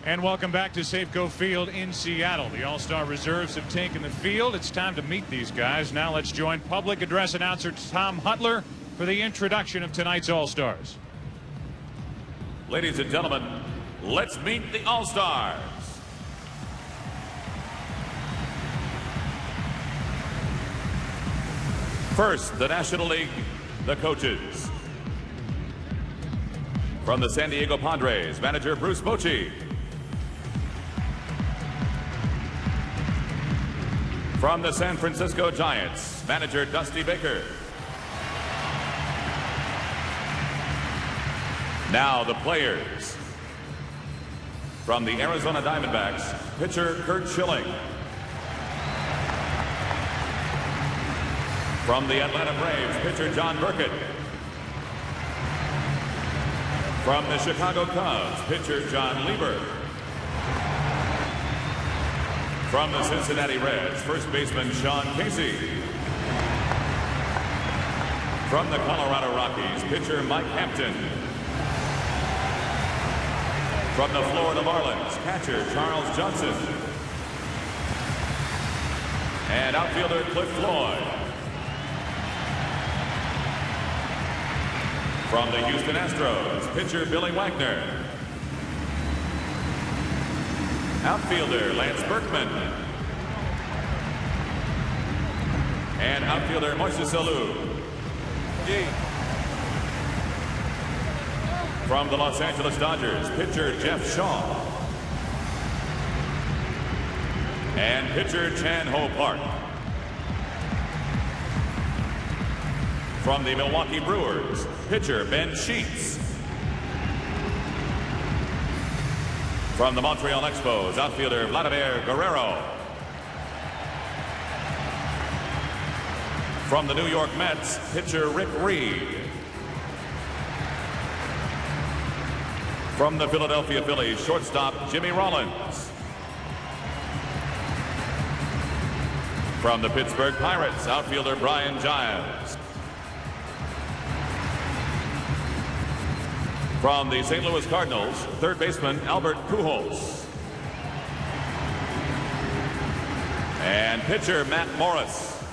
And welcome back to Safeco Field in Seattle. The All-Star reserves have taken the field. It's time to meet these guys. Now let's join public address announcer Tom Hutler for the introduction of tonight's All-Stars. Ladies and gentlemen, let's meet the All-Stars. First, the National League, the coaches. From the San Diego Padres, manager Bruce Bochy. From the San Francisco Giants, manager Dusty Baker. Now the players. From the Arizona Diamondbacks, pitcher Curt Schilling. From the Atlanta Braves, pitcher John Burkett. From the Chicago Cubs, pitcher John Lieber. From the Cincinnati Reds, first baseman Sean Casey. From the Colorado Rockies, pitcher Mike Hampton. From the Florida Marlins, catcher Charles Johnson. And outfielder Cliff Floyd. From the Houston Astros, pitcher Billy Wagner. Outfielder Lance Berkman. And outfielder Moises Alou. From the Los Angeles Dodgers, pitcher Jeff Shaw. And pitcher Chan Ho Park. From the Milwaukee Brewers, pitcher Ben Sheets. From the Montreal Expos, outfielder Vladimir Guerrero. From the New York Mets, pitcher Rick Reed. From the Philadelphia Phillies, shortstop Jimmy Rollins. From the Pittsburgh Pirates, outfielder Brian Giles. From the St. Louis Cardinals, third baseman Albert Pujols. And pitcher Matt Morris.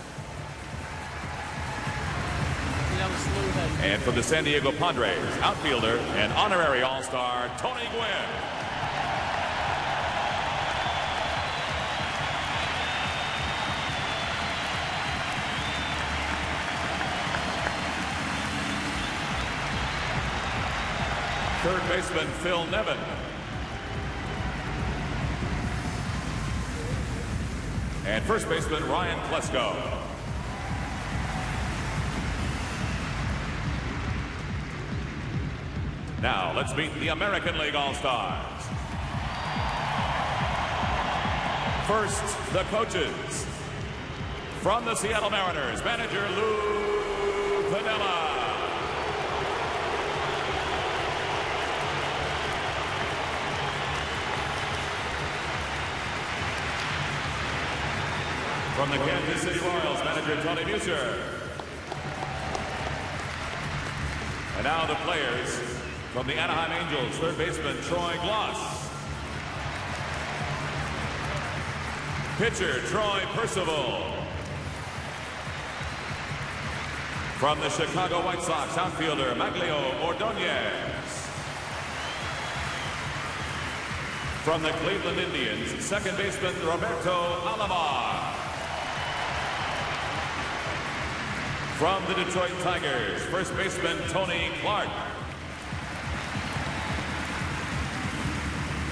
And from the San Diego Padres, outfielder and honorary All-Star Tony Gwynn. Third baseman Phil Nevin. And first baseman Ryan Klesko. Now let's meet the American League All-Stars. First, the coaches. From the Seattle Mariners, manager Lou Piniella. From the Kansas City Royals, manager Tony Muser. And now the players. From the Anaheim Angels, third baseman Troy Gloss. Pitcher Troy Percival. From the Chicago White Sox, outfielder Maglio Ordonez. From the Cleveland Indians, second baseman Roberto Alomar. From the Detroit Tigers, first baseman Tony Clark.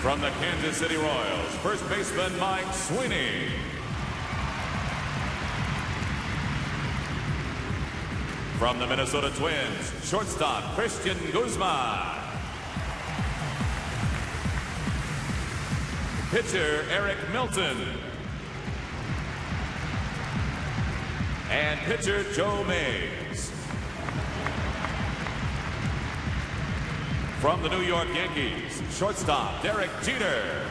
From the Kansas City Royals, first baseman Mike Sweeney. From the Minnesota Twins, shortstop Christian Guzman. Pitcher Eric Milton. And pitcher Joe Mays. From the New York Yankees, shortstop Derek Jeter.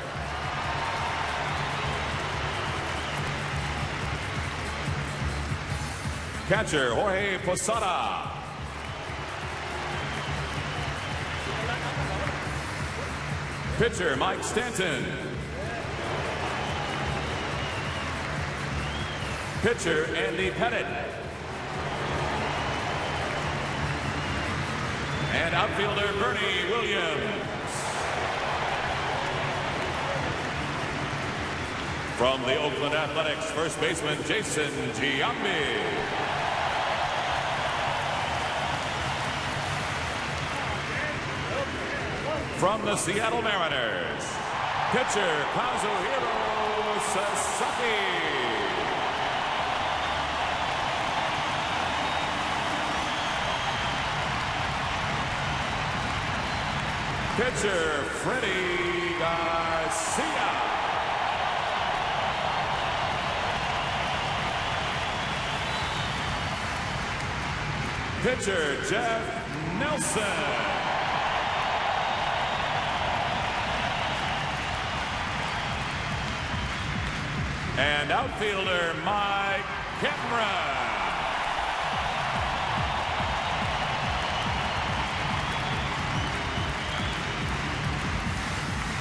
Catcher Jorge Posada. Pitcher, Mike Stanton. Pitcher, Andy Pettit. And outfielder, Bernie Williams. From the Oakland Athletics, first baseman, Jason Giambi. From the Seattle Mariners, pitcher Kazuhiro Sasaki. Pitcher Freddie Garcia. Pitcher Jeff Nelson. And outfielder Mike Cameron.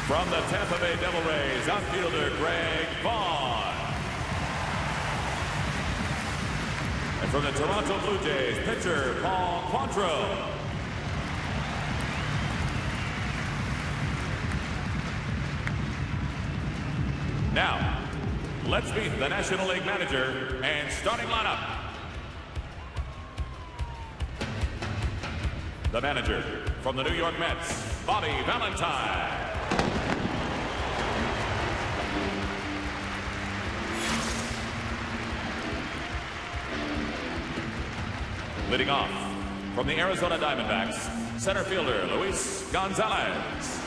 From the Tampa Bay Devil Rays, outfielder Greg Vaughn. And from the Toronto Blue Jays, pitcher Paul Quantrill. Now, let's meet the National League manager and starting lineup. The manager from the New York Mets, Bobby Valentine. Leading off from the Arizona Diamondbacks, center fielder Luis Gonzalez.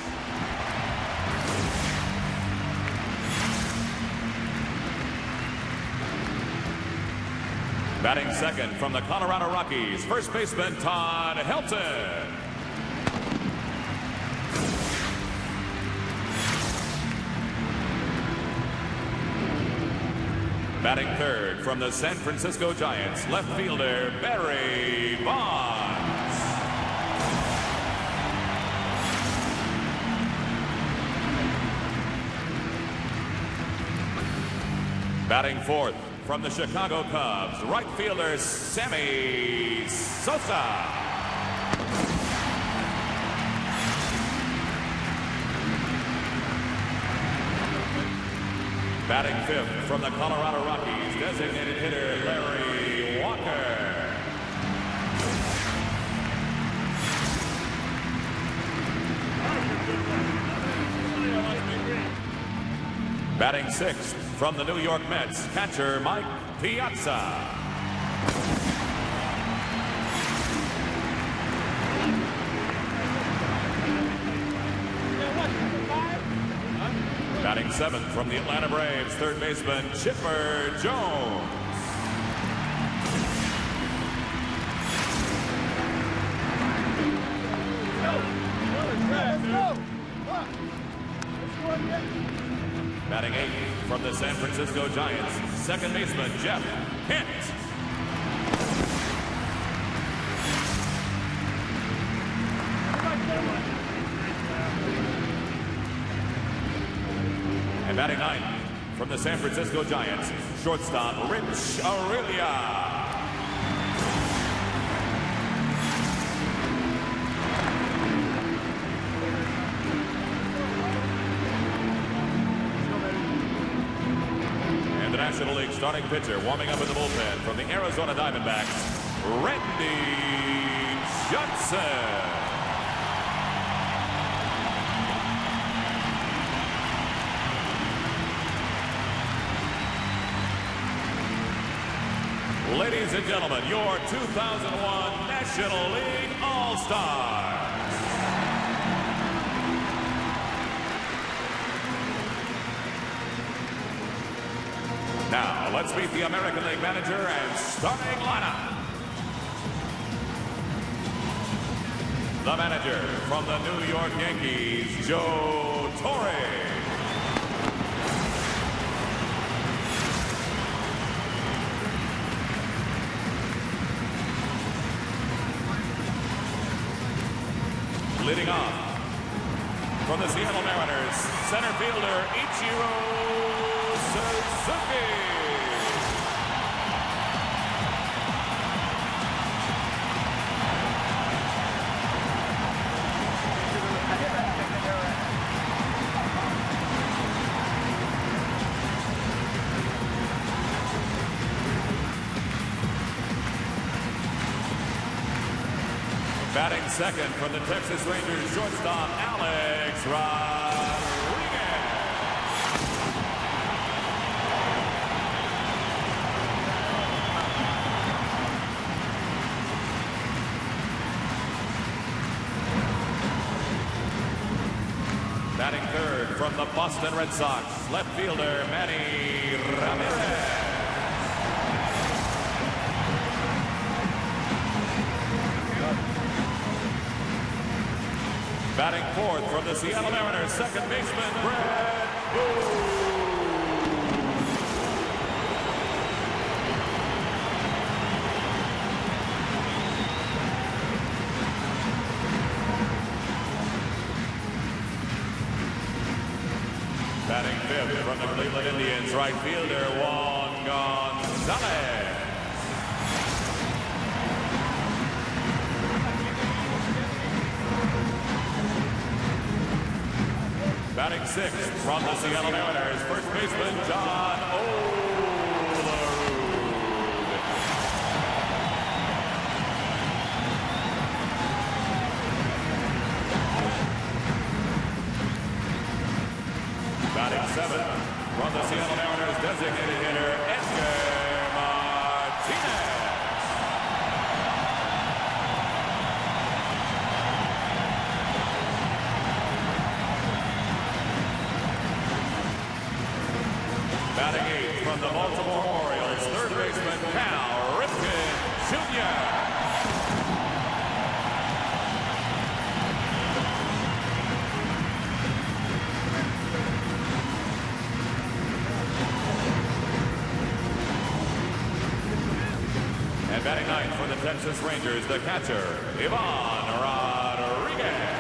Batting second from the Colorado Rockies, first baseman Todd Helton. Batting third from the San Francisco Giants, left fielder Barry Bonds. Batting fourth from the Chicago Cubs, right fielder Sammy Sosa. Batting fifth from the Colorado Rockies, designated hitter Larry Walker. Batting sixth from the New York Mets, catcher Mike Piazza. Batting seventh from the Atlanta Braves, third baseman Chipper Jones. Batting eighth from the San Francisco Giants, second baseman Jeff Hint. And batting ninth from the San Francisco Giants, shortstop Rich Aurelia. And the National League starting pitcher warming up in the bullpen from the Arizona Diamondbacks, Randy Johnson. Ladies and gentlemen, your 2001 National League All-Stars. Now, let's meet the American League manager and starting lineup. The manager from the New York Yankees, Joe Torre. Leading off from the Seattle Mariners, center fielder Ichiro Suzuki. Batting second from the Texas Rangers shortstop, Alex Rodriguez. Batting third from the Boston Red Sox, left fielder Manny Ramirez. Batting fourth from the Seattle Mariners, second baseman Brad Boone. Batting fifth from the Cleveland Indians, right fielder Juan Gonzalez. Batting sixth from the Seattle Mariners, first baseman John Olerud. Batting seventh from the Seattle Mariners, designated hitter Edgar Martinez. Batting eighth from the Baltimore Orioles, third baseman Cal Ripken Jr. And batting ninth for the Texas Rangers, the catcher, Ivan Rodriguez.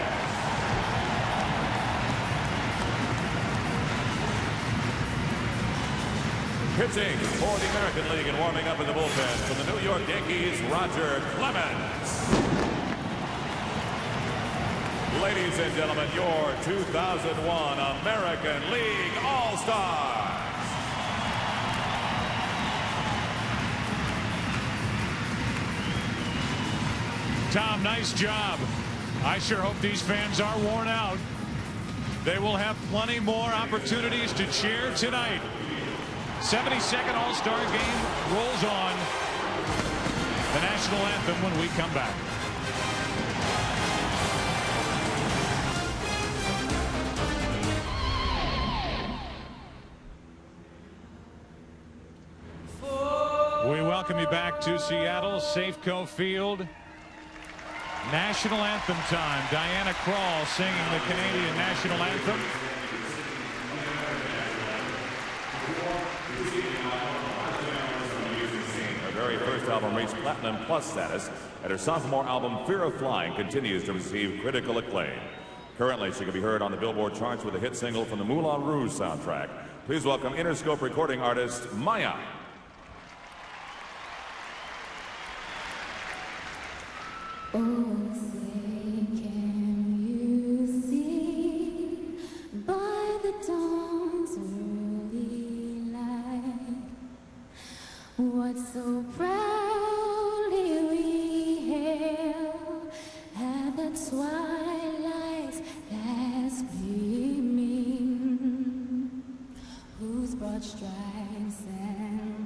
Pitching for the American League and warming up in the bullpen from the New York Yankees, Roger Clemens. Ladies and gentlemen, your 2001 American League All-Stars. Tom, nice job. I sure hope these fans are worn out. They will have plenty more opportunities to cheer tonight. 72nd All-Star game rolls on. The national anthem when we come back. We welcome you back to Seattle, Safeco Field. National anthem time. Diana Krall singing the Canadian national anthem. Her very first album reached Platinum Plus status, and her sophomore album, Fear of Flying, continues to receive critical acclaim. Currently, she can be heard on the Billboard charts with a hit single from the Moulin Rouge soundtrack. Please welcome Interscope recording artist, Maya. Oh, say, can you see by the dawn's early light what so proudly we hailed at the twilight's last gleaming, whose broad stripes and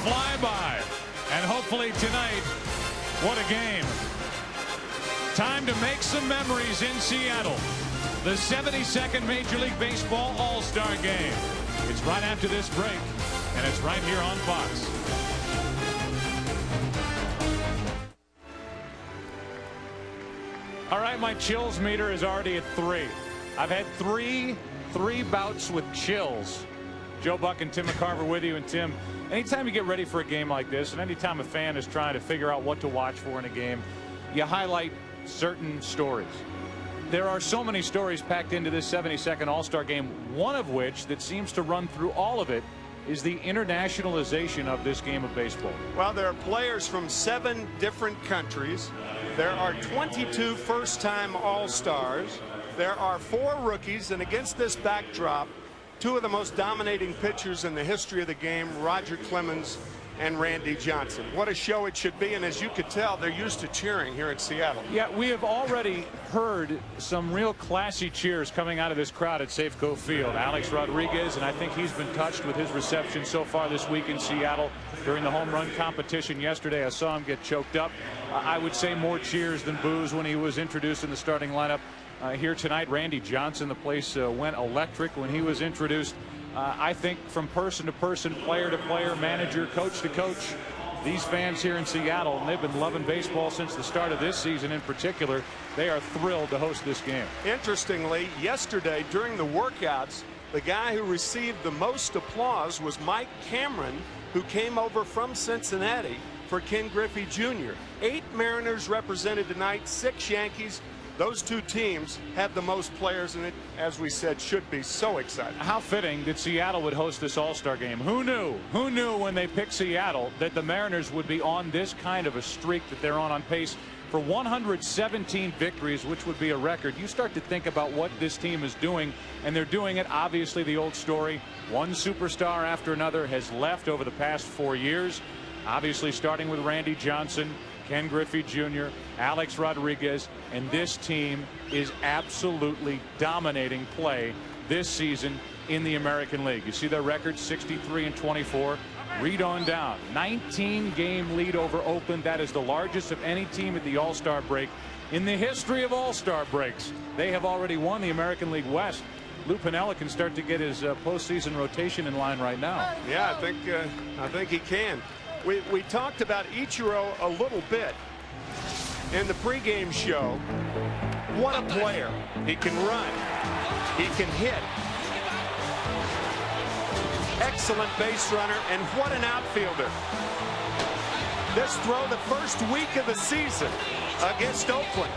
fly by. And hopefully tonight, what a game. Time to make some memories in Seattle. The 72nd Major League Baseball All-Star Game. It's right after this break, and it's right here on Fox. All right, my chills meter is already at 3. I've had three bouts with chills. Joe Buck and Tim McCarver with you. And Tim, anytime you get ready for a game like this, and anytime a fan is trying to figure out what to watch for in a game, you highlight certain stories. There are so many stories packed into this 72nd All-Star Game, one of which that seems to run through all of it is the internationalization of this game of baseball. Well, there are players from 7 different countries. There are 22 first-time All-Stars. There are 4 rookies, and against this backdrop, 2 of the most dominating pitchers in the history of the game, Roger Clemens and Randy Johnson. What a show it should be, and as you could tell, they're used to cheering here in Seattle. Yeah, we have already heard some real classy cheers coming out of this crowd at Safeco Field. Alex Rodriguez, and I think he's been touched with his reception so far this week in Seattle. During the home run competition yesterday, I saw him get choked up. I would say more cheers than boos when he was introduced in the starting lineup. Here tonight, Randy Johnson, the place went electric when he was introduced. I think from person to person, player to player, manager, coach to coach, these fans here in Seattle, and they've been loving baseball since the start of this season in particular, they are thrilled to host this game. Interestingly, yesterday during the workouts, the guy who received the most applause was Mike Cameron, who came over from Cincinnati for Ken Griffey Jr. 8 Mariners represented tonight, 6 Yankees. Those 2 teams have the most players, and it, as we said, should be so exciting. How fitting that Seattle would host this All-Star Game. Who knew? Who knew when they picked Seattle that the Mariners would be on this kind of a streak that they're on pace for 117 victories, which would be a record. You start to think about what this team is doing, and they're doing it, obviously, the old story. One superstar after another has left over the past 4 years, obviously starting with Randy Johnson, Ken Griffey Jr., Alex Rodriguez, and this team is absolutely dominating play this season in the American League. You see their record, 63-24. Read on down. 19-game lead over Oakland. That is the largest of any team at the All-Star break in the history of All-Star breaks. They have already won the American League West. Lou Piniella can start to get his postseason rotation in line right now. Yeah, I think he can. We talked about Ichiro a little bit in the pregame show. What a player. He can run. He can hit. Excellent base runner, and what an outfielder. This throw the first week of the season against Oakland.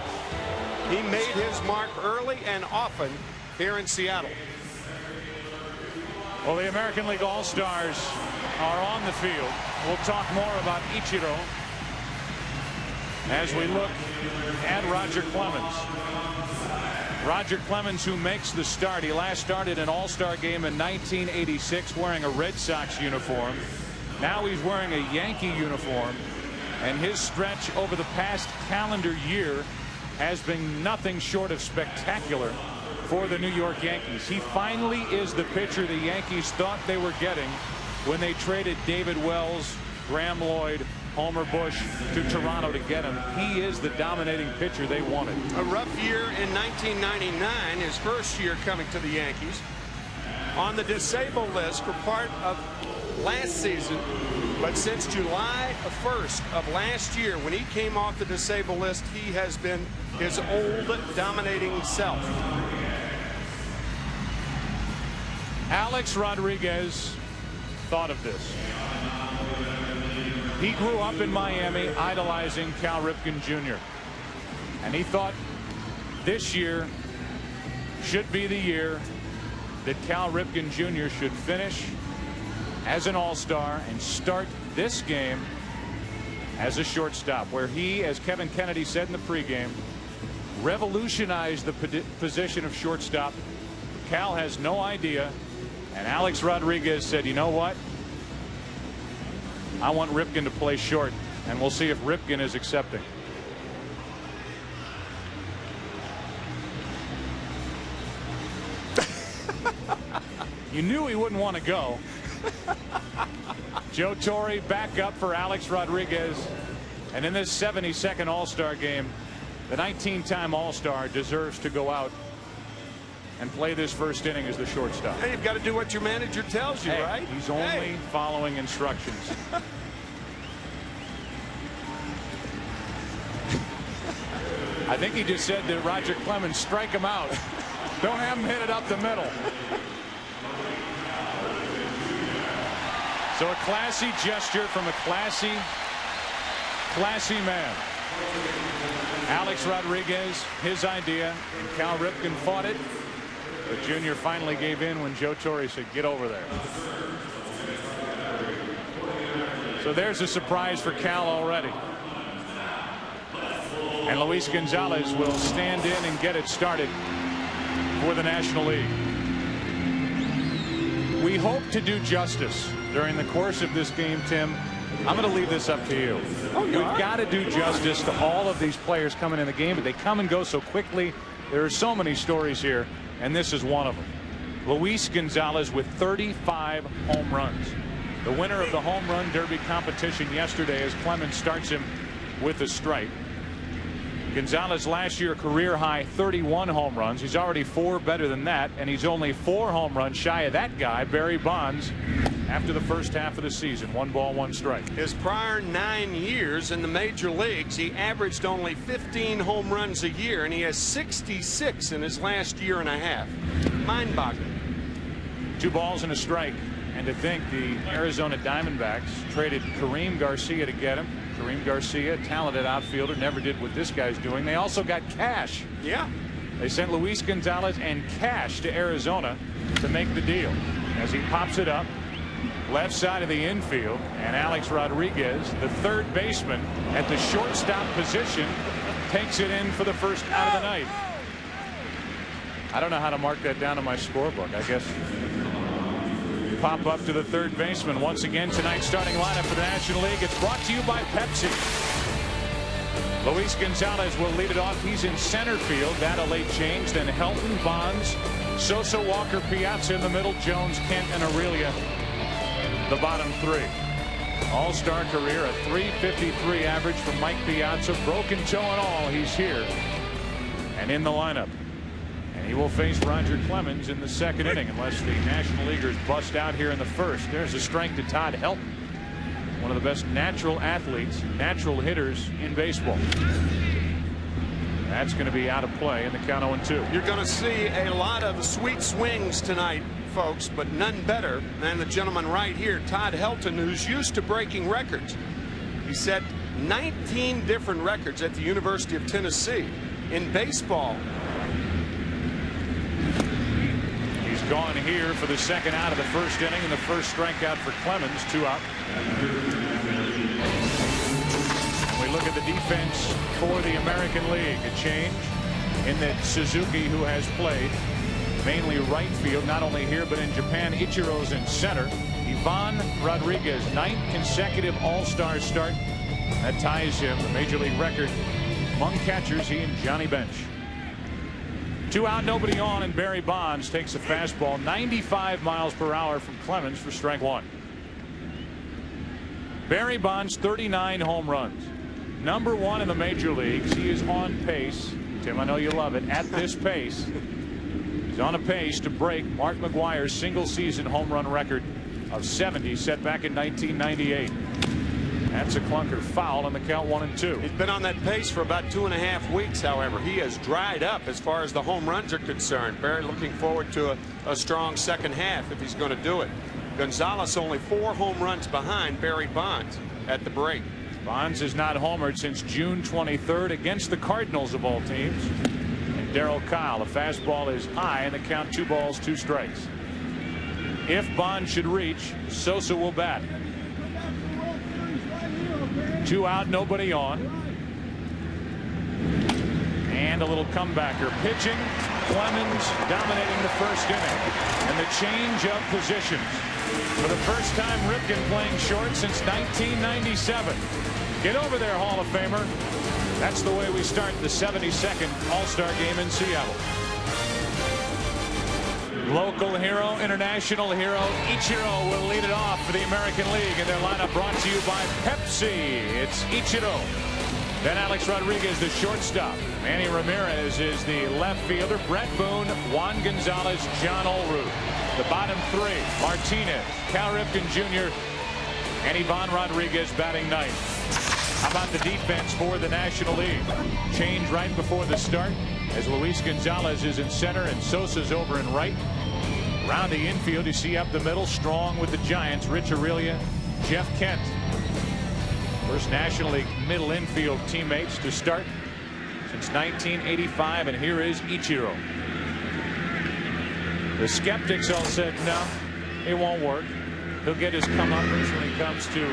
He made his mark early and often here in Seattle. Well, the American League All-Stars are on the field. We'll talk more about Ichiro as we look at Roger Clemens. Roger Clemens, who makes the start. He last started an All-Star game in 1986 wearing a Red Sox uniform. Now he's wearing a Yankee uniform, and his stretch over the past calendar year has been nothing short of spectacular for the New York Yankees. He finally is the pitcher the Yankees thought they were getting when they traded David Wells, Graham Lloyd, Homer Bush to Toronto to get him. He is the dominating pitcher they wanted. A rough year in 1999, his first year coming to the Yankees. On the disabled list for part of last season, but since July 1st of last year, when he came off the disabled list, he has been his old dominating self. Alex Rodriguez thought of this. He grew up in Miami idolizing Cal Ripken Jr. And he thought this year should be the year that Cal Ripken Jr. should finish as an All-Star and start this game as a shortstop, where he, as Kevin Kennedy said in the pregame, revolutionized the position of shortstop. Cal has no idea, and Alex Rodriguez said, you know what? I want Ripken to play short, and we'll see if Ripken is accepting. You knew he wouldn't want to go. Joe Torre back up for Alex Rodriguez. And in this 72nd All-Star game, the 19-time All-Star deserves to go out and play this first inning as the shortstop. Hey, you've got to do what your manager tells you, right? He's only following instructions. I think he just said to Roger Clemens, strike him out. Don't have him hit it up the middle. So a classy gesture from a classy man. Alex Rodriguez, his idea, and Cal Ripken fought it. But Junior finally gave in when Joe Torre said, get over there. So there's a surprise for Cal already. And Luis Gonzalez will stand in and get it started for the National League. We hope to do justice during the course of this game, Tim. I'm going to leave this up to you. We've got to do justice to all of these players coming in the game, but they come and go so quickly. There are so many stories here, and this is one of them. Luis Gonzalez with 35 home runs. The winner of the home run derby competition yesterday as Clemens starts him with a strike. Gonzalez last year career high 31 home runs. He's already 4 better than that, and he's only 4 home runs shy of that guy, Barry Bonds, after the first half of the season. 1 ball, 1 strike. His prior 9 years in the major leagues, he averaged only 15 home runs a year, and he has 66 in his last year and a half. Mind-boggling. 2 balls and a strike. And to think the Arizona Diamondbacks traded Kareem Garcia to get him. Kareem Garcia, talented outfielder, never did what this guy's doing. They also got cash. Yeah. They sent Luis Gonzalez and cash to Arizona to make the deal. As he pops it up, left side of the infield, and Alex Rodriguez, the third baseman at the shortstop position, takes it in for the first out of the night. I don't know how to mark that down on my scorebook. I guess pop up to the third baseman once again. Tonight's starting lineup for the National League. It's brought to you by Pepsi. Luis Gonzalez will lead it off. He's in center field. That a late change. Then Helton, Bonds, Sosa, Walker, Piazza in the middle. Jones, Kent, and Aurelia the bottom 3. All-star career, a .353 average from Mike Piazza. Broken toe and all, he's here and in the lineup. And he will face Roger Clemens in the second inning unless the National Leaguers bust out here in the first. There's a strike to Todd Helton, one of the best natural athletes, natural hitters in baseball. That's going to be out of play in the count 0-2. You're going to see a lot of sweet swings tonight, folks, but none better than the gentleman right here, Todd Helton, who's used to breaking records. He set 19 different records at the University of Tennessee in baseball. Gone here for the second out of the first inning, and the first strikeout for Clemens. 2 out. And we look at the defense for the American League. A change in that Suzuki, who has played mainly right field, not only here but in Japan. Ichiro's in center. Ivan Rodriguez, 9th consecutive All-Star start. That ties him the major league record among catchers. He and Johnny Bench. 2 out, nobody on, and Barry Bonds takes a fastball 95 miles per hour from Clemens for strike 1. Barry Bonds, 39 home runs, #1 in the major leagues. He is on pace, Tim, I know you love it, at this pace. He's on a pace to break Mark McGwire's single season home run record of 70 set back in 1998. That's a clunker, foul on the count 1-2. He's been on that pace for about 2.5 weeks. However, he has dried up as far as the home runs are concerned. Barry looking forward to a strong second half if he's going to do it. Gonzalez only 4 home runs behind Barry Bonds at the break. Bonds has not homered since June 23rd against the Cardinals of all teams. And Darryl Kyle, the fastball is high, and the count 2 balls, 2 strikes. If Bonds should reach, Sosa will bat. 2 out, nobody on. And a little comebacker. Pitching, Clemens dominating the first inning. And the change of positions. For the first time, Ripken playing short since 1997. Get over there, Hall of Famer. That's the way we start the 72nd All-Star game in Seattle. Local hero, international hero, Ichiro will lead it off for the American League, and their lineup brought to you by Pepsi. It's Ichiro. Then Alex Rodriguez, the shortstop. Manny Ramirez is the left fielder. Brett Boone, Juan Gonzalez, John Olruth. The bottom three, Martinez, Cal Ripken Jr., and Ivan Rodriguez batting ninth. How about the defense for the National League? Change right before the start as Luis Gonzalez is in center and Sosa's over in right. Around the infield, you see up the middle, strong with the Giants, Rich Aurelia, Jeff Kent. First National League middle infield teammates to start since 1985, and here is Ichiro. The skeptics all said, no, it won't work. He'll get his comeuppance when he comes to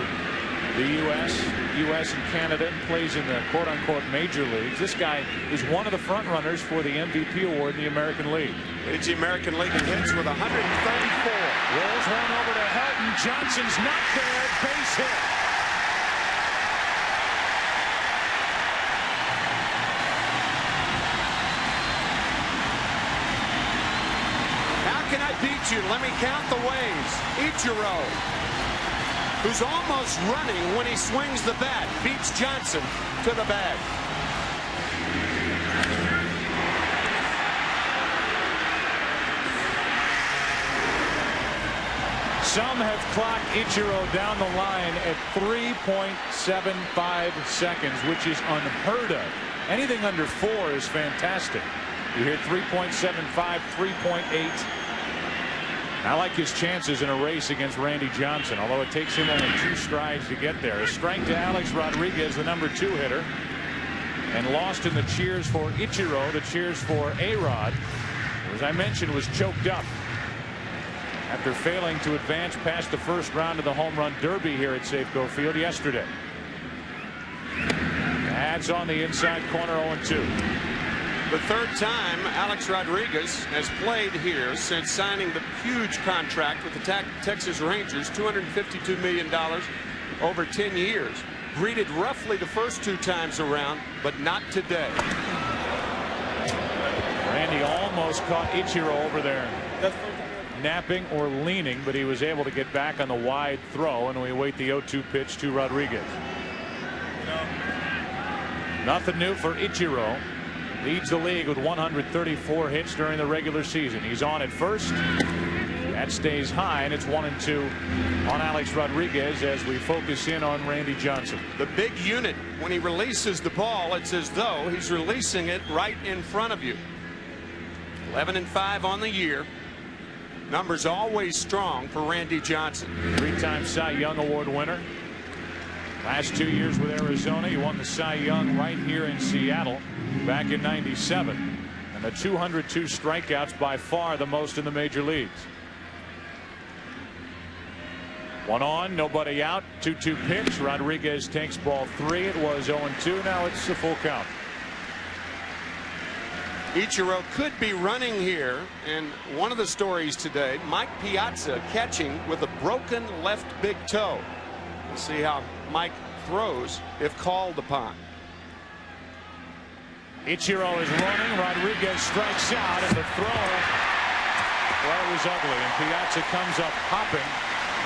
the U.S. and Canada, and plays in the quote-unquote major leagues. This guy is one of the front runners for the MVP award in the American League. Leads the American League in hits with 134. Rolls one over to Helton. Johnson's not there. Base hit. How can I beat you? Let me count the ways. Ichiro, who's almost running when he swings the bat, beats Johnson to the bag. Some have clocked Ichiro down the line at 3.75 seconds, which is unheard of. Anything under 4 is fantastic. You hear 3.75, 3.8. I like his chances in a race against Randy Johnson, although it takes him only 2 strides to get there. A strike to Alex Rodriguez, the number 2 hitter, and lost in the cheers for Ichiro. The cheers for A-Rod, who, as I mentioned, was choked up after failing to advance past the first round of the home run derby here at Safeco Field yesterday. Adds on the inside corner, 0-2. The third time Alex Rodriguez has played here since signing the huge contract with the Texas Rangers, $252 million over 10 years. Greeted roughly the first 2 times around, but not today. Randy almost caught Ichiro over there napping or leaning, but he was able to get back on the wide throw, and we wait the 0-2 pitch to Rodriguez. Nothing new for Ichiro. Leads the league with 134 hits during the regular season. He's on at first. That stays high, and it's 1-2 on Alex Rodriguez as we focus in on Randy Johnson. The big unit, when he releases the ball, it's as though he's releasing it right in front of you. 11-5 on the year. Numbers always strong for Randy Johnson. 3-time Cy Young Award winner. Last 2 years with Arizona, he won the Cy Young right here in Seattle back in '97. And the 202 strikeouts, by far the most in the major leagues. 1 on, nobody out. 2-2 pitch. Rodriguez takes ball 3. It was 0-2. Now it's a full count. Ichiro could be running here, and one of the stories today, Mike Piazza catching with a broken left big toe. We'll see how Mike throws if called upon. Ichiro is running. Rodriguez strikes out, and the throw, well, it was ugly, and Piazza comes up hopping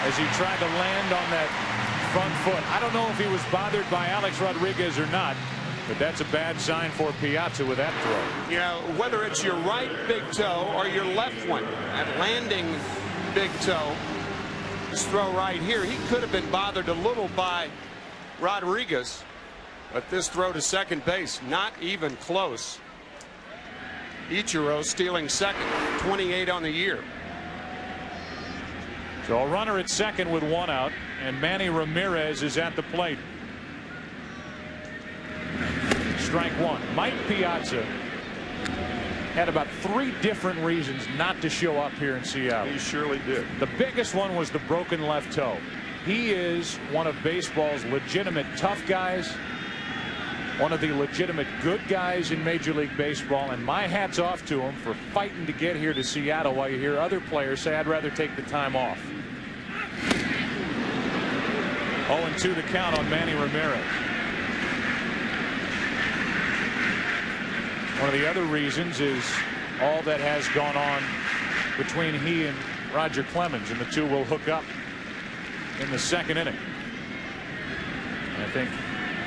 as he tried to land on that front foot. I don't know if he was bothered by Alex Rodriguez or not, but that's a bad sign for Piazza with that throw. You know, whether it's your right big toe or your left one, that landing big toe, this throw right here, he could have been bothered a little by Rodriguez, but this throw to second base, not even close. Ichiro stealing second, 28 on the year. So a runner at second with 1 out, and Manny Ramirez is at the plate. Strike 1. Mike Piazza had about 3 different reasons not to show up here in Seattle. He surely did. The biggest one was the broken left toe. He is one of baseball's legitimate tough guys, one of the legitimate good guys in Major League Baseball, and my hat's off to him for fighting to get here to Seattle, while you hear other players say, I'd rather take the time off. 0-2 the count on Manny Ramirez. One of the other reasons is all that has gone on between he and Roger Clemens, and the two will hook up in the second inning. And I think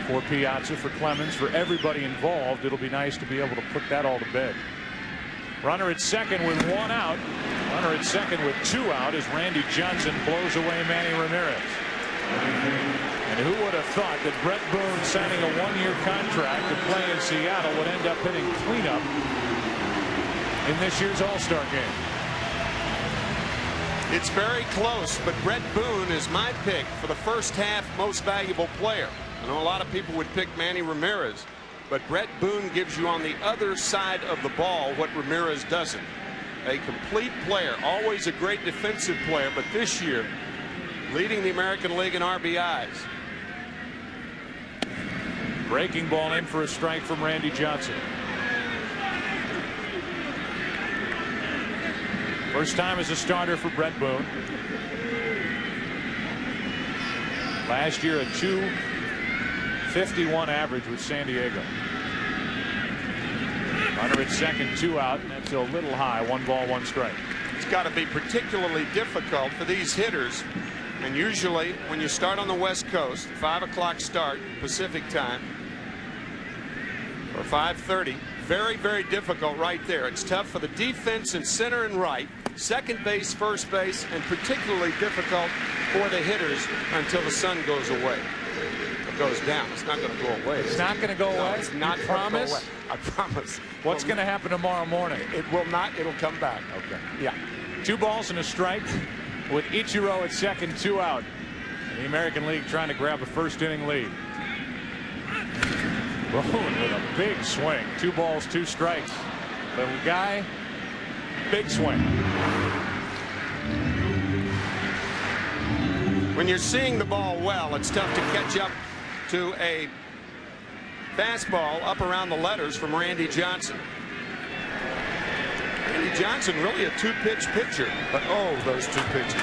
for Piazza, for Clemens, for everybody involved, it'll be nice to be able to put that all to bed. Runner at second with one out. Runner at second with two out as Randy Johnson blows away Manny Ramirez. And who would have thought that Brett Boone signing a one-year contract to play in Seattle would end up hitting cleanup in this year's All-Star game? It's very close, but Brett Boone is my pick for the first half most valuable player. I know a lot of people would pick Manny Ramirez, but Brett Boone gives you on the other side of the ball what Ramirez doesn't. A complete player, always a great defensive player, but this year leading the American League in RBIs. Breaking ball in for a strike from Randy Johnson. First time as a starter for Brett Boone. Last year a .251 average with San Diego. Runner at second, two out, and that's a little high. 1 ball, 1 strike. It's got to be particularly difficult for these hitters. And usually when you start on the West Coast, 5 o'clock start Pacific time, or 5:30, very, very difficult right there. It's tough for the defense in center and right, second base, first base, and particularly difficult for the hitters until the sun goes away. It goes down. It's not going to go away. It's not going to go away? It's not You going to go promise? away. I promise. What's going to happen tomorrow morning? It will not. It'll come back. Okay. Yeah. 2 balls and a strike with Ichiro at second, 2 out. And the American League trying to grab a first inning lead. Boone with a big swing. 2 balls, 2 strikes. Little guy, big swing. When you're seeing the ball well, it's tough to catch up to a fastball up around the letters from Randy Johnson. Randy Johnson really a 2-pitch pitcher, but oh, those 2 pitches.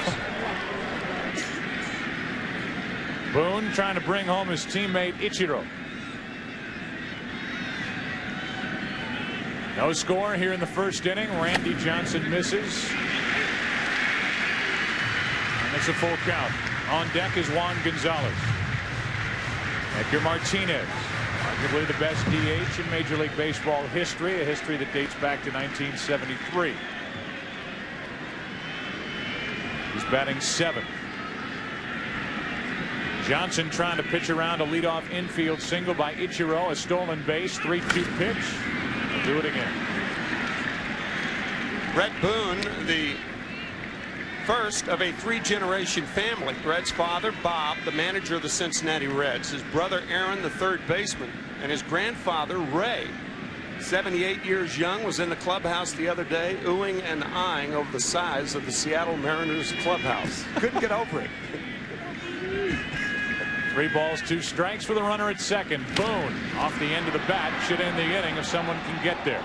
Boone trying to bring home his teammate Ichiro. No score here in the first inning. Randy Johnson misses. And it's a full count. On deck is Juan Gonzalez. Edgar Martinez, arguably the best DH in Major League Baseball history, a history that dates back to 1973. He's batting 7th. Johnson trying to pitch around a leadoff infield single by Ichiro, a stolen base, 3-2 pitch. He'll do it again. Brett Boone, the first of a 3-generation family. Brett's father, Bob, the manager of the Cincinnati Reds. His brother, Aaron, the third baseman. And his grandfather, Ray, 78 years young, was in the clubhouse the other day, oohing and eyeing over the size of the Seattle Mariners clubhouse. Couldn't get over it. 3 balls, 2 strikes for the runner at second. Boone off the end of the bat should end the inning if someone can get there.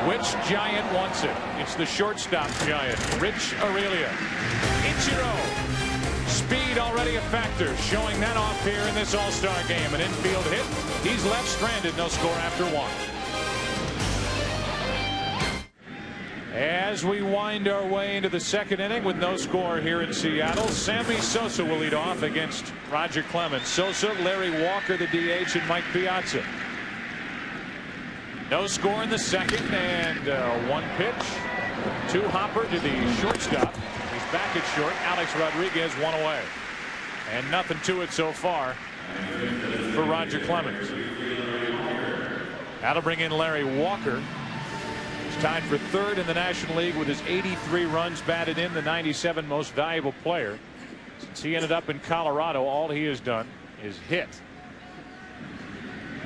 Which Giant wants it? It's the shortstop Giant, Rich Aurelia. Ichiro, speed already a factor, showing that off here in this All-Star game. An infield hit. He's left stranded. No score after 1. As we wind our way into the second inning with no score here in Seattle, Sammy Sosa will lead off against Roger Clemens. Sosa, Larry Walker, the DH, and Mike Piazza. No score in the second, and 1 pitch. 2 hopper to the shortstop. He's back at short. Alex Rodriguez 1 away. And nothing to it so far for Roger Clemens. That'll bring in Larry Walker. He's tied for 3rd in the National League with his 83 runs batted in, the 97 most valuable player. Since he ended up in Colorado, all he has done is hit.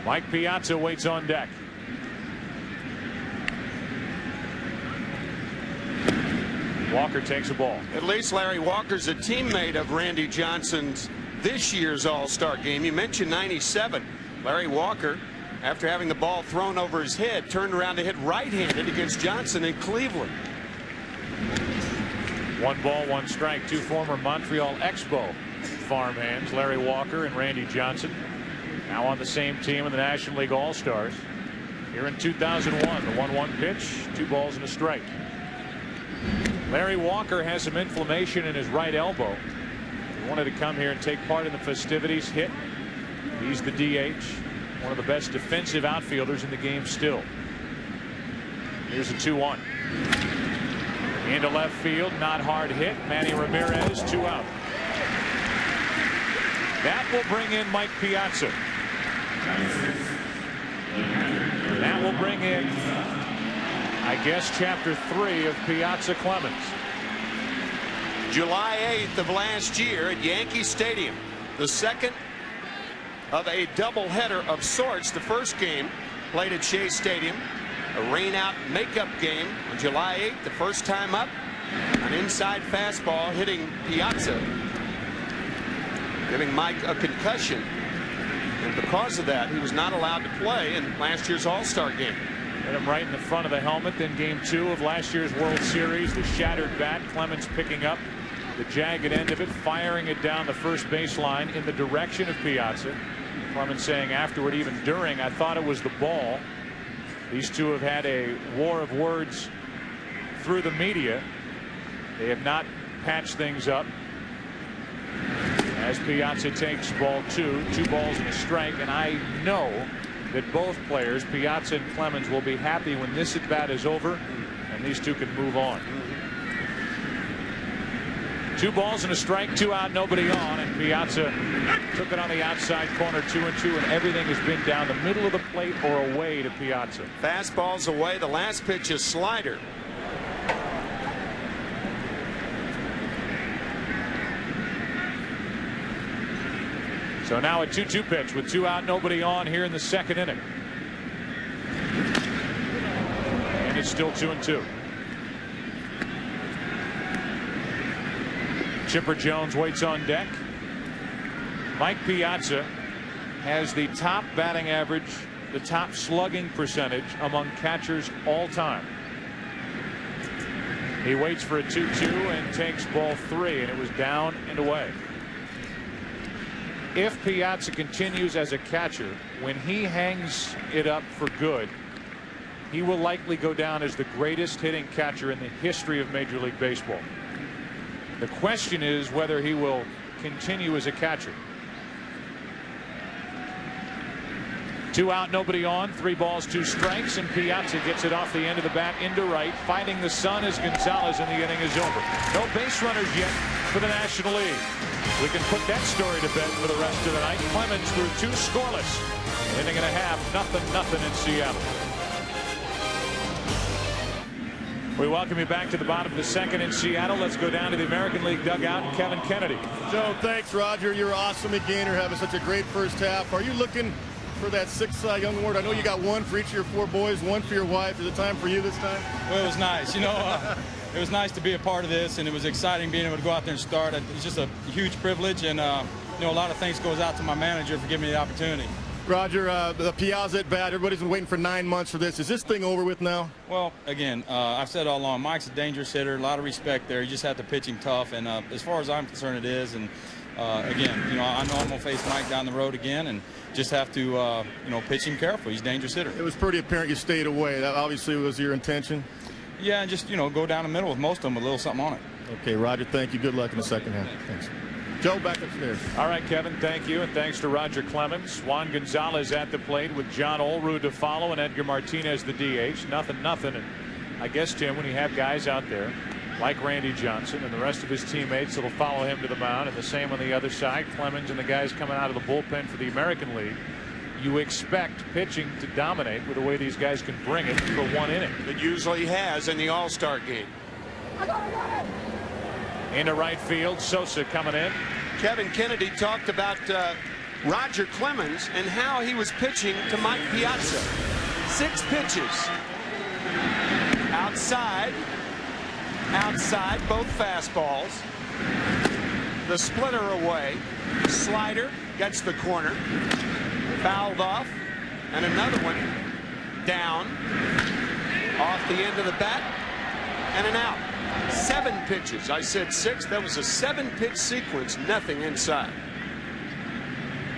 Mike Piazza waits on deck. Walker takes a ball. At least Larry Walker's a teammate of Randy Johnson's this year's All-Star game. You mentioned 97. Larry Walker, after having the ball thrown over his head, turned around to hit right-handed against Johnson in Cleveland. 1 ball, 1 strike. 2 former Montreal Expo farmhands, Larry Walker and Randy Johnson, now on the same team in the National League All-Stars. Here in 2001, the 1-1 pitch, 2 balls and a strike. Larry Walker has some inflammation in his right elbow. He wanted to come here and take part in the festivities. Hit. He's the DH. One of the best defensive outfielders in the game still. Here's a 2-1. Into left field. Not hard hit. Manny Ramirez, 2 out. That will bring in Mike Piazza. That will bring in, I guess, chapter 3 of Piazza Clemens. July 8th of last year at Yankee Stadium, the second of a doubleheader of sorts. The first game played at Shea Stadium, a rain-out makeup game on July 8th. The first time up, an inside fastball hitting Piazza, giving Mike a concussion. And because of that, he was not allowed to play in last year's All-Star game. Hit him right in the front of the helmet. Then game 2 of last year's World Series, the shattered bat. Clemens picking up the jagged end of it, firing it down the first baseline in the direction of Piazza. Clemens saying afterward, even during, I thought it was the ball. These two have had a war of words through the media. They have not patched things up. As Piazza takes ball 2, 2 balls and a strike, and I know that both players, Piazza and Clemens, will be happy when this at bat is over and these two can move on. 2 balls and a strike, 2 out, nobody on, and Piazza took it on the outside corner, 2-2, and everything has been down the middle of the plate or away to Piazza. Fastball's away. The last pitch is slider. So now a 2-2 pitch with 2 out, nobody on here in the second inning. And it's still 2-2. Chipper Jones waits on deck. Mike Piazza has the top batting average, the top slugging percentage among catchers all time. He waits for a 2-2 and takes ball 3, and it was down and away. If Piazza continues as a catcher, when he hangs it up for good, he will likely go down as the greatest hitting catcher in the history of Major League Baseball. The question is whether he will continue as a catcher. 2 out, nobody on, 3 balls, 2 strikes, and Piazza gets it off the end of the bat into right. Finding the sun as Gonzalez, and the inning is over. No base runners yet for the National League. We can put that story to bed for the rest of the night. Clemens threw 2 scoreless. Inning and a half, 0-0 in Seattle. We welcome you back to the bottom of the second in Seattle. Let's go down to the American League dugout and Kevin Kennedy. Joe, thanks, Roger. You're awesome again. You're having such a great first half. Are you looking for that 6th Cy Young Award? I know you got 1 for each of your 4 boys, 1 for your wife. Is it time for you this time? Well, it was nice. You know, it was nice to be a part of this, and it was exciting being able to go out there and start. It's just a huge privilege, and you know, a lot of thanks goes out to my manager for giving me the opportunity. Roger, the Piazza at bat, everybody's been waiting for 9 months for this. Is this thing over with now? Well, again, I've said all along, Mike's a dangerous hitter, a lot of respect there. You just have to pitch him tough, and as far as I'm concerned, it is. And again, you know, I know I'm going to face Mike down the road again, and just have to, you know, pitch him careful. He's a dangerous hitter. It was pretty apparent you stayed away. That obviously was your intention. Yeah, and just, you know, go down the middle with most of them with a little something on it. Okay, Roger, thank you. Good luck in the second half. Thanks. Joe, back upstairs. All right, Kevin, thank you, and thanks to Roger Clemens. Juan Gonzalez at the plate with John Olerud to follow and Edgar Martinez the DH. 0-0. And I guess, Tim, when you have guys out there like Randy Johnson and the rest of his teammates that'll follow him to the mound, and the same on the other side, Clemens and the guys coming out of the bullpen for the American League, you expect pitching to dominate with the way these guys can bring it for 1 inning. It usually has in the All-Star game. Into right field, Sosa coming in. Kevin Kennedy talked about Roger Clemens and how he was pitching to Mike Piazza. 6 pitches. Outside, both fastballs. The splitter away. Slider gets the corner. Fouled off. And another one down. Off the end of the bat. And an out. 7 pitches. I said 6. That was a 7-pitch sequence. Nothing inside.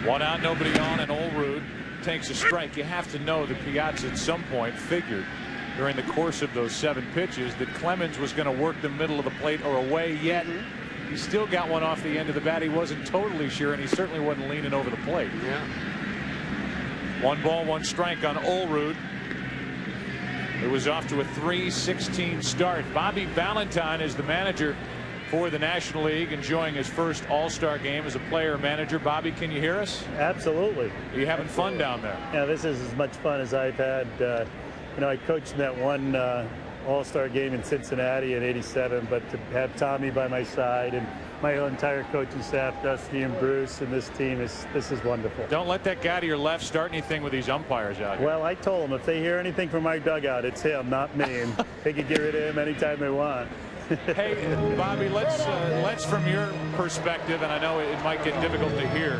1 out, nobody on, and Olerud takes a strike. You have to know that Piazza at some point figured during the course of those 7 pitches that Clemens was going to work the middle of the plate or away, yet he still got one off the end of the bat. He wasn't totally sure, and he certainly wasn't leaning over the plate. Yeah. 1 ball, 1 strike on Olerud. It was off to a 3-16 start. Bobby Valentine is the manager for the National League, enjoying his first All-Star game as a player manager. Bobby, can you hear us? Absolutely. Are you having fun down there? Yeah, this is as much fun as I've had. You know, I coached in that one All-Star game in Cincinnati in '87, but to have Tommy by my side and my entire coaching staff, Dusty and Bruce, and this team, this is wonderful. Don't let that guy to your left start anything with these umpires out here. Well, I told them if they hear anything from my dugout, it's him, not me, and they can get rid of him anytime they want. Hey, Bobby, let's from your perspective, and I know it might get difficult to hear,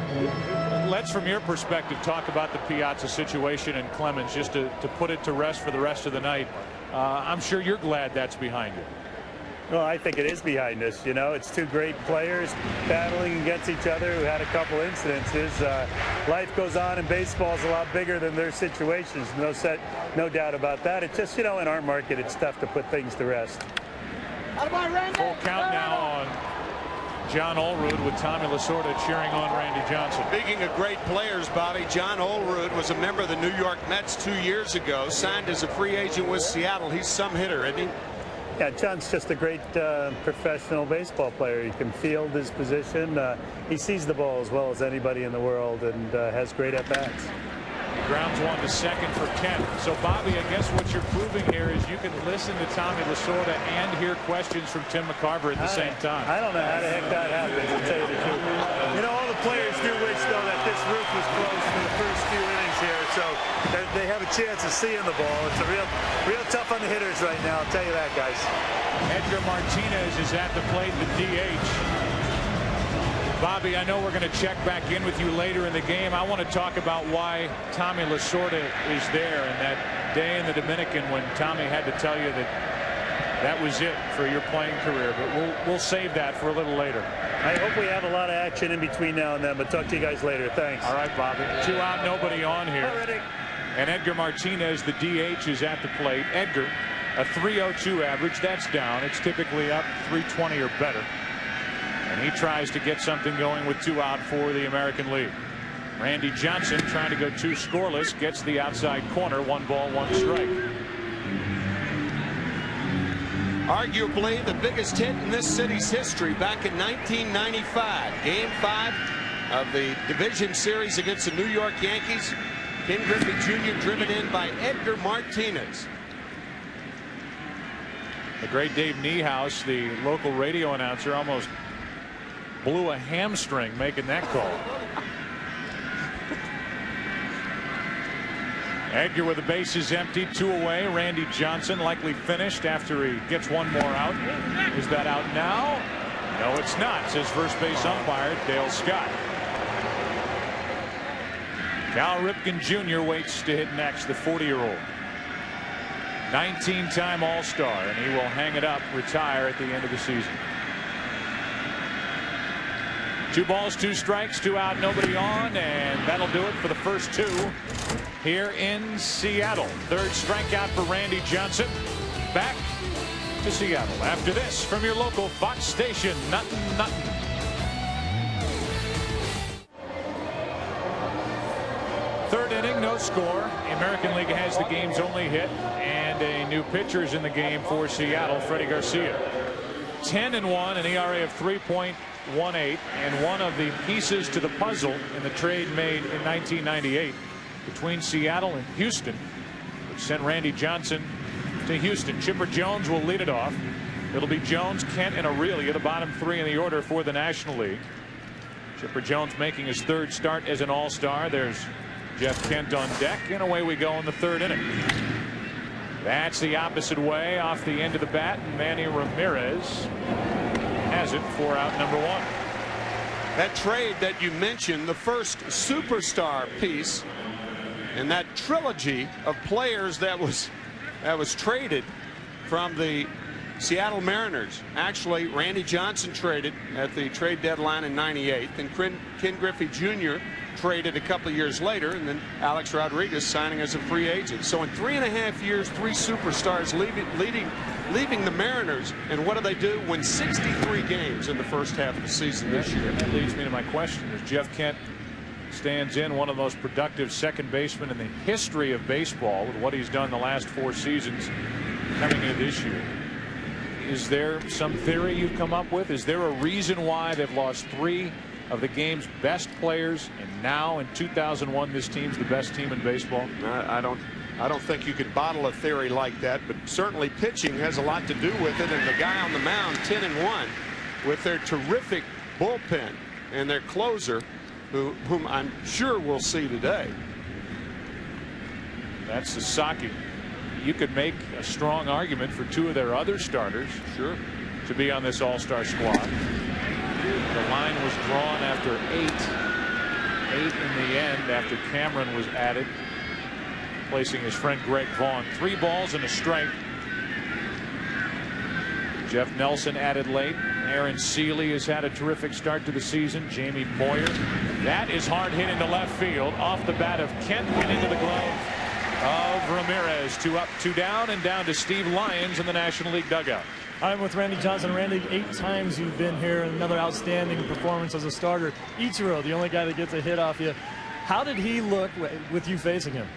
let's from your perspective talk about the Piazza situation and Clemens, just to put it to rest for the rest of the night. I'm sure you're glad that's behind you. Well, I think it is behind us. You know, it's 2 great players battling against each other who had a couple incidences. Life goes on, and baseball is a lot bigger than their situations. No doubt about that. It's just, you know, in our market, it's tough to put things to rest. Full count now on John Olerud with Tommy Lasorda cheering on Randy Johnson. Speaking of great players, Bobby, John Olerud was a member of the New York Mets 2 years ago, signed as a free agent with Seattle. He's some hitter, isn't he? Yeah, John's just a great professional baseball player. He can field his position. He sees the ball as well as anybody in the world, and has great at-bats. Grounds 1 to second for Kent. So, Bobby, I guess what you're proving here is you can listen to Tommy Lasorda and hear questions from Tim McCarver at the same time. I don't know how the heck that happens, to tell you the truth. You know, all the players do wish, though, that this roof was closed for the first few innings here, so they have a chance of seeing the ball. It's a real tough on the hitters right now, I'll tell you that, guys. Edgar Martinez is at the plate, the DH. Bobby, I know we're going to check back in with you later in the game. I want to talk about why Tommy Lasorda is there, and that day in the Dominican when Tommy had to tell you that was it for your playing career. But we'll save that for a little later. I hope we have a lot of action in between now and then, but talk to you guys later. Thanks. All right, Bobby. 2 out, nobody on here. Already. And Edgar Martinez, the DH, is at the plate. Edgar, a 302 average. That's down. It's typically up 320 or better. And he tries to get something going with 2 out for the American League. Randy Johnson trying to go 2 scoreless, gets the outside corner, 1 ball, 1 strike. Arguably the biggest hit in this city's history back in 1995. Game 5 of the division series against the New York Yankees. Ken Griffey Jr. driven in by Edgar Martinez. The great Dave Niehaus, the local radio announcer, almost blew a hamstring making that call. Edgar with the bases empty, 2 away. Randy Johnson likely finished after he gets 1 more out. Is that out now? No, it's not, says first base umpire Dale Scott. Cal Ripken Jr. waits to hit next, the 40-year-old. 19-time All-Star, and he will hang it up, retire at the end of the season. 2 balls, 2 strikes, 2 out, nobody on, and that'll do it for the first 2 here in Seattle. 3rd strikeout for Randy Johnson. Back to Seattle after this from your local Fox station. Nothing. Third inning, no score. The American League has the game's only hit, and a new pitcher is in the game for Seattle, Freddie Garcia. 10-1, an ERA of 3.18, and one of the pieces to the puzzle in the trade made in 1998 between Seattle and Houston, which sent Randy Johnson to Houston. Chipper Jones will lead it off. It'll be Jones, Kent, and Aurelia, the bottom 3 in the order for the National League. Chipper Jones making his 3rd start as an All-Star. There's Jeff Kent on deck, and away we go in the 3rd inning. That's the opposite way off the end of the bat. Manny Ramirez has it for out number 1. That trade that you mentioned, the first superstar piece in that trilogy of players that was traded from the Seattle Mariners. Actually, Randy Johnson traded at the trade deadline in '98. Then Ken Griffey Jr. traded a couple of years later, and then Alex Rodriguez signing as a free agent. So in 3.5 years, 3 superstars leaving the Mariners. And what do? Win 63 games in the first half of the season this year. That leads me to my question. As Jeff Kent stands in, one of the most productive second basemen in the history of baseball with what he's done the last 4 seasons coming into this year. Is there some theory you've come up with? Is there a reason why they've lost 3 of the game's best players, and now in 2001 this team's the best team in baseball? I don't think you could bottle a theory like that, but certainly pitching has a lot to do with it. And the guy on the mound, 10-1, with their terrific bullpen and their closer, whom I'm sure we'll see today. That's Sasaki. You could make a strong argument for 2 of their other starters, sure, to be on this all-star squad. The line was drawn after 8 in the end after Cameron was added, placing his friend Greg Vaughn. 3 balls and a strike. Jeff Nelson added late. Aaron Seeley has had a terrific start to the season. Jamie Moyer. That is hard hit into left field off the bat of Kent and into the glove of Ramirez. 2 up, 2 down, and down to Steve Lyons in the National League dugout. I'm with Randy Johnson. Randy, 8 times you've been here. Another outstanding performance as a starter. Ichiro, the only guy that gets a hit off you. How did he look with you facing him?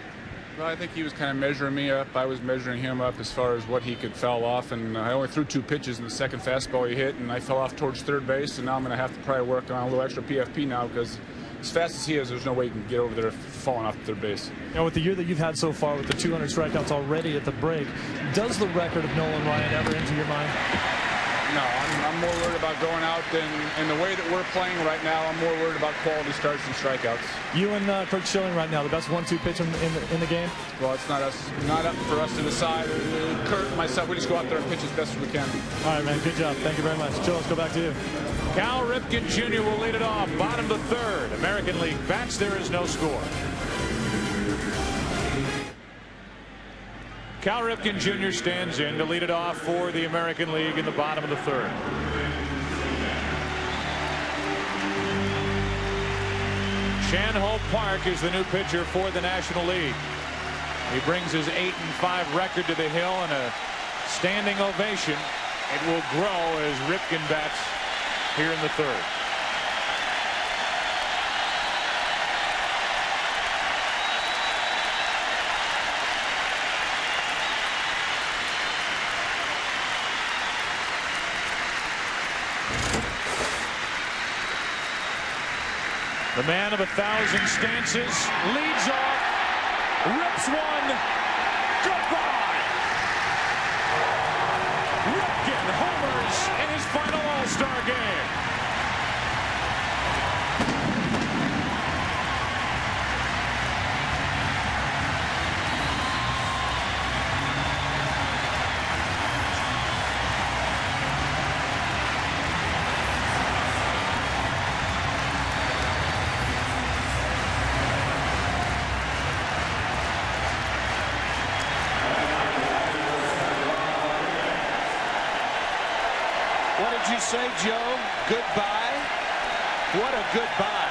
Well, I think he was kind of measuring me up. I was measuring him up as far as what he could foul off, and I only threw 2 pitches in the second fastball he hit, and I fell off towards third base, and now I'm going to have to probably work on a little extra PFP now, because as fast as he is, there's no way he can get over there falling off third base. You know, with the year that you've had so far with the 200 strikeouts already at the break, does the record of Nolan Ryan ever enter your mind? No, I'm more worried about going out and the way that we're playing right now. I'm more worried about quality starts and strikeouts. You and Kurt Schilling right now, the best 1-2 pitcher in the game? Well, it's not up for us to decide. Kurt and myself, we just go out there and pitch as best as we can. All right, man. Good job. Thank you very much. Joe, let's go back to you. Cal Ripken Jr. will lead it off. Bottom of the 3rd. American League bats. There is no score. Cal Ripken Jr. stands in to lead it off for the American League in the bottom of the 3rd. Chan-Ho Park is the new pitcher for the National League. He brings his 8-5 record to the hill, and a standing ovation. It will grow as Ripken bats here in the 3rd. The man of 1,000 stances leads off, rips one, goodbye. Ripken homers in his final All-Star game. What did you say, Joe? Goodbye? What a goodbye.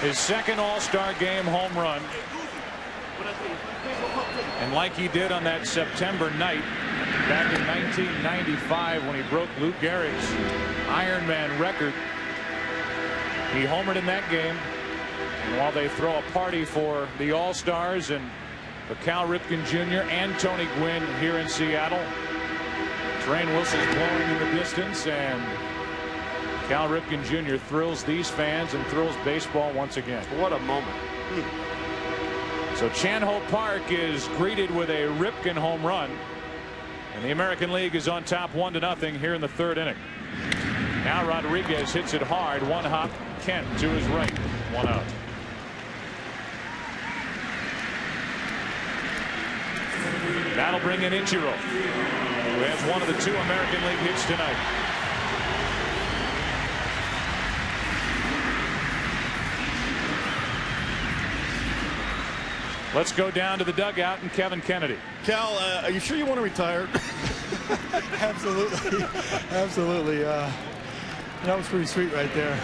His second All-Star game home run. And like he did on that September night back in 1995 when he broke Lou Gehrig's Ironman record, he homered in that game. And while they throw a party for the All-Stars and for Cal Ripken Jr. and Tony Gwynn here in Seattle, train whistles blowing in the distance, and Cal Ripken Jr. thrills these fans and thrills baseball once again. What a moment. So Chan-Ho Park is greeted with a Ripken home run, and the American League is on top 1-0 here in the 3rd inning. Now Rodriguez hits it hard. One hop. Kent to his right. 1 out. That'll bring in Ichiro, who has one of the 2 American League hits tonight. Let's go down to the dugout and Kevin Kennedy. Cal, are you sure you want to retire? Absolutely. Absolutely. That was pretty sweet right there.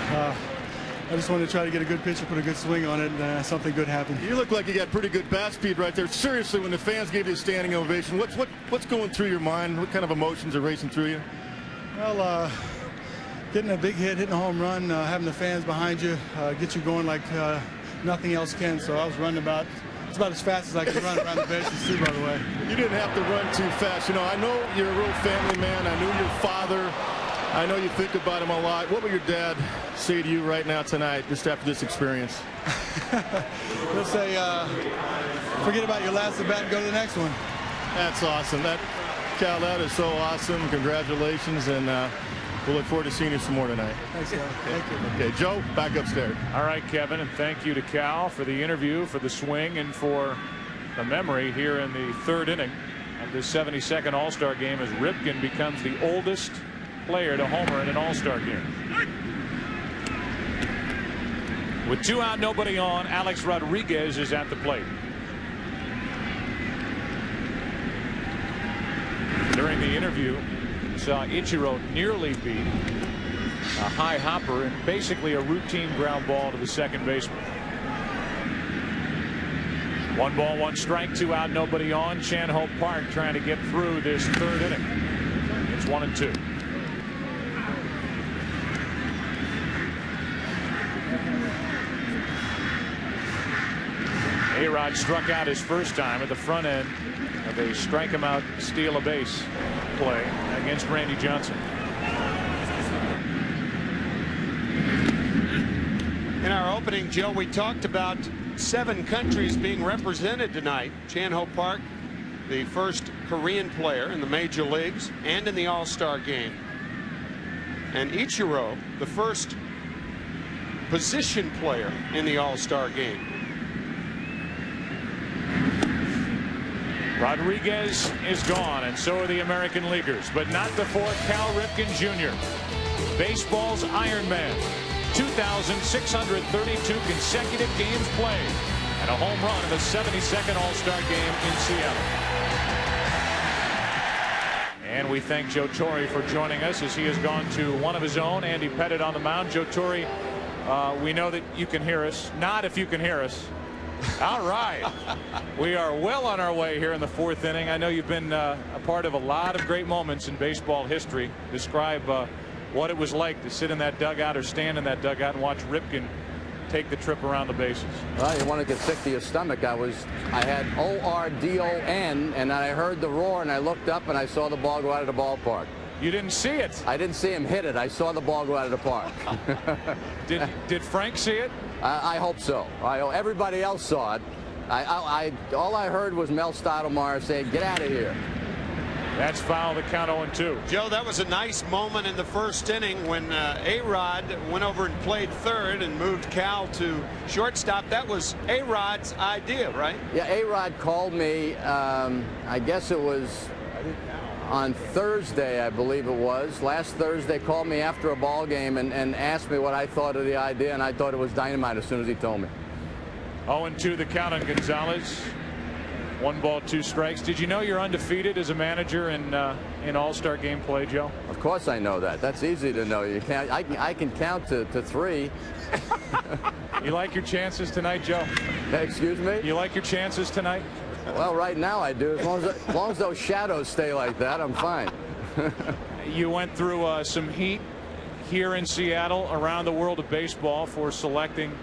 I just wanted to try to get a good pitch and put a good swing on it, and something good happened. You look like you got pretty good bat speed right there. Seriously, when the fans gave you a standing ovation, what's going through your mind? What kind of emotions are racing through you? Well, getting a big hit, hitting a home run, having the fans behind you get you going like nothing else can. So I was running about as fast as I could run around the bases too, by the way. You didn't have to run too fast. You know, I know you're a real family man. I knew your father. I know you think about him a lot. What would your dad say to you right now tonight, just after this experience? He'll say, forget about your last at bat and go to the next one. That's awesome. Cal, that is so awesome. Congratulations, and we'll look forward to seeing you some more tonight. Thanks, Cal. Thank you. Okay, Joe, back upstairs. All right, Kevin, and thank you to Cal for the interview, for the swing, and for the memory here in the third inning of the 72nd All-Star game as Ripken becomes the oldest player to homer in an All-Star game. With 2 out, nobody on, Alex Rodriguez is at the plate. During the interview, saw Ichiro nearly beat a high hopper and basically a routine ground ball to the second baseman. 1 ball, 1 strike, 2 out, nobody on. Chan-Ho Park trying to get through this third inning. It's 1-2. A-Rod struck out his first time at the front end of a strike him out, steal a base play against Randy Johnson. In our opening, Joe, we talked about 7 countries being represented tonight. Chan-Ho Park, the first Korean player in the major leagues and in the All-Star game. And Ichiro, the first position player in the All-Star game. Rodriguez is gone, and so are the American Leaguers, but not before Cal Ripken Jr., baseball's Iron Man. 2,632 consecutive games played and a home run in the 72nd All-Star game in Seattle. And we thank Joe Torre for joining us as he has gone to one of his own. Andy Pettit on the mound. Joe Torre, we know that you can hear us. Not if you can hear us. All right. We are well on our way here in the 4th inning. I know you've been a part of a lot of great moments in baseball history. Describe what it was like to sit in that dugout or stand in that dugout and watch Ripken take the trip around the bases. Well, you want to get sick to your stomach. I had O-R-D-O-N, and I heard the roar, and I looked up, and I saw the ball go out of the ballpark. You didn't see it? I didn't see him hit it. I saw the ball go out of the park. Did Frank see it? I hope so. Everybody else saw it. All I heard was Mel Stottlemyre saying, "Get out of here." That's foul. The count 0-2. Joe, that was a nice moment in the first inning when A-Rod went over and played third and moved Cal to shortstop. That was A-Rod's idea, right? Yeah, A-Rod called me. I guess it was on Thursday, I believe it was. Last Thursday, called me after a ball game and asked me what I thought of the idea, and I thought it was dynamite as soon as he told me. 0-2 the count on Gonzalez. 1 ball, 2 strikes. Did you know you're undefeated as a manager in All-Star game play, Joe? Of course I know that. That's easy to know. You can't. I can count to 3. You like your chances tonight, Joe? Excuse me? You like your chances tonight? Well, right now I do. As long as those shadows stay like that, I'm fine. You went through some heat here in Seattle, around the world of baseball, for selecting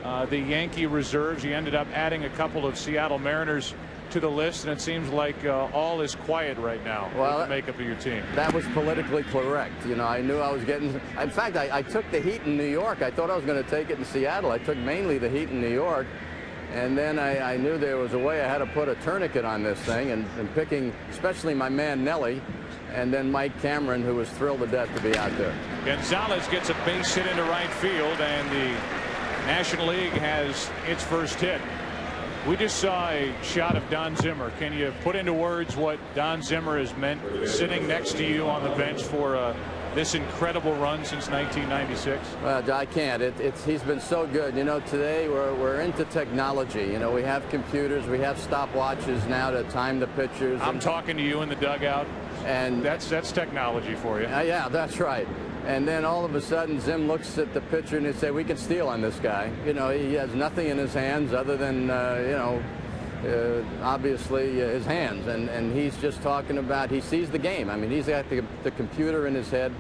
the Yankee reserves. You ended up adding a couple of Seattle Mariners to the list, and it seems like all is quiet right now with the makeup of your team. That was politically correct. You know, I knew I was getting. In fact, I took the heat in New York. I thought I was going to take it in Seattle. I took mainly the heat in New York. And then I knew there was a way I had to put a tourniquet on this thing, and picking especially my man Nelly, and then Mike Cameron, who was thrilled to death to be out there. Gonzalez gets a base hit into right field, and the National League has its first hit. We just saw a shot of Don Zimmer. Can you put into words what Don Zimmer has meant sitting next to you on the bench for this incredible run since 1996? I can't. He's been so good. You know, today we're into technology. You know, we have computers, we have stopwatches now to time the pitchers. I'm talking to you in the dugout, and that's technology for you. Yeah, that's right. And then all of a sudden, Zim looks at the pitcher and he say, "We can steal on this guy." You know, he has nothing in his hands other than you know, obviously his hands, and he's just talking about, he sees the game. I mean, he's got the computer in his head,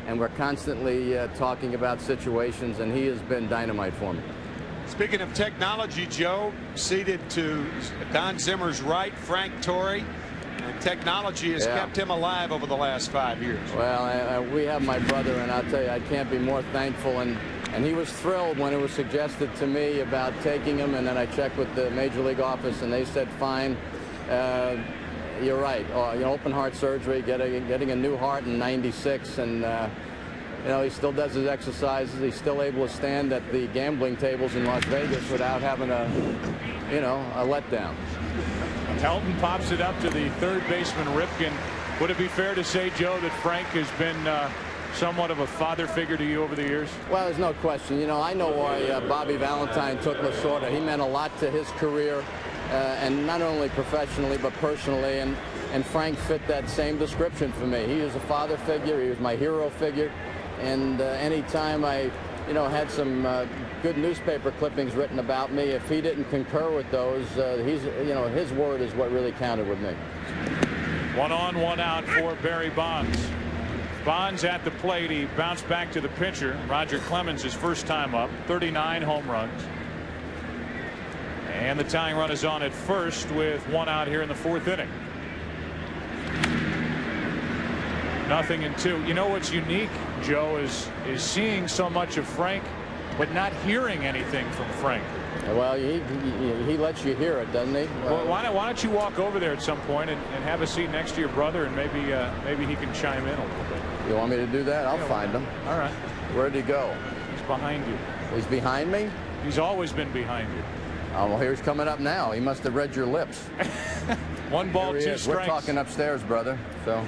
and we're constantly talking about situations, and he has been dynamite for me. Speaking of technology, Joe, seated to Don Zimmer's right, Frank Torre, and technology has kept him alive over the last 5 years. Well, we have my brother, and I'll tell you, I can't be more thankful. And he was thrilled when it was suggested to me about taking him, and then I checked with the Major League office, and they said, fine. You're right. You know, open heart surgery, getting a new heart in '96, and you know, he still does his exercises. He's still able to stand at the gambling tables in Las Vegas without having a letdown. Helton pops it up to the third baseman Ripken. Would it be fair to say, Joe, that Frank has been somewhat of a father figure to you over the years? Well, there's no question. You know, I know why Bobby Valentine took Lasorda. He meant a lot to his career, and not only professionally but personally. And Frank fit that same description for me. He was a father figure. He was my hero figure. And anytime I, you know, had some good newspaper clippings written about me, if he didn't concur with those, you know, his word is what really counted with me. 1 on, 1 out for Barry Bonds. Bonds at the plate. He bounced back to the pitcher, Roger Clemens, his first time up. 39 home runs. And the tying run is on at first with 1 out here in the 4th inning. 0-2. You know what's unique, Joe, is seeing so much of Frank, but not hearing anything from Frank. Well, he lets you hear it, doesn't he? Well, why don't you walk over there at some point and have a seat next to your brother, and maybe he can chime in a little bit. You want me to do that? I'll find him. All right. Where'd he go? He's behind you. He's behind me? He's always been behind you. Oh, well, here's coming up now. He must have read your lips. 1 ball, 2 strikes. We're talking upstairs, brother. So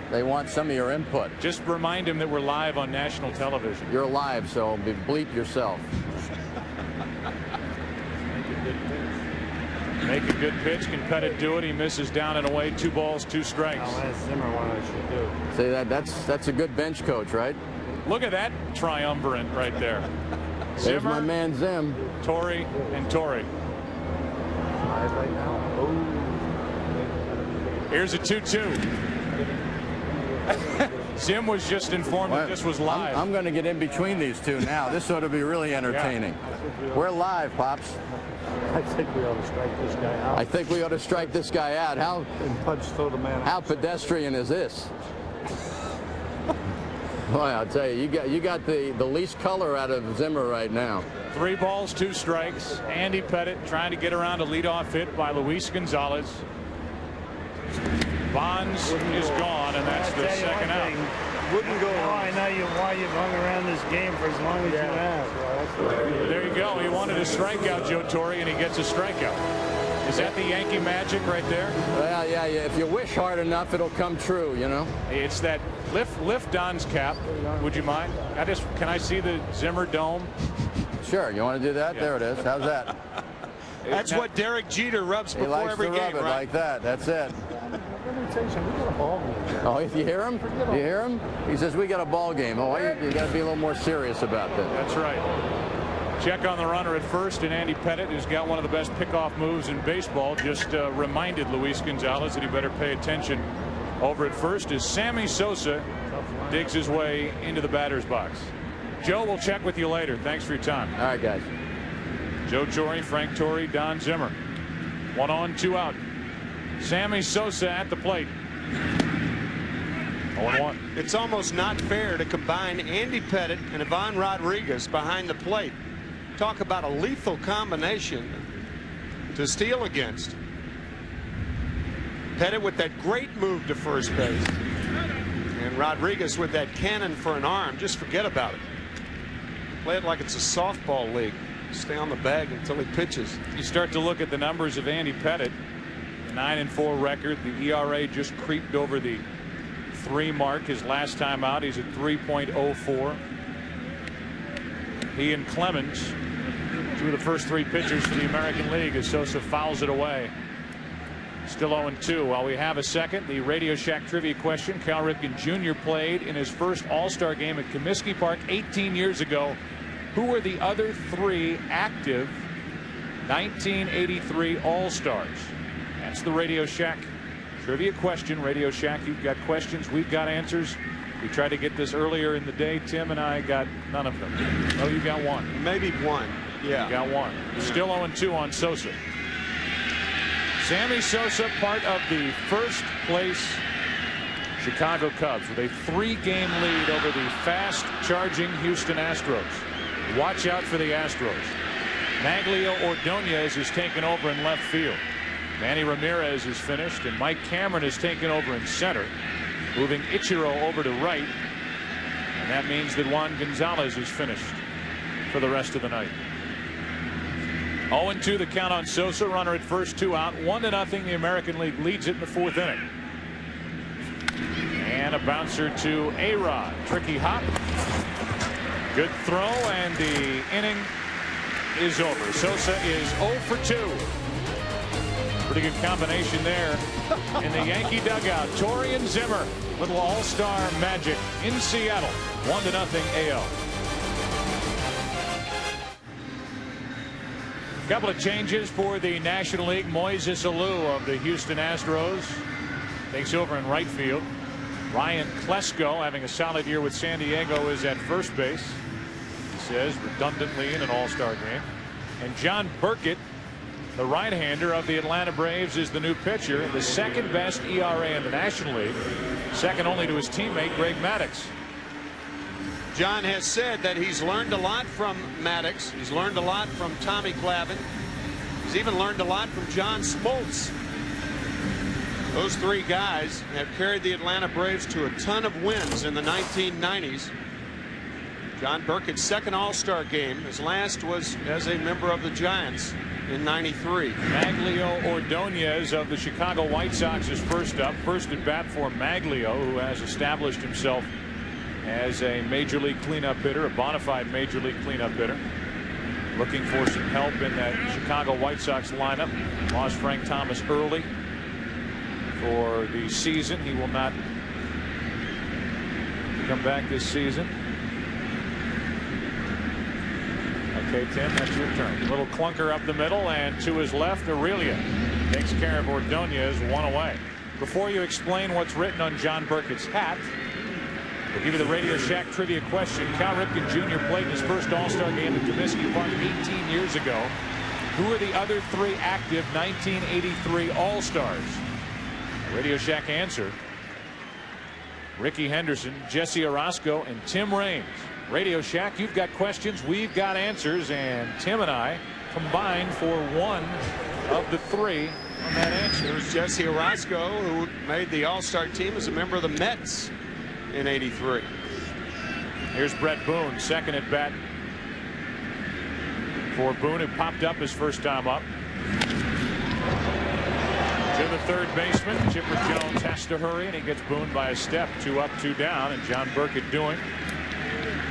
they want some of your input. Just remind him that we're live on national television. You're live, so bleep yourself. Make a good pitch. Can Pettit do it? He misses down and away. 2 balls, 2 strikes. I'll ask Zimmer what I should do. See, that's a good bench coach, right? Look at that triumvirate right there. There's Zimmer, my man Zim. Torre, and Torre. Right now. Here's a 2-2. Zim was just informed that this was live. I'm going to get in between these two now. This ought to be really entertaining. Yeah. We're live, Pops. I think we ought to strike this guy out. I think we ought to strike this guy out. How pedestrian is this? Boy, I'll tell you, you got the least color out of Zimmer right now. 3 balls, 2 strikes. Andy Pettit trying to get around a leadoff hit by Luis Gonzalez. Bonds is gone, and that's the second out. Wouldn't go. I know why you've hung around this game for as long as you have. There you go. He wanted a strikeout, Joe Torre, and he gets a strikeout. Is that the Yankee magic right there? Well, yeah. If you wish hard enough, it'll come true, you know. It's that lift Don's cap. Would you mind? Can I see the Zimmer dome? Sure. You want to do that? Yeah. There it is. How's that? That's what Derek Jeter rubs before every game, rub it right? like that. That's it. Let me tell you something. We got a ball game. Oh, if you hear him? You hear him? He says, we got a ball game. Oh, you got to be a little more serious about that. That's right. Check on the runner at first, and Andy Pettit, who's got one of the best pickoff moves in baseball, just reminded Luis Gonzalez that he better pay attention over at first as Sammy Sosa digs his way into the batter's box. Joe, we'll check with you later. Thanks for your time. All right, guys. Joe Torre, Frank Torre, Don Zimmer. 1 on, 2 out. Sammy Sosa at the plate. 0-1. It's almost not fair to combine Andy Pettit and Ivan Rodriguez behind the plate. Talk about a lethal combination to steal against. Pettit with that great move to first base, and Rodriguez with that cannon for an arm. Just forget about it. Play it like it's a softball league. Stay on the bag until he pitches. You start to look at the numbers of Andy Pettit. 9-4 record. The ERA just creeped over the .3 mark his last time out. He's at 3.04. He and Clemens, two of the first three pitchers to the American League, as Sosa fouls it away. Still 0-2. While we have a second, the Radio Shack trivia question. Cal Ripken Jr. played in his first All-Star game at Comiskey Park 18 years ago. Who were the other three active 1983 All-Stars? That's the Radio Shack trivia question. Radio Shack, you've got questions, we've got answers. We tried to get this earlier in the day. Tim and I got none of them. Oh, you got one. Maybe one. Yeah. You got one. Still 0-2 on Sosa. Sammy Sosa, part of the first place Chicago Cubs with a 3-game lead over the fast charging Houston Astros. Watch out for the Astros. Maglio Ordonez is taken over in left field. Manny Ramirez is finished, and Mike Cameron is taken over in center, moving Ichiro over to right, and that means that Juan Gonzalez is finished for the rest of the night. 0-2 the count on Sosa. Runner at first, 2 out. 1-0. The American League leads it in the 4th inning. And a bouncer to A-Rod. Tricky hop. Good throw, and the inning is over. Sosa is 0 for 2. Pretty good combination there in the Yankee dugout. Torrey and Zimmer, little all-star magic in Seattle. 1-0 AL. Couple of changes for the National League. Moises Alou of the Houston Astros takes over in right field. Ryan Klesko, having a solid year with San Diego, is at first base. He says redundantly in an all-star game. And John Burkett, the right-hander of the Atlanta Braves, is the new pitcher. The second best ERA in the National League, second only to his teammate Greg Maddux. John has said that he's learned a lot from Maddux. He's learned a lot from Tommy Glavine. He's even learned a lot from John Smoltz. Those three guys have carried the Atlanta Braves to a ton of wins in the 1990s. John Burkett's second All-Star game. His last was as a member of the Giants in '93. Maglio Ordonez of the Chicago White Sox is first up. First at bat for Maglio, who has established himself as a major league cleanup hitter, a bona fide major league cleanup hitter. Looking for some help in that Chicago White Sox lineup. Lost Frank Thomas early for the season. He will not come back this season. Okay, Tim, that's your turn. Little clunker up the middle, and to his left, Aurelia takes care of Ordonez, 1 away. Before you explain what's written on John Burkett's hat, we'll give you the Radio Shack trivia question. Cal Ripken Jr. played in his first All-Star game at Comiskey Park 18 years ago. Who are the other three active 1983 All-Stars? Radio Shack answer: Ricky Henderson, Jesse Orosco, and Tim Raines. Radio Shack, you've got questions, we've got answers, and Tim and I combined for one of the three on that answer. There's Jesse Orosco, who made the All-Star team as a member of the Mets in '83. Here's Brett Boone, second at bat for Boone, who popped up his first time up. To the third baseman, Chipper Jones has to hurry, and he gets Boone by a step. 2 up, 2 down, and John Burkett doing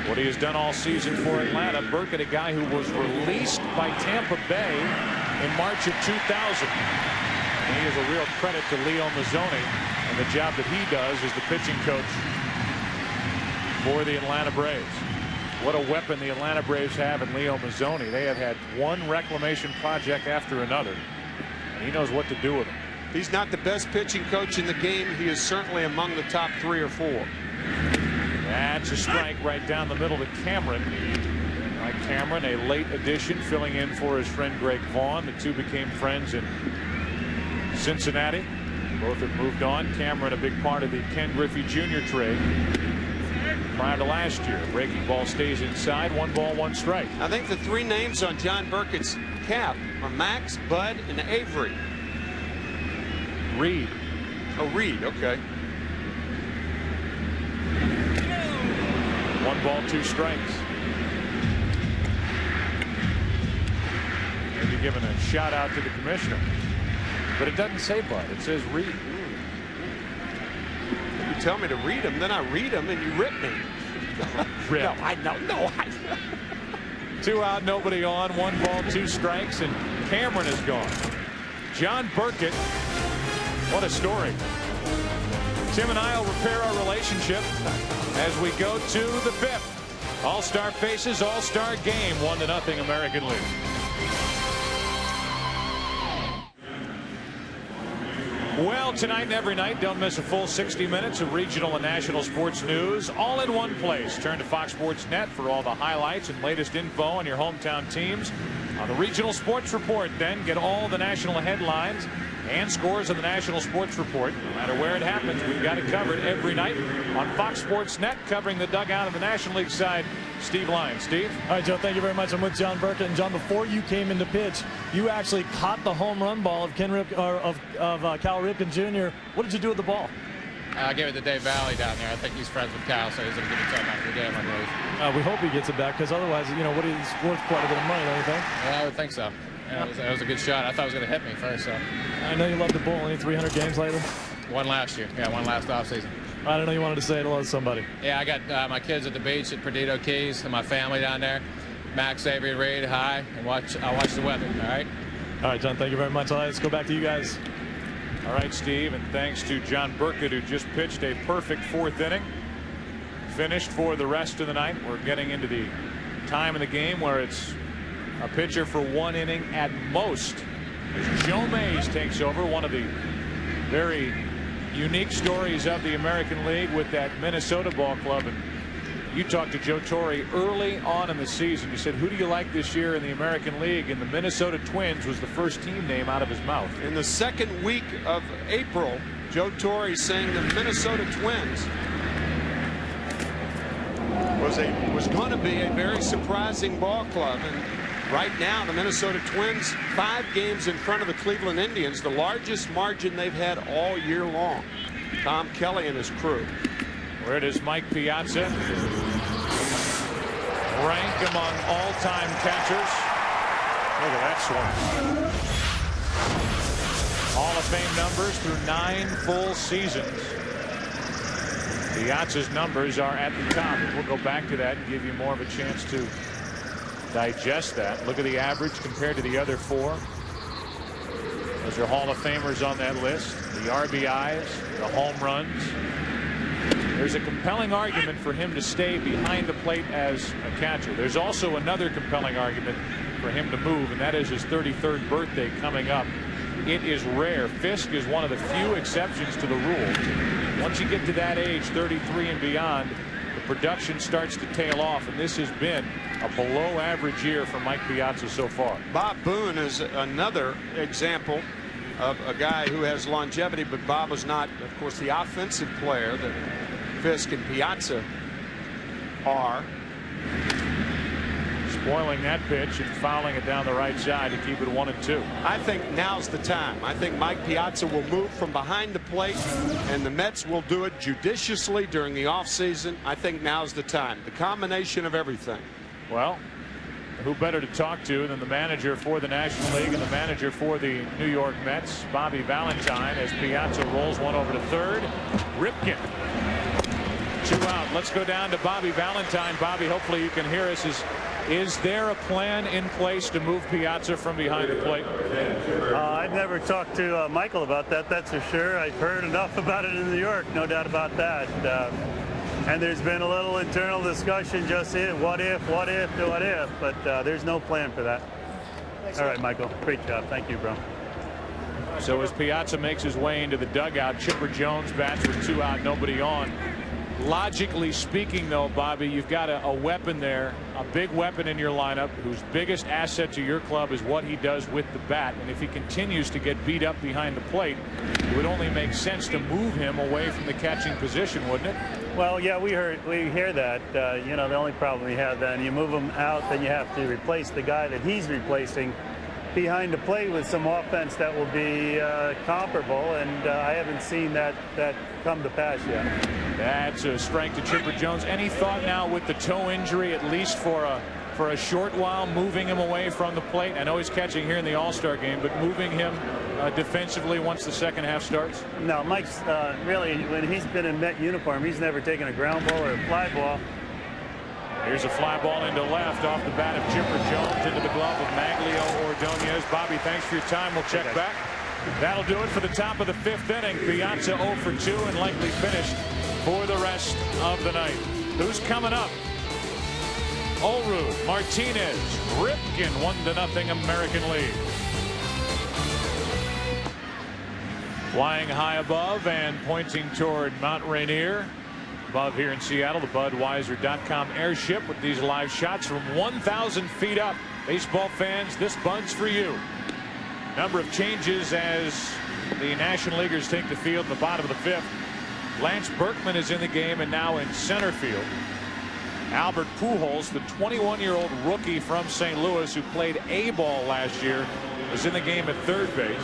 what he has done all season for Atlanta. Burkett, a guy who was released by Tampa Bay in March of 2000. And he is a real credit to Leo Mazzoni and the job that he does as the pitching coach for the Atlanta Braves. What a weapon the Atlanta Braves have in Leo Mazzoni. They have had one reclamation project after another, and he knows what to do with them. He's not the best pitching coach in the game. He is certainly among the top 3 or 4. That's a strike right down the middle to Cameron. Mike Cameron, a late addition, filling in for his friend Greg Vaughn. The two became friends in Cincinnati. Both have moved on. Cameron, a big part of the Ken Griffey Jr. trade prior to last year. Breaking ball stays inside. 1 ball, 1 strike. I think the 3 names on John Burkett's cap are Max, Bud, and Avery. Reed. Oh, Reed. Okay. 1 ball, 2 strikes. Maybe giving a shout out to the commissioner, but it doesn't say Bud. It says Reed. tell me to read them, then I read them, and you rip me. Rip. No, I know. No, I. 2 out, nobody on. 1 ball, 2 strikes, and Cameron is gone. John Burkett. What a story. Tim and I will repair our relationship as we go to the 5th. All-Star Faces, All-Star Game, 1-0 American League. Well, tonight and every night, don't miss a full 60 minutes of regional and national sports news all in one place. Turn to Fox Sports Net for all the highlights and latest info on your hometown teams. On the Regional Sports Report, then, get all the national headlines and scores of the National Sports Report. No matter where it happens, we've got it covered every night on Fox Sports Net, covering the dugout of the National League side. Steve Lyons. Steve? All right, Joe, thank you very much. I'm with John Burkett. And, John, before you came into pitch, you actually caught the home run ball of Cal Ripken Jr. What did you do with the ball? I gave it to Dave Valley down there. I think he's friends with Cal, so he's going to give it to him after the game, I believe. We hope he gets it back, because otherwise, you know, what he's worth quite a bit of money, don't you think? Yeah, I would think so. Yeah, it was a good shot. I thought it was going to hit me first. So. I know you love the bull. Only 300 games later? One last year. Yeah, one last offseason. I don't know you wanted to say hello to somebody. Yeah, I got my kids at the beach at Perdido Keys and my family down there. Max, Avery, Reed, hi, and I'll watch the weather, all right? All right, John, thank you very much. All right, let's go back to you guys. All right, Steve, and thanks to John Burkett, who just pitched a perfect 4th inning. Finished for the rest of the night. We're getting into the time of the game where it's a pitcher for 1 inning at most. As Joe Mays takes over, one of the very unique stories of the American League with that Minnesota ball club. And you talked to Joe Torre early on in the season. You said, who do you like this year in the American League? And the Minnesota Twins was the first team name out of his mouth. In the 2nd week of April, Joe Torre saying the Minnesota Twins was going to be a very surprising ball club. And right now, the Minnesota Twins 5 games in front of the Cleveland Indians, the largest margin they've had all year long. Tom Kelly and his crew. Where does Mike Piazza rank among all-time catchers? Look at that swing. Hall of Fame numbers through 9 full seasons. Piazza's numbers are at the top. We'll go back to that and give you more of a chance to digest that. Look at the average compared to the other 4. Those are Hall of Famers on that list. The RBIs, the home runs. There's a compelling argument for him to stay behind the plate as a catcher. There's also another compelling argument for him to move, and that is his 33rd birthday coming up. It is rare. Fisk is one of the few exceptions to the rule. Once you get to that age, 33 and beyond, the production starts to tail off, and this has been a below average year for Mike Piazza so far. Bob Boone is another example of a guy who has longevity, but Bob was not, of course, the offensive player that Fisk and Piazza are. Spoiling that pitch and fouling it down the right side to keep it 1-2. I think now's the time. I think Mike Piazza will move from behind the plate, and the Mets will do it judiciously during the offseason. I think now's the time. The combination of everything. Well, who better to talk to than the manager for the National League and the manager for the New York Mets, Bobby Valentine, as Piazza rolls one over to third. Ripken. 2 out. Let's go down to Bobby Valentine. Bobby, hopefully you can hear us. Is there a plan in place to move Piazza from behind the plate? I've never talked to Michael about that, that's for sure. I've heard enough about it in New York, no doubt about that. And there's been a little internal discussion just what if, but there's no plan for that. All right, Michael, great job. Thank you, bro. So as Piazza makes his way into the dugout, Chipper Jones bats with 2 out, nobody on. Logically speaking, though, Bobby, you've got a weapon there, a big weapon in your lineup, whose biggest asset to your club is what he does with the bat. And if he continues to get beat up behind the plate, it would only make sense to move him away from the catching position, wouldn't it? Well, yeah, we hear that. You know, the only problem we have then, you move him out, then you have to replace the guy that he's replacing behind the plate with some offense that will be comparable, and I haven't seen that come to pass yet. That's a strike to Chipper Jones. Any thought now with the toe injury, at least for a for a short while, moving him away from the plate? I know he's catching here in the All-Star game, but moving him defensively once the second half starts? No, Mike's really, when he's been in Met uniform, he's never taken a ground ball or a fly ball. Here's a fly ball into left off the bat of Chipper Jones into the glove of Maglio Ordonez. Bobby, thanks for your time. We'll check back. That'll do it for the top of the 5th inning. Piazza 0 for 2 and likely finished for the rest of the night. Who's coming up? Olrud, Martinez, Ripken, 1-0 American League. Flying high above and pointing toward Mount Rainier. Above here in Seattle, the Budweiser.com airship with these live shots from 1,000 feet up. Baseball fans, this Bud's for you. Number of changes as the National Leaguers take the field in the bottom of the 5th. Lance Berkman is in the game and now in center field. Albert Pujols, the 21-year-old rookie from St. Louis who played A-ball last year, is in the game at third base.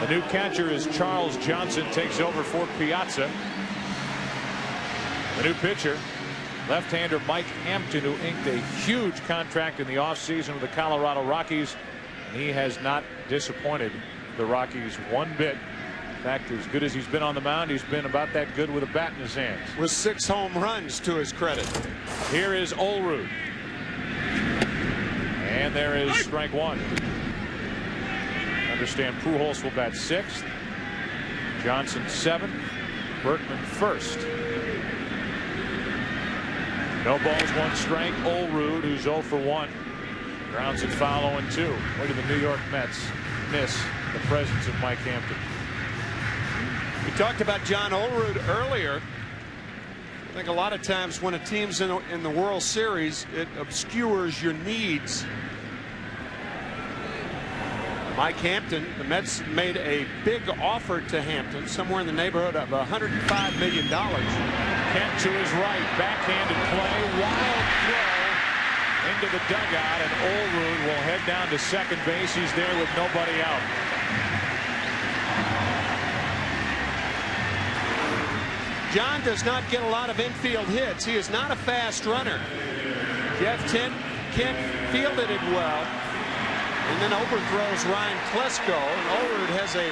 The new catcher is Charles Johnson, takes over for Piazza. The new pitcher, left-hander Mike Hampton, who inked a huge contract in the offseason with the Colorado Rockies. And he has not disappointed the Rockies one bit. In fact, as good as he's been on the mound, he's been about that good with a bat in his hands. With 6 home runs to his credit. Here is Olrud. And there is strike 1. Understand Pujols will bat 6th. Johnson 7th. Berkman 1st. No balls, 1 strike. Olrud, who's 0 for 1. Grounds it foul 0-2. Where do the New York Mets miss the presence of Mike Hampton? We talked about John Olrud earlier. I think a lot of times when a team's in the World Series, it obscures your needs. Mike Hampton, the Mets made a big offer to Hampton, somewhere in the neighborhood of $105 million. Kent to his right, backhanded play, wild throw into the dugout, and Olrud will head down to second base. He's there with nobody out. John does not get a lot of infield hits. He is not a fast runner. Jeff Kent fielded it well, and then overthrows Ryan Klesko, and Olrud has a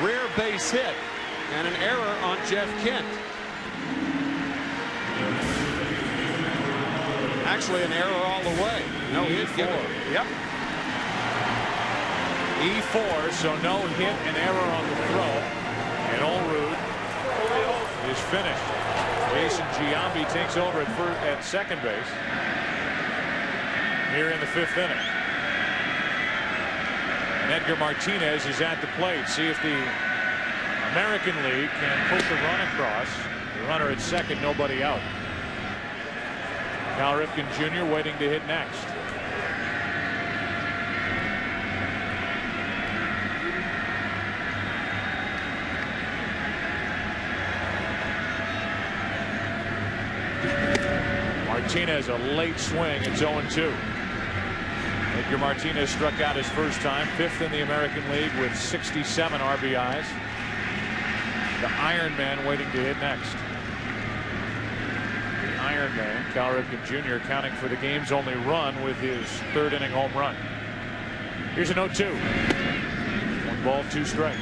rare base hit and an error on Jeff Kent. Actually, an error all the way. No hit given. Yep. E4, so no hit and error on the throw. And Olrud is finished. Jason Giambi takes over at second base here in the 5th inning. And Edgar Martinez is at the plate. See if the American League can push a run across. The runner at second, nobody out. Cal Ripken Jr. waiting to hit next. Martinez, a late swing. It's 0-2. Edgar Martinez struck out his first time, 5th in the American League with 67 RBIs. The Iron Man waiting to hit next. Iron Man, Cal Ripken Jr. accounting for the game's only run with his 3rd inning home run. Here's an 0-2. 1 ball, 2 strikes.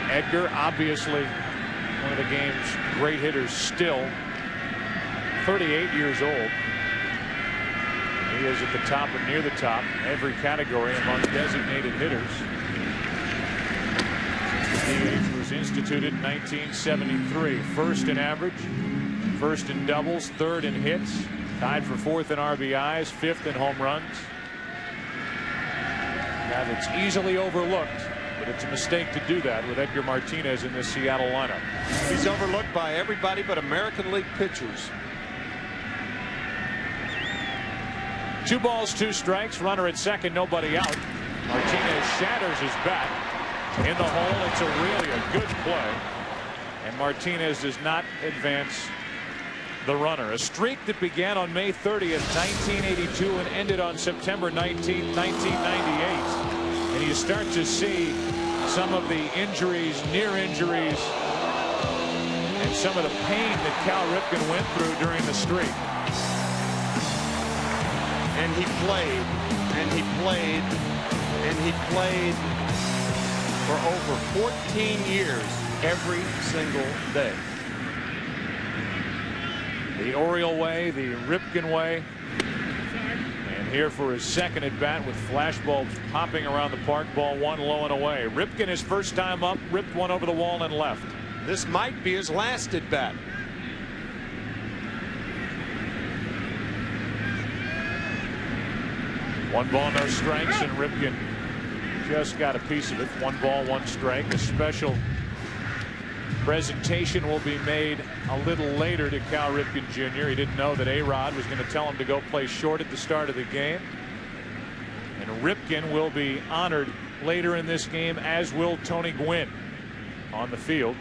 Edgar, obviously one of the game's great hitters still. 38 years old. He is at the top and near the top in every category among designated hitters. The DH was instituted in 1973. 1st in average, 1st in doubles, 3rd in hits, tied for 4th in RBIs, 5th in home runs. Now that's easily overlooked, but it's a mistake to do that with Edgar Martinez in this Seattle lineup. He's overlooked by everybody but American League pitchers. 2 balls, 2 strikes. Runner at second, nobody out. Martinez shatters his bat in the hole. It's really a good play, and Martinez does not advance the runner. A streak that began on May 30th, 1982, and ended on September 19th, 1998. And you start to see some of the injuries, near injuries, and some of the pain that Cal Ripken went through during the streak. And he played, and he played, and he played for over 14 years every single day. The Oriole way, the Ripken way. And here for his second at bat with flashbulbs popping around the park. Ball one low and away. Ripken, his first time up, ripped one over the wall and left. This might be his last at bat. One ball, no strikes, and Ripken just got a piece of it. One ball, one strike. A special presentation will be made a little later to Cal Ripken Jr. He didn't know that A-Rod was going to tell him to go play short at the start of the game. And Ripken will be honored later in this game, as will Tony Gwynn on the field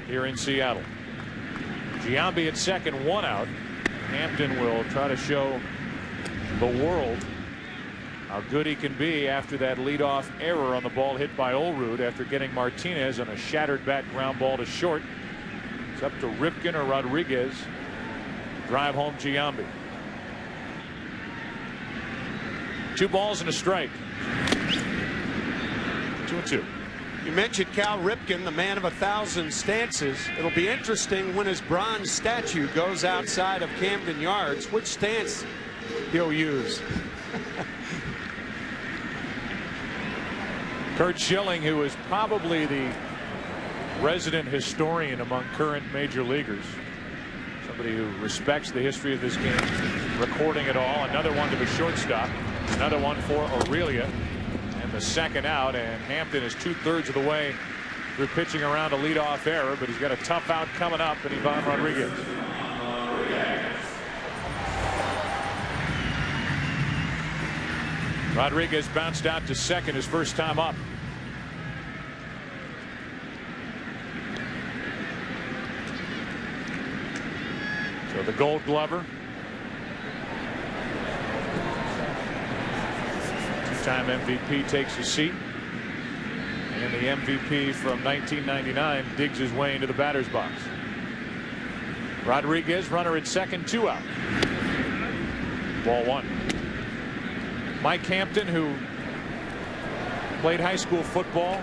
here in Seattle. Giambi at second, one out. Hampton will try to show the world how good he can be after that leadoff error on the ball hit by Olerud after getting Martinez on a shattered bat ground ball to short. It's up to Ripken or Rodriguez. Drive home Giambi. 2 balls and a strike. 2-2. You mentioned Cal Ripken, the man of 1,000 stances. It'll be interesting when his bronze statue goes outside of Camden Yards, which stance he'll use. Curt Schilling, who is probably the resident historian among current major leaguers, somebody who respects the history of this game, recording it all. Another one to the shortstop, another one for Aurelia, and the second out. And Hampton is 2/3 of the way through pitching around a leadoff error, but he's got a tough out coming up in Ivan Rodriguez. Rodriguez bounced out to second his first time up. So the Gold Glover, two-time MVP, takes his seat, and the MVP from 1999 digs his way into the batter's box. Rodriguez, runner at second, 2 out. Ball one. Mike Hampton, who played high school football,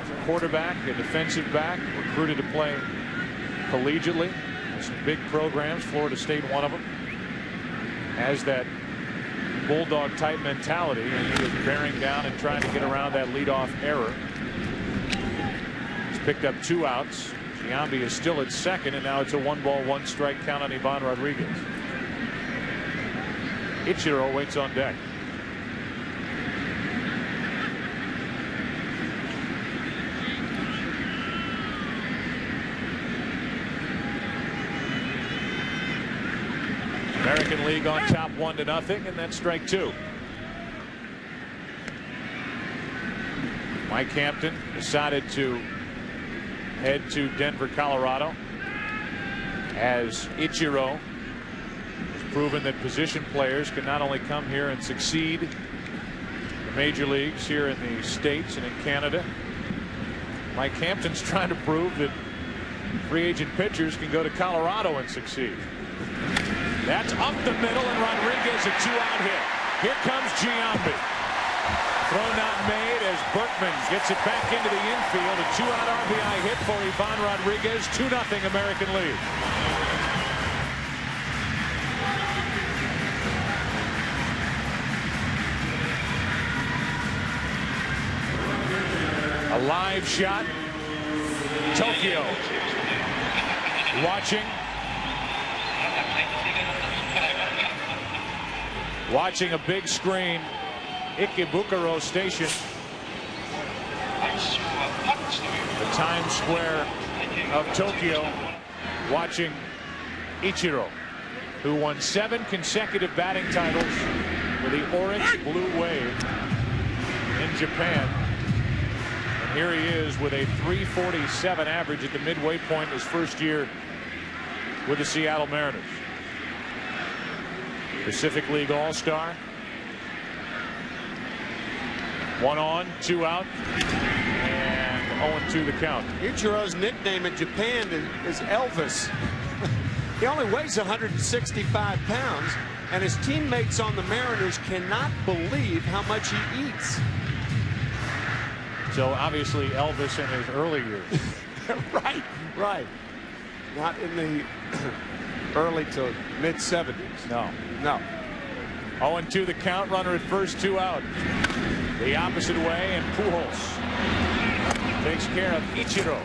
as a quarterback, a defensive back, recruited to play collegiately. Some big programs, Florida State one of them, has that bulldog type mentality, and he was bearing down and trying to get around that leadoff error. He's picked up 2 outs. Giambi is still at second, and now it's a 1-ball 1-strike count on Ivan Rodriguez. Ichiro waits on deck. American League on top 1-0, and that's strike 2. Mike Hampton decided to head to Denver, Colorado, as Ichiro has proven that position players can not only come here and succeed in the major leagues here in the States and in Canada. Mike Hampton's trying to prove that free agent pitchers can go to Colorado and succeed. That's up the middle, and Rodriguez a 2-out hit. Here comes Giambi. Throw not made as Berkman gets it back into the infield. A 2-out RBI hit for Ivan Rodriguez. 2-0 American League. A live shot. Tokyo watching a big screen, Ikebukuro Station, the Times Square of Tokyo, watching Ichiro, who won 7 consecutive batting titles for the Orange Blue Wave in Japan. And here he is with a .347 average at the midway point his first year with the Seattle Mariners. Pacific League All-Star. 1 on, 2 out. 0-2 the count. Ichiro's nickname in Japan is Elvis. He only weighs 165 pounds, and his teammates on the Mariners cannot believe how much he eats. So obviously Elvis in his early years. Right. Not in the early to mid 70s. No. 0-2 the count, runner at first, 2 out. The opposite way, and Pujols takes care of Ichiro.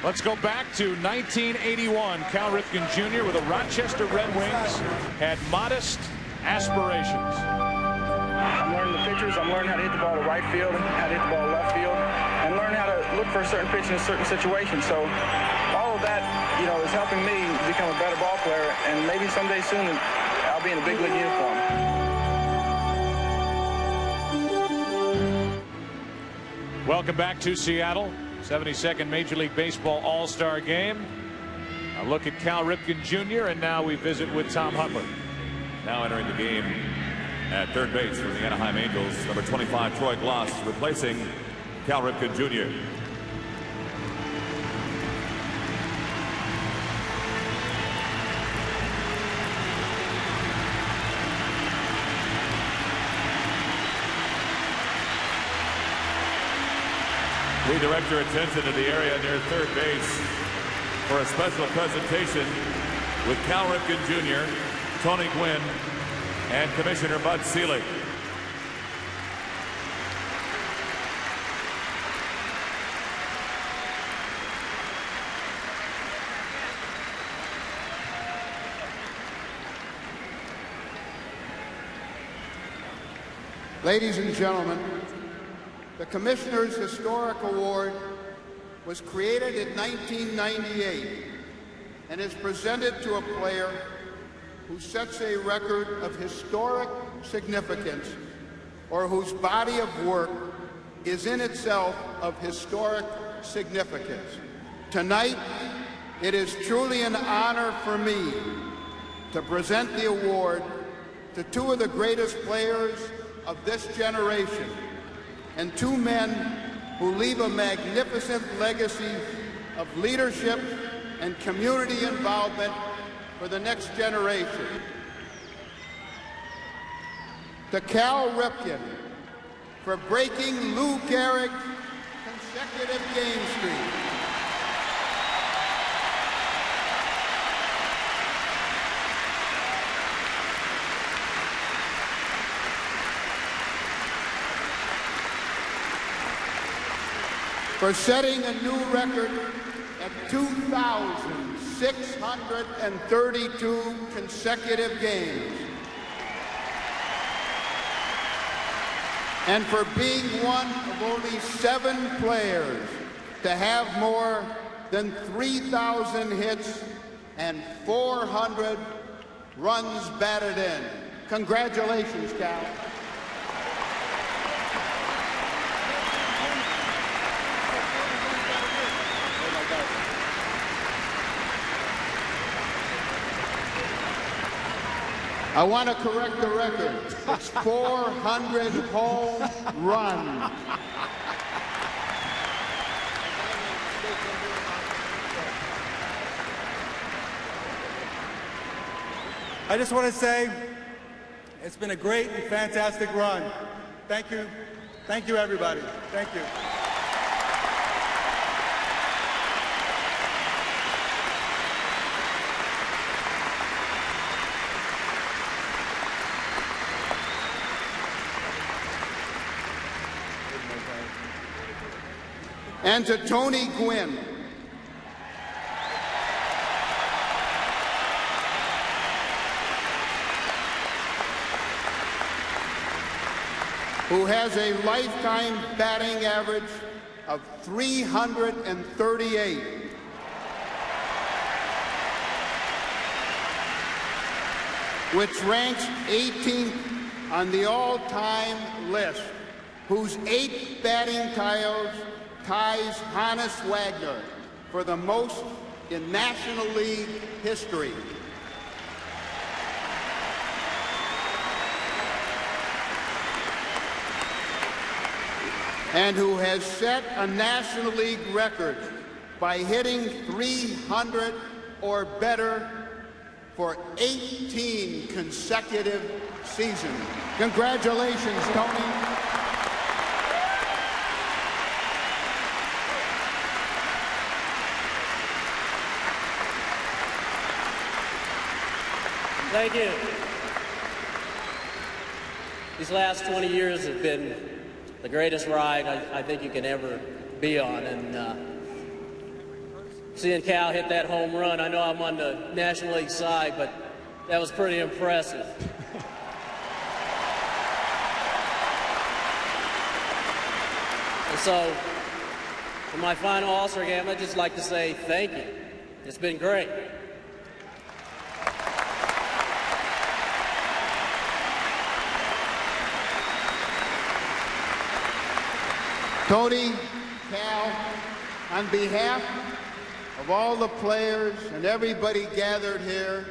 Let's go back to 1981. Cal Ripken Jr. with the Rochester Red Wings had modest aspirations. I'm learning the pitchers. I'm learning how to hit the ball to right field, how to hit the ball to left field, and learn how to look for a certain pitch in a certain situation. So all of that, is helping me become a better ball player, and maybe someday soon I'll be in a big league uniform. Welcome back to Seattle. 72nd Major League Baseball All-Star Game. A look at Cal Ripken Jr. and now we visit with Tom Huttler. Now entering the game at third base from the Anaheim Angels, number 25 Troy Glaus, replacing Cal Ripken Jr. We direct your attention to the area near third base for a special presentation with Cal Ripken Jr., Tony Gwynn, and Commissioner Bud Selig. Ladies and gentlemen, the Commissioner's Historic Award was created in 1998 and is presented to a player who sets a record of historic significance or whose body of work is in itself of historic significance. Tonight, it is truly an honor for me to present the award to two of the greatest players of this generation, and two men who leave a magnificent legacy of leadership and community involvement for the next generation. To Cal Ripken for breaking Lou Gehrig's consecutive game streak. For setting a new record at 2,632 consecutive games. And for being one of only 7 players to have more than 3,000 hits and 400 runs batted in. Congratulations, Cal. I want to correct the record. It's 400 home runs. I just want to say it's been a great and fantastic run. Thank you. Thank you, everybody. Thank you. And to Tony Gwynn, who has a lifetime batting average of 338. Which ranks 18th on the all-time list, whose 8 batting titles ties Hannes Wagner for the most in National League history. and who has set a National League record by hitting 300 or better for 18 consecutive seasons. Congratulations, Tony. Thank you. These last 20 years have been the greatest ride I think you can ever be on. And seeing Cal hit that home run, I know I'm on the National League side, but that was pretty impressive. And so, for my final All-Star game, I'd just like to say thank you. It's been great. Tony, Cal, on behalf of all the players and everybody gathered here,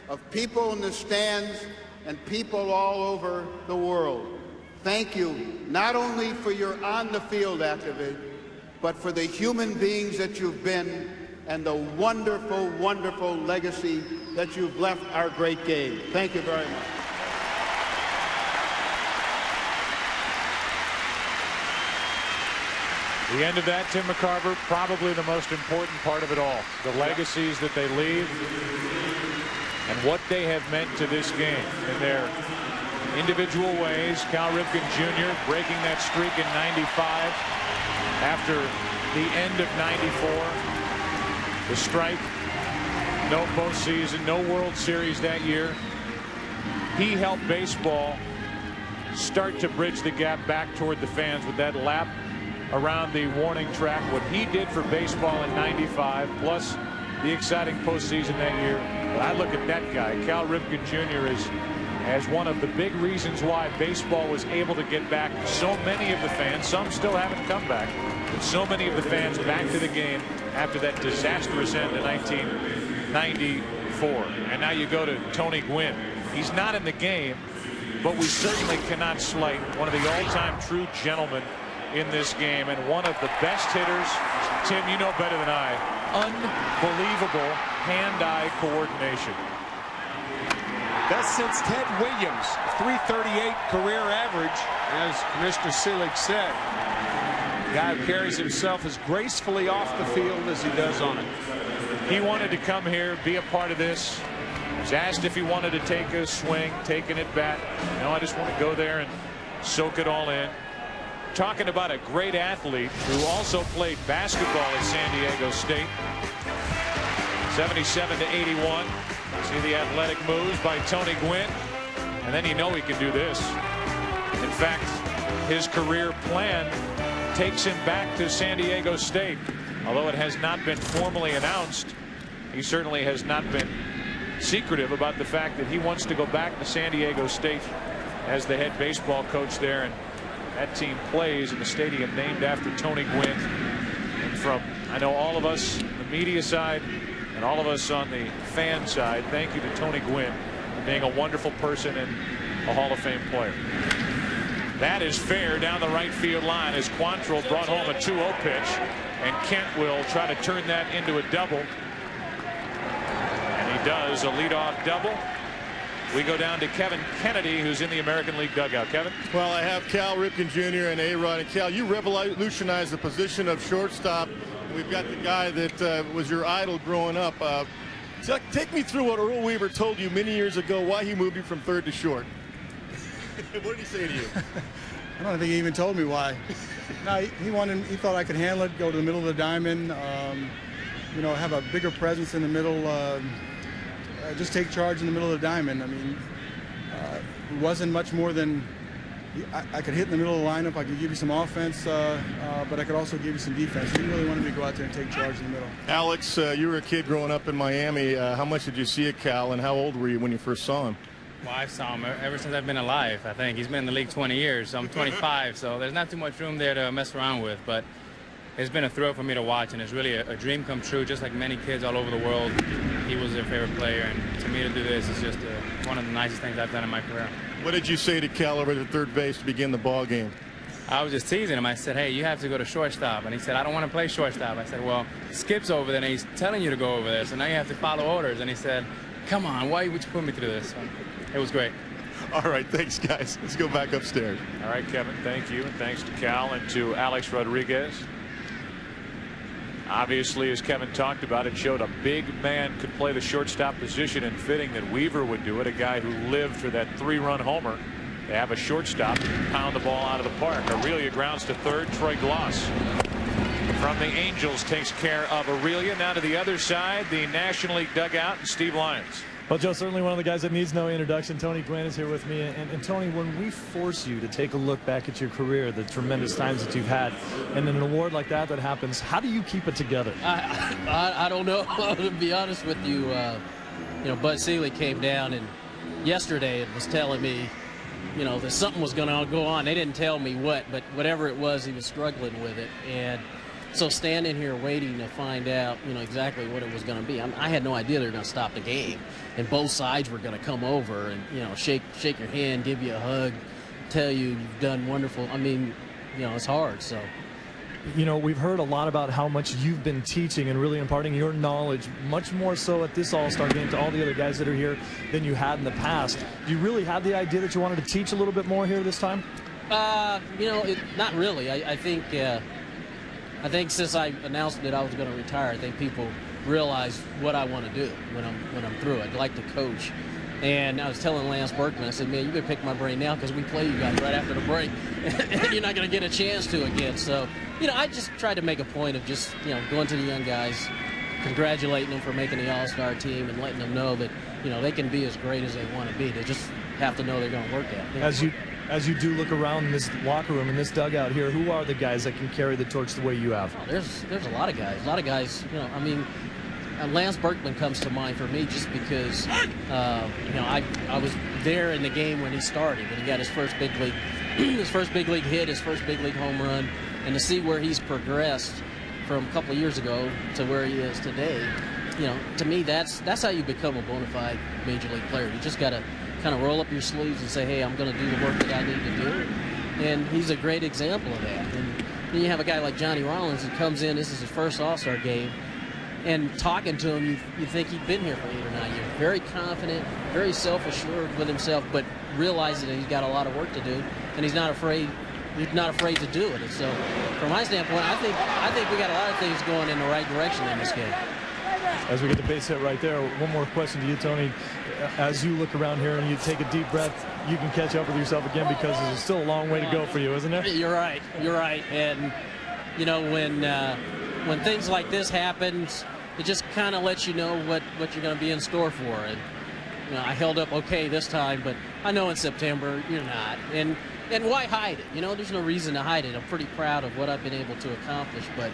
of people in the stands and people all over the world, thank you not only for your on-the-field activity, but for the human beings that you've been and the wonderful, wonderful legacy that you've left our great game. Thank you very much. The end of that, Tim McCarver, probably the most important part of it all. The legacies that they leave and what they have meant to this game in their individual ways. Cal Ripken Jr. breaking that streak in '95 after the end of '94. The strike, no postseason, no World Series that year. He helped baseball start to bridge the gap back toward the fans with that lap around the warning track. What he did for baseball in '95, plus the exciting postseason that year. But I look at that guy, Cal Ripken Jr., as one of the big reasons why baseball was able to get back so many of the fans. Some still haven't come back, but so many of the fans back to the game after that disastrous end in 1994. And now you go to Tony Gwynn. He's not in the game, but we certainly cannot slight one of the all-time true gentlemen in this game and one of the best hitters. Tim, you know better than I. Unbelievable hand-eye coordination. Best since Ted Williams, 338 career average, as Commissioner Selig said. Guy who carries himself as gracefully off the field as he does on it. He wanted to come here, be a part of this. He was asked if he wanted to take a swing, taking it back. No, I just want to go there and soak it all in. Talking about a great athlete who also played basketball at San Diego State. 77 to 81. See the athletic moves by Tony Gwynn. And then you know he can do this. In fact, his career plan takes him back to San Diego State. Although it has not been formally announced, he certainly has not been secretive about the fact that he wants to go back to San Diego State as the head baseball coach there. And that team plays in the stadium named after Tony Gwynn. And from, I know, all of us on the media side and all of us on the fan side, thank you to Tony Gwynn for being a wonderful person and a Hall of Fame player. That is fair down the right field line as Quantrill brought home a 2-0 pitch, and Kent will try to turn that into a double. And he does, a leadoff double. We go down to Kevin Kennedy, who's in the American League dugout. Kevin? Well, I have Cal Ripken Jr. and A-Rod. And Cal, you revolutionized the position of shortstop. We've got the guy that was your idol growing up. Take me through what Earl Weaver told you many years ago, why he moved you from third to short. What did he say to you? I don't think he even told me why. No, he thought I could handle it, go to the middle of the diamond, you know, have a bigger presence in the middle, just take charge in the middle of the diamond. I mean, it wasn't much more than I could hit in the middle of the lineup. I could give you some offense, but I could also give you some defense. He really wanted me to go out there and take charge in the middle. Alex, you were a kid growing up in Miami. How much did you see of Cal, and how old were you when you first saw him? Well, I saw him ever since I've been alive. I think he's been in the league 20 years. So I'm 25, so there's not too much room there to mess around with. But it's been a thrill for me to watch, and it's really a dream come true. Just like many kids all over the world, he was their favorite player, and to me to do this is just one of the nicest things I've done in my career. What did you say to Cal over at third base to begin the ball game? I was just teasing him. I said, hey, you have to go to shortstop. And he said, I don't want to play shortstop. I said, well, Skip's over there, and he's telling you to go over there, so now you have to follow orders. And he said, come on, why would you put me through this? It was great. All right, thanks, guys. Let's go back upstairs. All right, Kevin, thank you. And thanks to Cal and to Alex Rodriguez. Obviously, as Kevin talked about, it showed a big man could play the shortstop position, and fitting that Weaver would do it, a guy who lived for that 3-run homer. They have a shortstop, pound the ball out of the park. Aurelia grounds to third. Troy Gloss from the Angels takes care of Aurelia. Now to the other side, the National League dugout, and Steve Lyons. Well, Joe, certainly one of the guys that needs no introduction. Tony Gwynn is here with me. And Tony, when we force you to take a look back at your career, the tremendous times that you've had, and an award like that happens, how do you keep it together? I don't know. To be honest with you, you know, Bud Selig came down and yesterday and was telling me, you know, that something was going to go on. They didn't tell me what, but whatever it was, he was struggling with it. And so standing here waiting to find out, you know, exactly what it was going to be. I had no idea they were going to stop the game, and both sides were going to come over and, you know, shake your hand, give you a hug, tell you you've done wonderful. I mean, you know, it's hard. So, you know, we've heard a lot about how much you've been teaching and really imparting your knowledge, much more so at this All-Star game to all the other guys that are here than you had in the past. Do you really have the idea that you wanted to teach a little bit more here this time? You know, not really. I think since I announced that I was going to retire, I think people realize what I want to do when I'm through. I'd like to coach. And I was telling Lance Berkman, I said, man, you better pick my brain now because we play you guys right after the break, and you're not going to get a chance to again. So, you know, I just tried to make a point of just, you know, going to the young guys, congratulating them for making the All-Star team, and letting them know that, you know, they can be as great as they want to be. They just have to know they're going to work at it. As you do look around in this locker room, in this dugout here, who are the guys that can carry the torch the way you have? Oh, there's a lot of guys. A lot of guys, you know, I mean, Lance Berkman comes to mind for me just because, you know, I was there in the game when he started, when he got his first big league, hit, his first big league home run, and to see where he's progressed from a couple of years ago to where he is today, you know, to me that's how you become a bona fide major league player. You just got to kind of roll up your sleeves and say, hey, I'm going to do the work that I need to do, and he's a great example of that. And then you have a guy like Johnny Rollins who comes in, this is his first All-Star game, and talking to him, you think he'd been here for 8 or 9 years. Very confident, very self-assured with himself, but realizing that he's got a lot of work to do, and he's not afraid to do it. And so, from my standpoint, I think we got a lot of things going in the right direction in this game. As we get the base hit right there, one more question to you, Tony. As you look around here and you take a deep breath, you can catch up with yourself again because there's still a long way to go for you, isn't there? You're right. And, you know, when things like this happens, it just kind of lets you know what you're going to be in store for. And, you know, I held up okay this time, but I know in September you're not. And why hide it? You know, there's no reason to hide it. I'm pretty proud of what I've been able to accomplish, but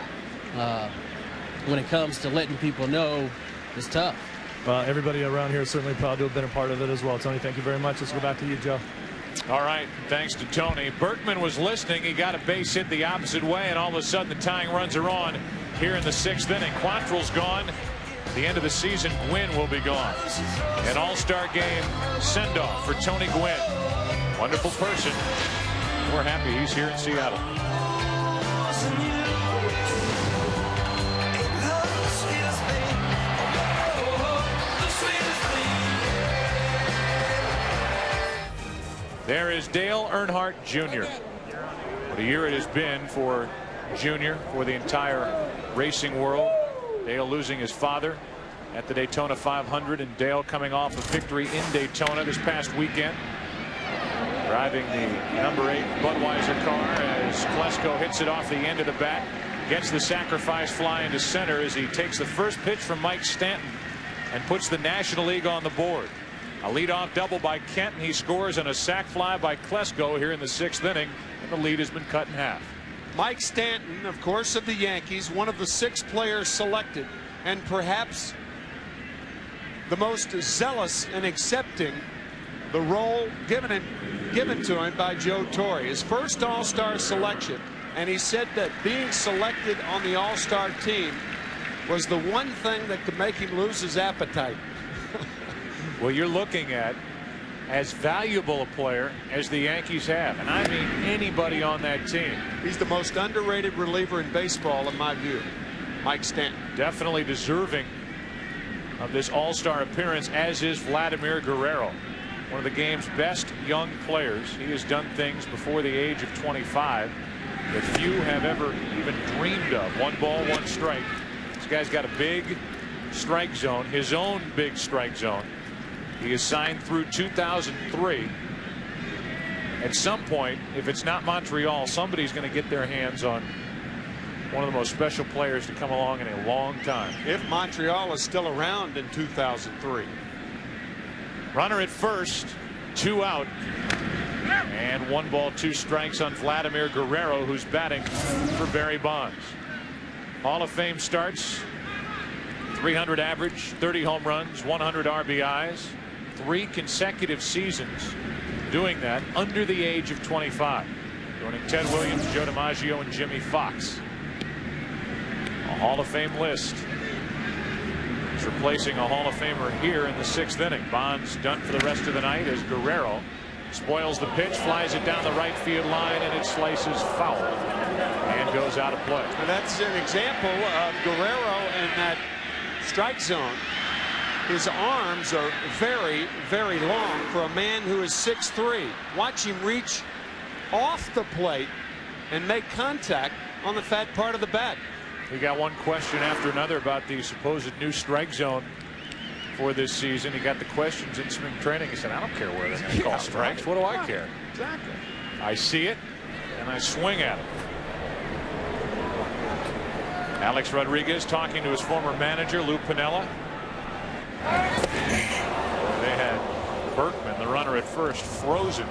when it comes to letting people know, it's tough. Everybody around here is certainly proud to have been a part of it as well. Tony, thank you very much. Let's go back to you, Joe. All right, thanks to Tony. Berkman was listening. He got a base hit the opposite way, and all of a sudden the tying runs are on here in the 6th inning. Quantrill's gone. At the end of the season, Gwynn will be gone. An All-Star game send-off for Tony Gwynn. Wonderful person. We're happy he's here in Seattle. There is Dale Earnhardt Jr. What a year it has been for Junior, for the entire racing world. Dale losing his father at the Daytona 500, and Dale coming off a victory in Daytona this past weekend. Driving the number 8 Budweiser car as Klesko hits it off the end of the bat. Gets the sacrifice fly into center as he takes the first pitch from Mike Stanton and puts the National League on the board. A leadoff double by Kent, and he scores on a sac fly by Klesko here in the 6th inning, and the lead has been cut in half. Mike Stanton, of course, of the Yankees, one of the 6 players selected, and perhaps the most zealous in accepting the role given to him by Joe Torre. His first All-Star selection, and he said that being selected on the All-Star team was the one thing that could make him lose his appetite. Well, you're looking at as valuable a player as the Yankees have, and I mean anybody on that team. He's the most underrated reliever in baseball in my view. Mike Stanton. Definitely deserving of this all-star appearance, as is Vladimir Guerrero, one of the game's best young players. He has done things before the age of 25 that few have ever even dreamed of. 1 ball, 1 strike. This guy's got a big strike zone, his own big strike zone. He is signed through 2003. At some point, if it's not Montreal, somebody's going to get their hands on one of the most special players to come along in a long time. If Montreal is still around in 2003. Runner at first, 2 out. And 1 ball, 2 strikes on Vladimir Guerrero, who's batting for Barry Bonds. Hall of Fame starts, 300 average, 30 home runs, 100 RBIs, 3 consecutive seasons doing that under the age of 25. Joining Ted Williams, Joe DiMaggio, and Jimmy Fox. A Hall of Fame list. He's replacing a Hall of Famer here in the 6th inning. Bonds done for the rest of the night as Guerrero spoils the pitch, flies it down the right field line, and it slices foul and goes out of play. And that's an example of Guerrero in that strike zone. His arms are very, very long for a man who is 6'3". Watch him reach off the plate and make contact on the fat part of the bat. We got one question after another about the supposed new strike zone for this season. He got the questions in spring training. He said, I don't care where they call strikes. What do I care? Exactly. I see it and I swing at it. Alex Rodriguez talking to his former manager Lou Piniella. They had Berkman, the runner at first, frozen,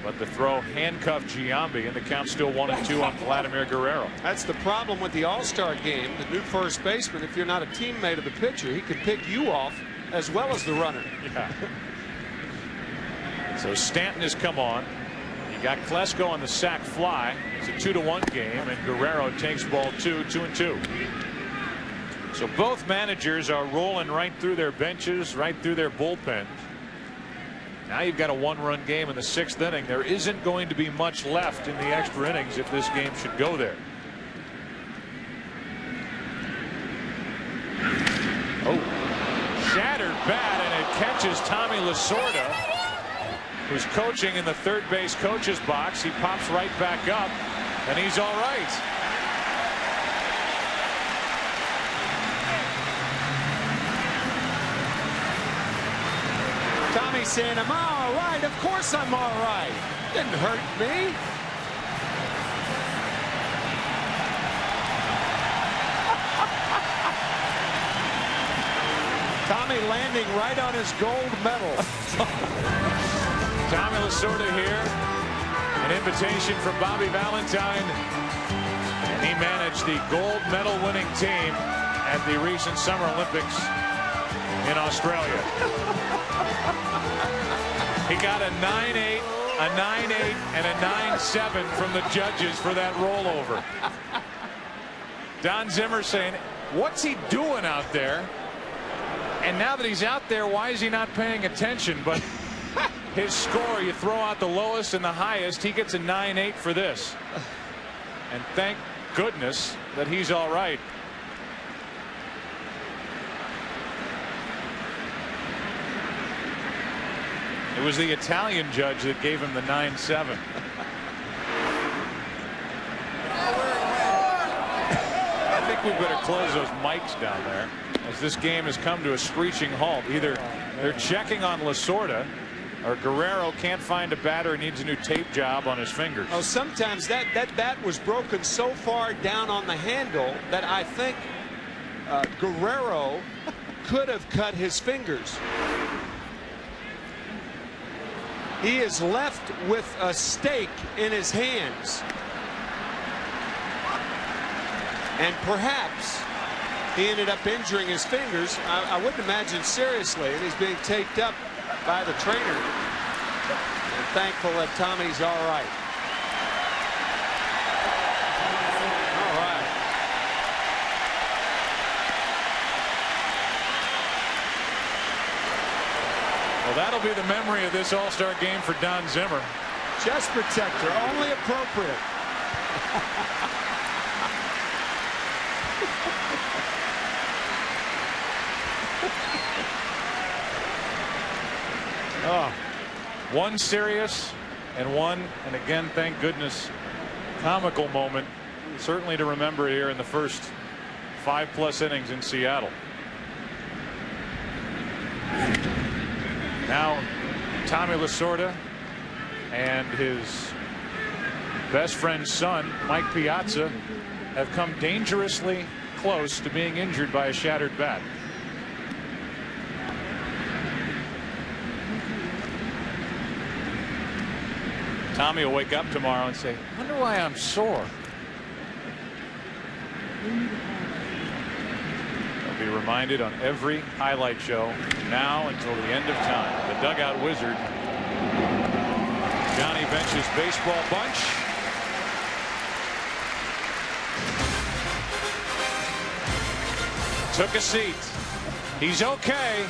but the throw handcuffed Giambi, and the count still 1-2 on Vladimir Guerrero. That's the problem with the All-Star game. The new first baseman, if you're not a teammate of the pitcher, he could pick you off as well as the runner. Yeah. So Stanton has come on. You got Klesko on the sac fly. It's a 2-1 game, and Guerrero takes ball 2, 2-2. So both managers are rolling right through their benches, right through their bullpens. Now you've got a 1-run game in the 6th inning. There isn't going to be much left in the extra innings if this game should go there. Oh, shattered bat, and it catches Tommy Lasorda, who's coaching in the third base coach's box. He pops right back up, and he's all right. Tommy saying, I'm all right. Of course I'm all right. Didn't hurt me. Tommy landing right on his gold medal. Tommy Lasorda here. An invitation from Bobby Valentine. And he managed the gold medal winning team at the recent Summer Olympics in Australia. He got a 9-8, a 9-8, and a 9-7 from the judges for that rollover. Don Zimmer saying, what's he doing out there? And now that he's out there, why is he not paying attention? But his score, you throw out the lowest and the highest, he gets a 9-8 for this. And thank goodness that he's all right. It was the Italian judge that gave him the 9-7. I think we better close those mics down there, as this game has come to a screeching halt. Either they're checking on Lasorda, or Guerrero can't find a batter and needs a new tape job on his fingers. Oh, sometimes that bat was broken so far down on the handle that I think Guerrero could have cut his fingers. He is left with a stake in his hands. And perhaps he ended up injuring his fingers. I wouldn't imagine seriously. And he's being taped up by the trainer. And thankful that Tommy's all right. All right. Well, that'll be the memory of this All-Star game for Don Zimmer. Chest protector, only appropriate. Oh, one serious and one, and again, thank goodness, comical moment, certainly to remember here in the first 5+ innings in Seattle. Now, Tommy Lasorda and his best friend's son, Mike Piazza, have come dangerously close to being injured by a shattered bat. Tommy will wake up tomorrow and say, I wonder why I'm sore. They'll be reminded on every highlight show now until the end of time. The dugout wizard, Johnny Bench's baseball bunch. Took a seat. He's okay.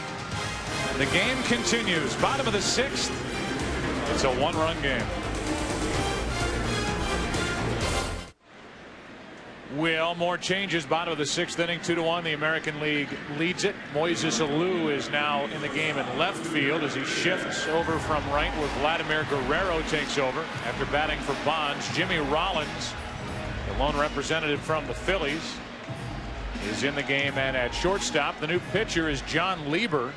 The game continues. Bottom of the 6th. It's a 1-run game. Well, more changes. Bottom of the 6th inning, 2-1. The American League leads it. Moises Alou is now in the game in left field as he shifts over from right where Vladimir Guerrero takes over after batting for Bonds. Jimmy Rollins, the lone representative from the Phillies, is in the game, and at shortstop the new pitcher is John Lieber,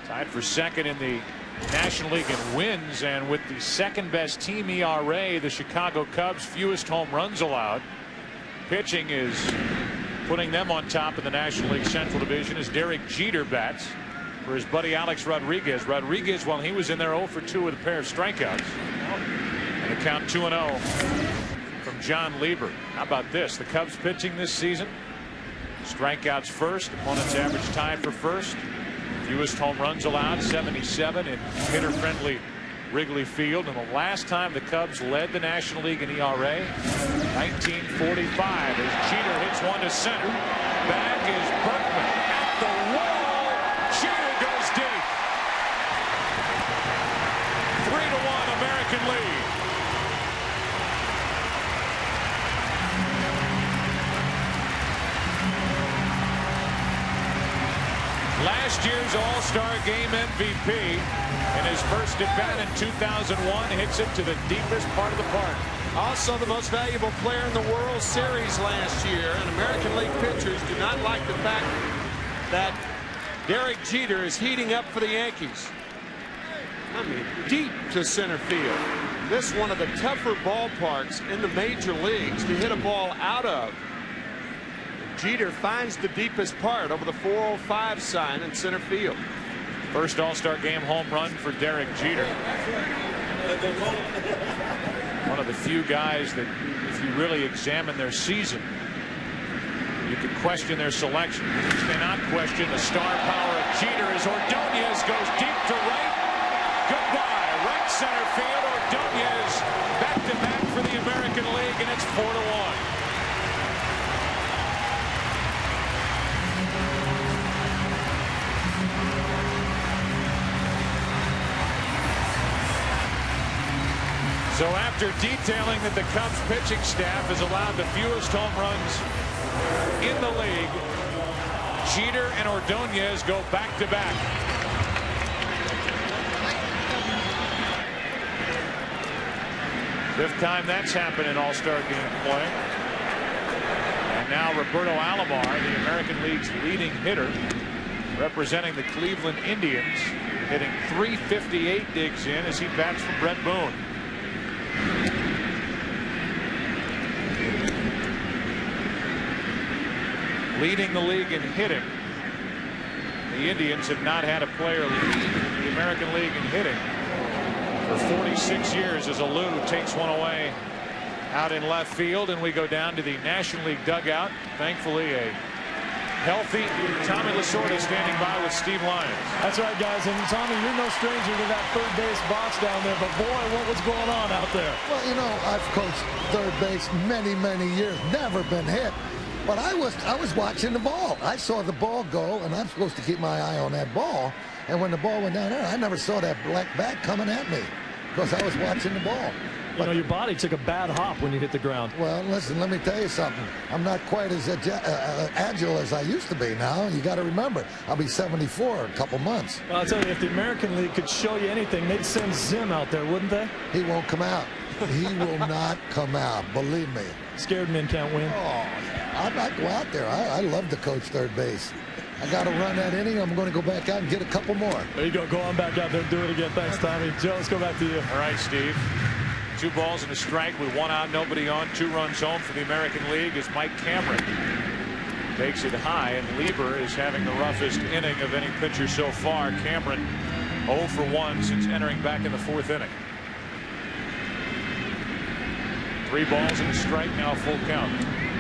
tied for second in the National League in wins, and with the second best team ERA, the Chicago Cubs fewest home runs allowed. Pitching is putting them on top of the National League Central Division as Derek Jeter bats for his buddy Alex Rodriguez. Rodriguez, while he was in there 0 for 2 with a pair of strikeouts, and the count 2-0 from John Lieber. How about this? The Cubs pitching this season, strikeouts first, opponent's average tied for first. Fewest home runs allowed, 77 in hitter-friendly Wrigley Field. And the last time the Cubs led the National League in ERA, 1945, as Jeter hits one to center. Back is Berkman at the wall. Jeter goes deep. 3-1 American League. Last year's All-Star Game MVP in his first at-bat in 2001 hits it to the deepest part of the park. Also the most valuable player in the World Series last year, and American League pitchers do not like the fact that Derek Jeter is heating up for the Yankees. I mean, deep to center field. This is one of the tougher ballparks in the major leagues to hit a ball out of. Jeter finds the deepest part over the 405 sign in center field. First All-Star Game home run for Derek Jeter. One of the few guys that, if you really examine their season, you could question their selection. You cannot question the star power of Jeter as Ordonez goes deep to right. Goodbye. Right center field. Ordonez back-to-back for the American League, and it's 4-1. So after detailing that the Cubs pitching staff has allowed the fewest home runs in the league, Jeter and Ordonez go back-to-back. Fifth time that's happened in All-Star Game play. And now Roberto Alomar, the American League's leading hitter, representing the Cleveland Indians, hitting .358, digs in as he bats for Brett Boone. Leading the league in hitting. The Indians have not had a player lead the American League in hitting for 46 years as Alou takes one away out in left field, and we go down to the National League dugout. Thankfully, a healthy Tommy Lasorda standing by with Steve Lyons. That's right, guys. And Tommy, you're no stranger to that third base box down there, but boy, what was going on out there? Well, you know, I've coached third base many, many years, never been hit. But I was watching the ball. I saw the ball go, and I'm supposed to keep my eye on that ball. And when the ball went down there, I never saw that black bat coming at me because I was watching the ball. You know, your body took a bad hop when you hit the ground. Well, listen, let me tell you something. I'm not quite as agile as I used to be now. You got to remember, I'll be 74 in a couple months. Well, I'll tell you, if the American League could show you anything, they'd send Zim out there, wouldn't they? He won't come out. He will not come out, believe me. Scared men can't win. Oh, I'd not go out there. I love to coach third base. I got to run that inning. I'm going to go back out and get a couple more. There you go. Go on back out there and do it again. Thanks, Tommy. Joe, let's go back to you. All right, Steve. 2 balls and a strike with 1 out, nobody on. 2 runs home for the American League as Mike Cameron takes it high, and Lieber is having the roughest inning of any pitcher so far. Cameron 0 for 1 since entering back in the 4th inning. 3 balls and a strike, now full count.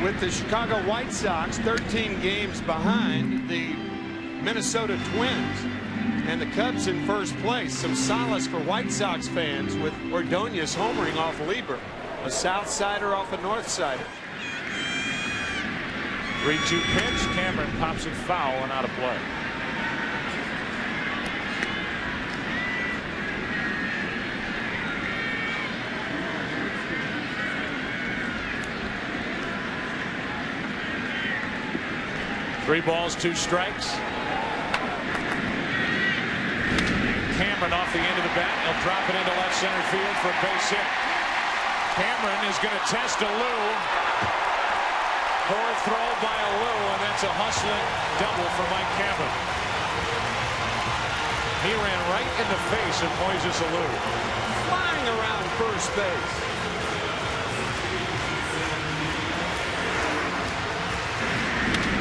With the Chicago White Sox 13 games behind the Minnesota Twins and the Cubs in first place, some solace for White Sox fans with Ordonez homering off Lieber, a South Sider off a North Sider. 3-2 pitch. Cameron pops it foul and out of play. Three balls, 2 strikes. Cameron off the end of the bat. He'll drop it into left center field for a base hit. Cameron is going to test a Lou. Poor throw by a Lou, and that's a hustling double for Mike Cameron. He ran right in the face of Moises Alou. Flying around first base.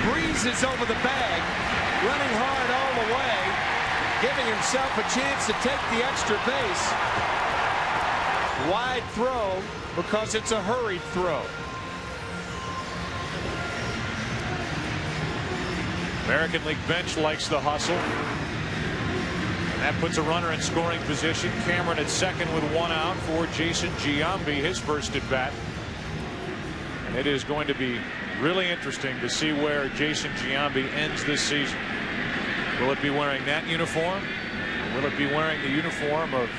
Breezes over the bag, running hard all the way, giving himself a chance to take the extra base. Wide throw because it's a hurried throw. American League bench likes the hustle. And that puts a runner in scoring position. Cameron at second with 1 out for Jason Giambi, his first at bat. And it is going to be really interesting to see where Jason Giambi ends this season. Will it be wearing that uniform? Or will it be wearing the uniform of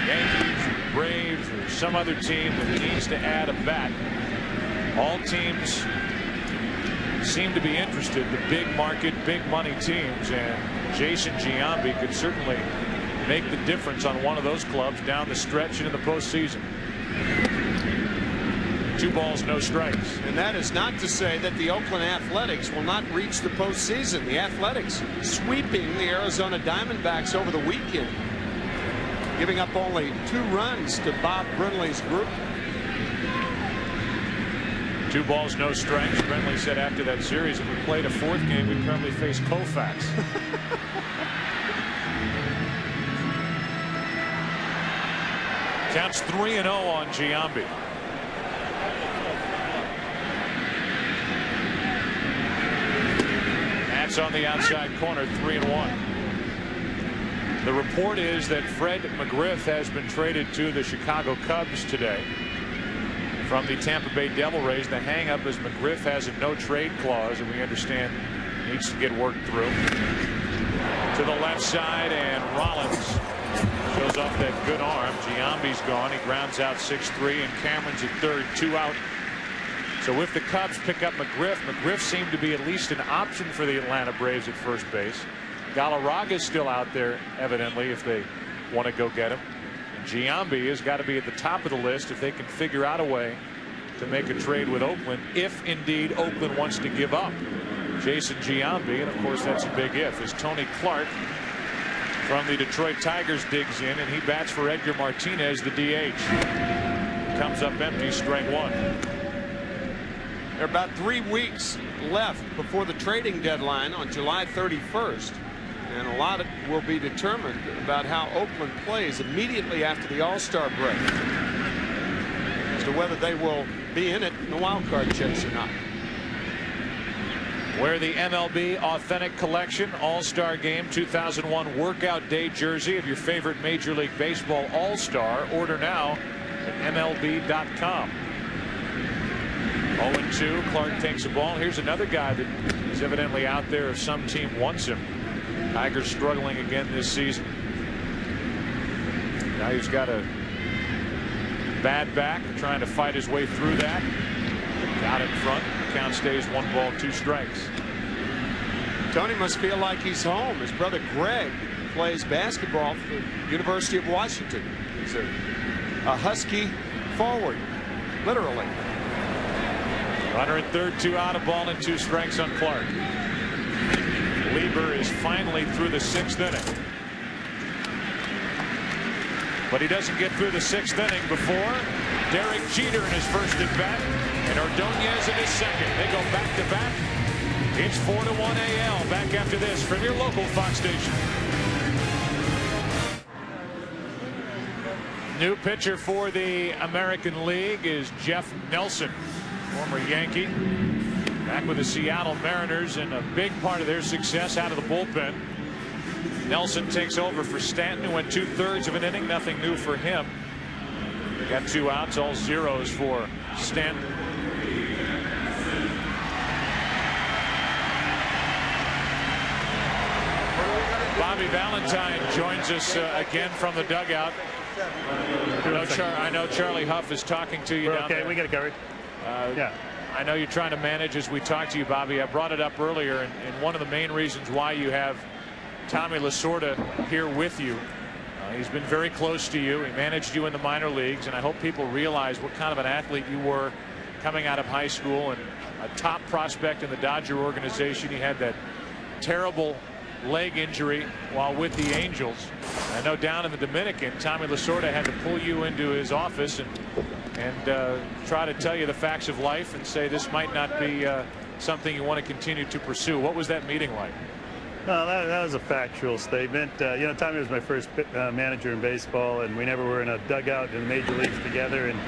Yankees, or Braves, or some other team that needs to add a bat? All teams seem to be interested, the big market, big money teams, and Jason Giambi could certainly make the difference on one of those clubs down the stretch into the postseason. 2 balls, no strikes. And that is not to say that the Oakland Athletics will not reach the postseason. The Athletics sweeping the Arizona Diamondbacks over the weekend, giving up only 2 runs to Bob Brenly's group. 2 balls, no strikes. Brenly said after that series, if we played a 4th game, we'd probably face Koufax. Counts 3-0 on Giambi. That's on the outside corner, 3-1. The report is that Fred McGriff has been traded to the Chicago Cubs today from the Tampa Bay Devil Rays. The hang-up is McGriff has a no-trade clause, and we understand needs to get worked through. To the left side, and Rollins shows off that good arm. Giambi's gone. He grounds out 6-3, and Cameron's at third, 2 out. So if the Cubs pick up McGriff, McGriff seemed to be at least an option for the Atlanta Braves at first base. Galarraga's still out there, evidently, if they want to go get him. And Giambi has got to be at the top of the list if they can figure out a way to make a trade with Oakland, if indeed Oakland wants to give up Jason Giambi. And of course, that's a big if, as Tony Clark from the Detroit Tigers digs in, and he bats for Edgar Martinez, the DH. Comes up empty, strike 1. There are about 3 weeks left before the trading deadline on July 31st. And a lot will be determined about how Oakland plays immediately after the All-Star break as to whether they will be in it in the wild card chase or not. Wear the MLB Authentic Collection All-Star Game 2001 Workout Day jersey of your favorite Major League Baseball All-Star. Order now at MLB.com. 0-2. Clark takes the ball. Here's another guy that is evidently out there if some team wants him. Tigers struggling again this season. Now he's got a bad back, trying to fight his way through that. Out in front. The count stays 1 ball, 2 strikes. Tony must feel like he's home. His brother Greg plays basketball for the University of Washington. He's a Husky forward, literally. Runner at third, 2 out, a ball and 2 strikes on Clark. Lieber is finally through the 6th inning. But he doesn't get through the 6th inning before Derek Jeter in his first at bat and Ordonez in his second. They go back to back. It's 4-1 AL. Back after this from your local Fox station. New pitcher for the American League is Jeff Nelson, former Yankee, back with the Seattle Mariners, and a big part of their success out of the bullpen. Nelson takes over for Stanton, who went 2/3 of an inning. Nothing new for him. Got 2 outs, all zeros for Stanton. Bobby Valentine joins us again from the dugout. I know Charlie Huff is talking to you down there. Okay, we got it covered. Yeah. I know you're trying to manage as we talk to you, Bobby. I brought it up earlier, and one of the main reasons why you have Tommy Lasorda here with you. He's been very close to you. He managed you in the minor leagues, and I hope people realize what kind of an athlete you were coming out of high school and a top prospect in the Dodger organization. He had that terrible leg injury while with the Angels. I know down in the Dominican, Tommy Lasorda had to pull you into his office and try to tell you the facts of life and say this might not be something you want to continue to pursue. What was that meeting like? No, that was a factual statement. You know, Tommy was my first manager in baseball, and we never were in a dugout in the major leagues together. And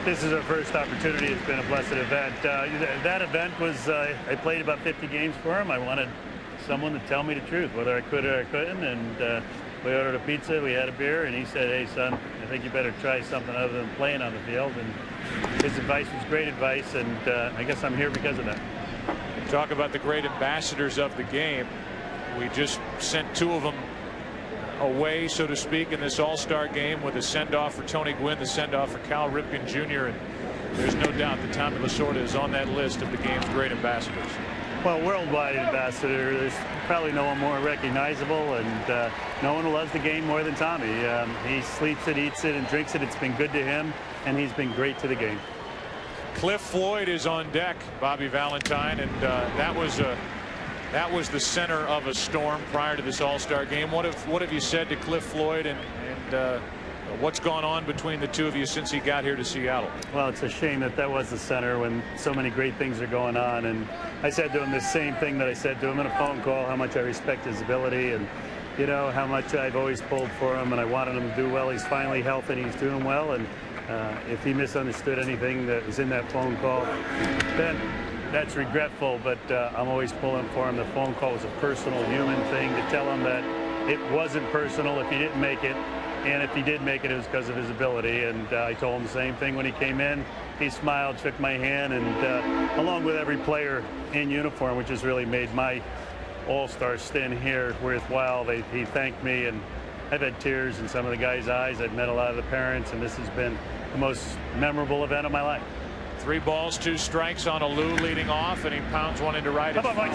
this is our first opportunity. It's been a blessed event. That event was I played about 50 games for him. I wanted someone to tell me the truth, whether I could or I couldn't. And we ordered a pizza, we had a beer, and he said, "Hey, son, I think you better try something other than playing on the field." And his advice was great advice, and I guess I'm here because of that. Talk about the great ambassadors of the game. We just sent 2 of them away, so to speak, in this all-star game with a send-off for Tony Gwynn, the send-off for Cal Ripken Jr. And there's no doubt that Tommy Lasorda is on that list of the game's great ambassadors. Well, worldwide ambassador, there's probably no one more recognizable, and no one loves the game more than Tommy. He sleeps it, eats it, and drinks it. It's been good to him, and he's been great to the game. Cliff Floyd is on deck, Bobby Valentine, and that was the center of a storm prior to this all-star game. What have you said to Cliff Floyd, and what's gone on between the 2 of you since he got here to Seattle? Well, it's a shame that was the center when so many great things are going on. And I said to him the same thing that I said to him in a phone call, how much I respect his ability and, you know, how much I've always pulled for him, and I wanted him to do well. He's finally healthy and he's doing well. And if he misunderstood anything that was in that phone call, then that's regretful, but I'm always pulling for him. The phone call was a personal human thing to tell him that it wasn't personal if he didn't make it. And if he did make it, it was because of his ability. And I told him the same thing when he came in. He smiled, shook my hand, and along with every player in uniform, which has really made my all-star stint here worthwhile, he thanked me. And I've had tears in some of the guys' eyes. I've met a lot of the parents, and this has been the most memorable event of my life. 3 balls, 2 strikes on Alou leading off, and he pounds one into right. How about Mike?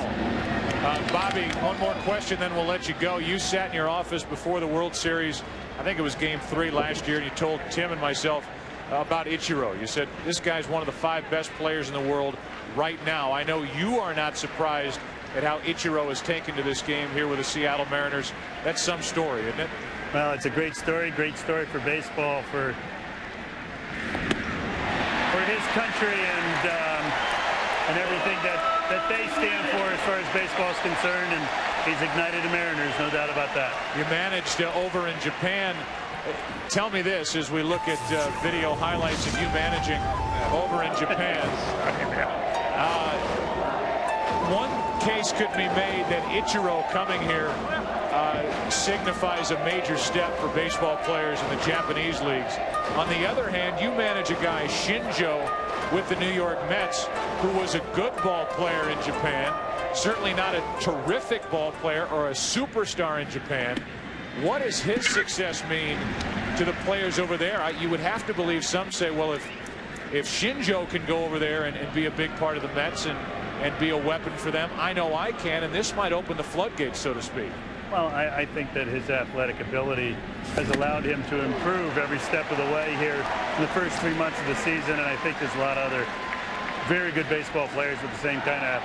Bobby, one more question, then we'll let you go. You sat in your office before the World Series, I think it was Game 3 last year, and you told Tim and myself about Ichiro. You said this guy's one of the 5 best players in the world right now. I know you are not surprised at how Ichiro is taken to this game here with the Seattle Mariners. That's some story, isn't it? Well, it's a great story for baseball, for his country, and everything that they stand for as far as baseball is concerned. And he's ignited the Mariners, no doubt about that. You managed over in Japan. Tell me this as we look at video highlights of you managing over in Japan. One case could be made that Ichiro coming here signifies a major step for baseball players in the Japanese leagues. On the other hand, you manage a guy, Shinjo, with the New York Mets. who was a good ball player in Japan, certainly not a terrific ball player or a superstar in Japan. What does his success mean to the players over there? You would have to believe some say, well, if Shinjo can go over there and be a big part of the Mets and be a weapon for them, I know I can, and this might open the floodgates, so to speak. Well, I think that his athletic ability has allowed him to improve every step of the way here in the first 3 months of the season, and I think there's a lot of other very good baseball players with the same kind of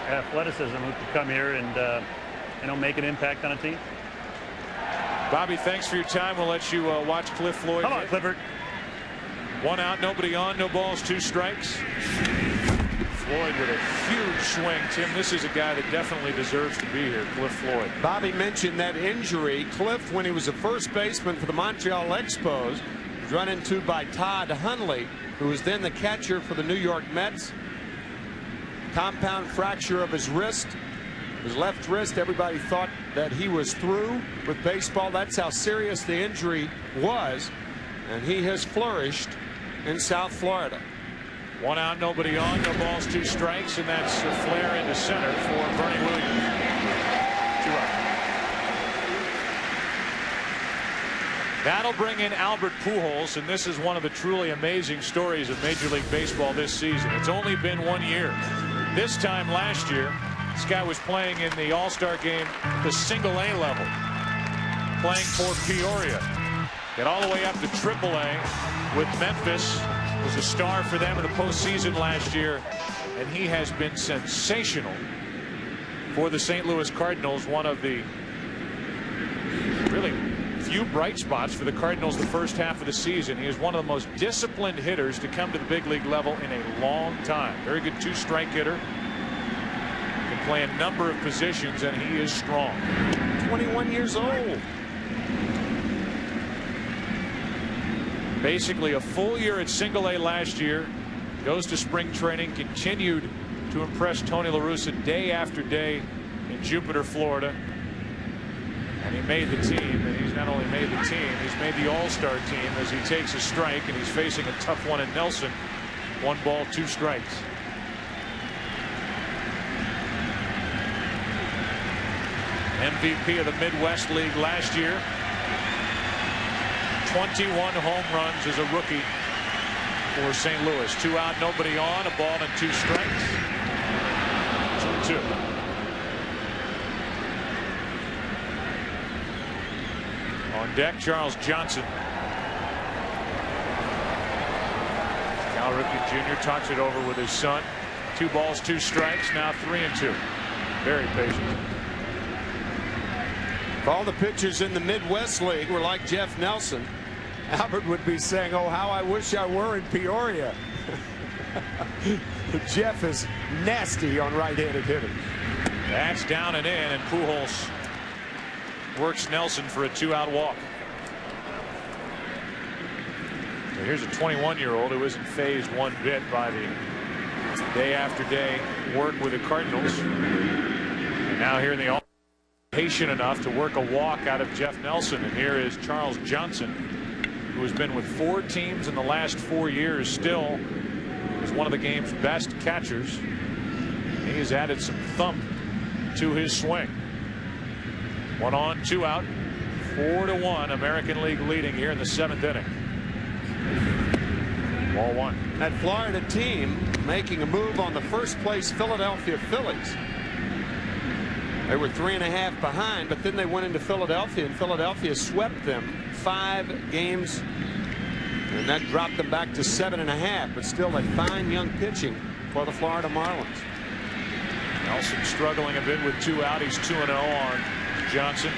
athleticism who could come here and make an impact on a team. Bobby, thanks for your time. We'll let you watch Cliff Floyd. Come on, Clifford. 1 out, nobody on, no balls, 2 strikes. Floyd with a huge swing. Tim, this is a guy that definitely deserves to be here, Cliff Floyd. Bobby mentioned that injury. Cliff, when he was a first baseman for the Montreal Expos, was run into by Todd Hundley, who was then the catcher for the New York Mets. Compound fracture of his wrist, his left wrist. Everybody thought that he was through with baseball. That's how serious the injury was, and he has flourished in South Florida. 1 out, nobody on, no balls, 2 strikes, and that's a flare into center for Bernie Williams. 2 out. That'll bring in Albert Pujols, and this is one of the truly amazing stories of Major League Baseball this season. It's only been 1 year. This time last year, this guy was playing in the All-Star game, the single-A level, playing for Peoria. Got all the way up to Triple-A with Memphis. Was a star for them in the postseason last year, and he has been sensational for the St. Louis Cardinals. One of the really few bright spots for the Cardinals the first half of the season. He is one of the most disciplined hitters to come to the big league level in a long time. Very good 2-strike hitter. Can play a number of positions, and he is strong. 21 years old. Basically a full year at single-A last year. Goes to spring training. Continued to impress Tony La Russa day after day in Jupiter, Florida. And he made the team. And he's not only made the team, he's made the All-Star team as he takes a strike, and he's facing a tough one in Nelson. 1 ball, 2 strikes. MVP of the Midwest League last year. 21 home runs as a rookie for St. Louis. 2 out, nobody on, a ball and 2 strikes. 2-2. On deck, Charles Johnson. Cal Ripken Jr. talks it over with his son. 2 balls, 2 strikes, now 3-2. Very patient. If all the pitchers in the Midwest League were like Jeff Nelson, Albert would be saying, oh, how I wish I were in Peoria. Jeff is nasty on right-handed hitters. That's down and in, and Pujols works Nelson for a 2-out walk. So here's a 21-year-old who isn't phased one bit by the day after day work with the Cardinals. And now here in the patient enough to work a walk out of Jeff Nelson. And here is Charles Johnson, who has been with 4 teams in the last 4 years, still is one of the game's best catchers. He has added some thump to his swing. 1 on, 2 out, 4-1, American League leading here in the 7th inning. Ball 1. That Florida team making a move on the first place Philadelphia Phillies. They were 3.5 behind, but then they went into Philadelphia, and Philadelphia swept them 5 games, and that dropped them back to 7.5. But still, a fine young pitching for the Florida Marlins. Nelson struggling a bit with 2 out. He's 2-0 on Johnson.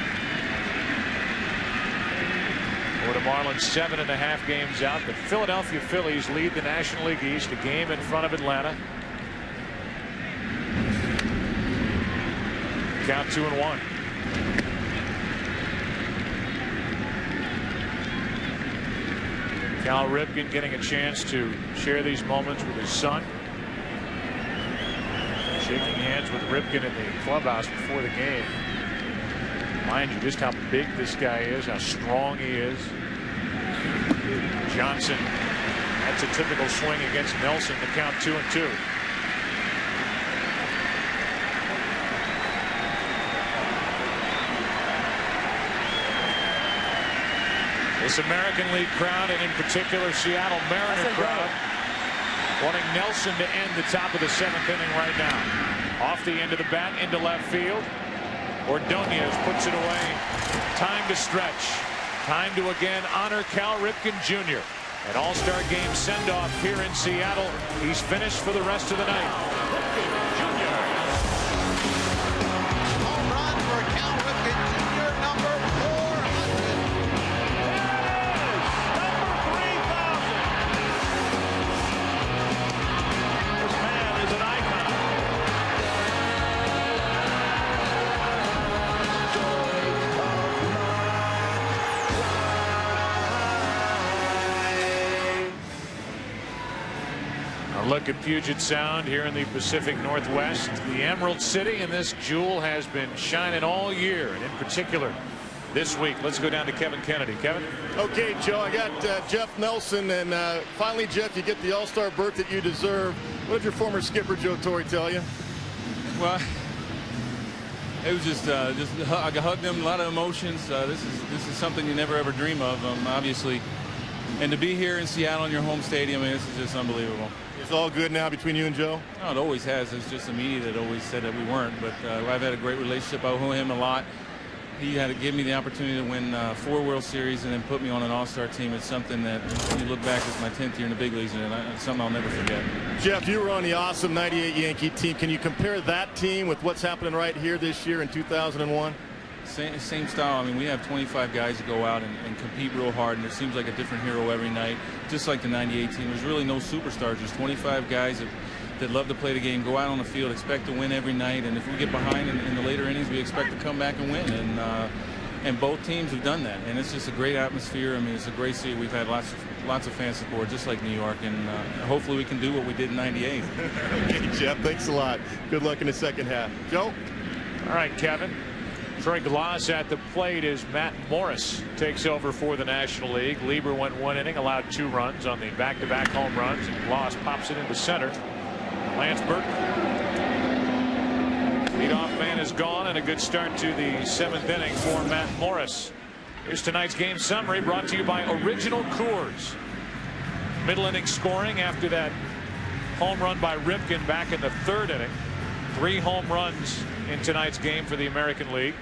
Florida Marlins 7.5 games out. The Philadelphia Phillies lead the National League East, a game in front of Atlanta. Count 2-1. Cal Ripken getting a chance to share these moments with his son. Shaking hands with Ripken in the clubhouse before the game. Mind you just how big this guy is, how strong he is. Johnson, that's a typical swing against Nelson. The count 2-2. This American League crowd, and in particular Seattle Mariner crowd, wanting Nelson to end the top of the 7th inning right now. Off the end of the bat into left field. Ordonez puts it away. Time to stretch. Time to again honor Cal Ripken Jr. An All-Star Game send-off here in Seattle. He's finished for the rest of the night. Home run for Cal Ripken Jr. number 400. Number 3,000. This man is an icon. A look at Puget Sound here in the Pacific Northwest. The Emerald City, and this jewel has been shining all year, and in particular this week. Let's go down to Kevin Kennedy. Kevin? Okay, Joe, I got Jeff Nelson, and finally, Jeff, you get the All-Star berth that you deserve. What did your former skipper, Joe Torre, tell you? Well, it was just I hugged him, a lot of emotions. This is something you never ever dream of, obviously. And to be here in Seattle in your home stadium, I mean, this is just unbelievable. It's all good now between you and Joe? No, it always has. It's just the media that always said that we weren't. But I've had a great relationship. I owe him a lot. He had to give me the opportunity to win 4 World Series and then put me on an All-Star team. It's something that, when you look back, it's my 10th year in the big leagues, and it's something I'll never forget. Jeff, you were on the awesome '98 Yankee team. Can you compare that team with what's happening right here this year in 2001? Same style. I mean, we have 25 guys that go out and compete real hard, and it seems like a different hero every night, just like the '98 team. There's really no superstars. There's 25 guys that love to play the game, go out on the field, expect to win every night, and if we get behind in the later innings, we expect to come back and win. And both teams have done that, and it's just a great atmosphere. I mean, it's a great city. We've had lots of fan support, just like New York, and hopefully we can do what we did in '98. Okay, Jeff, thanks a lot. Good luck in the second half. Joe? All right, Kevin. Troy Glass at the plate as Matt Morris takes over for the National League. Lieber went 1 inning, allowed 2 runs on the back-to-back home runs, and Glass pops it into center. Lance Burton. Leadoff man is gone, and a good start to the 7th inning for Matt Morris. Here's tonight's game summary brought to you by Original Coors. Middle inning scoring after that home run by Ripken back in the 3rd inning. 3 home runs in tonight's game for the American League.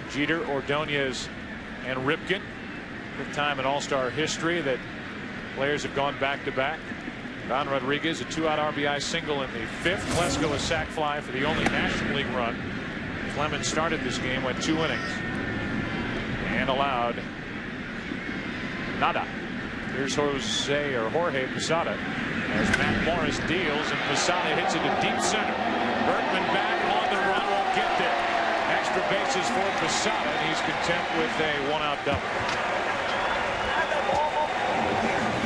Jeter, Ordonez, and Ripken. 5th time in All-Star history that players have gone back-to-back. Don Rodriguez, a 2-out RBI single in the 5th. Klesko, a sac fly for the only National League run. Fleming started this game, went 2 innings, and allowed nada. Here's Jorge Posada as Matt Morris deals, and Posada hits it to deep center. Berkman back on the run, won't get there. Extra bases for Posada, and he's content with a 1-out double.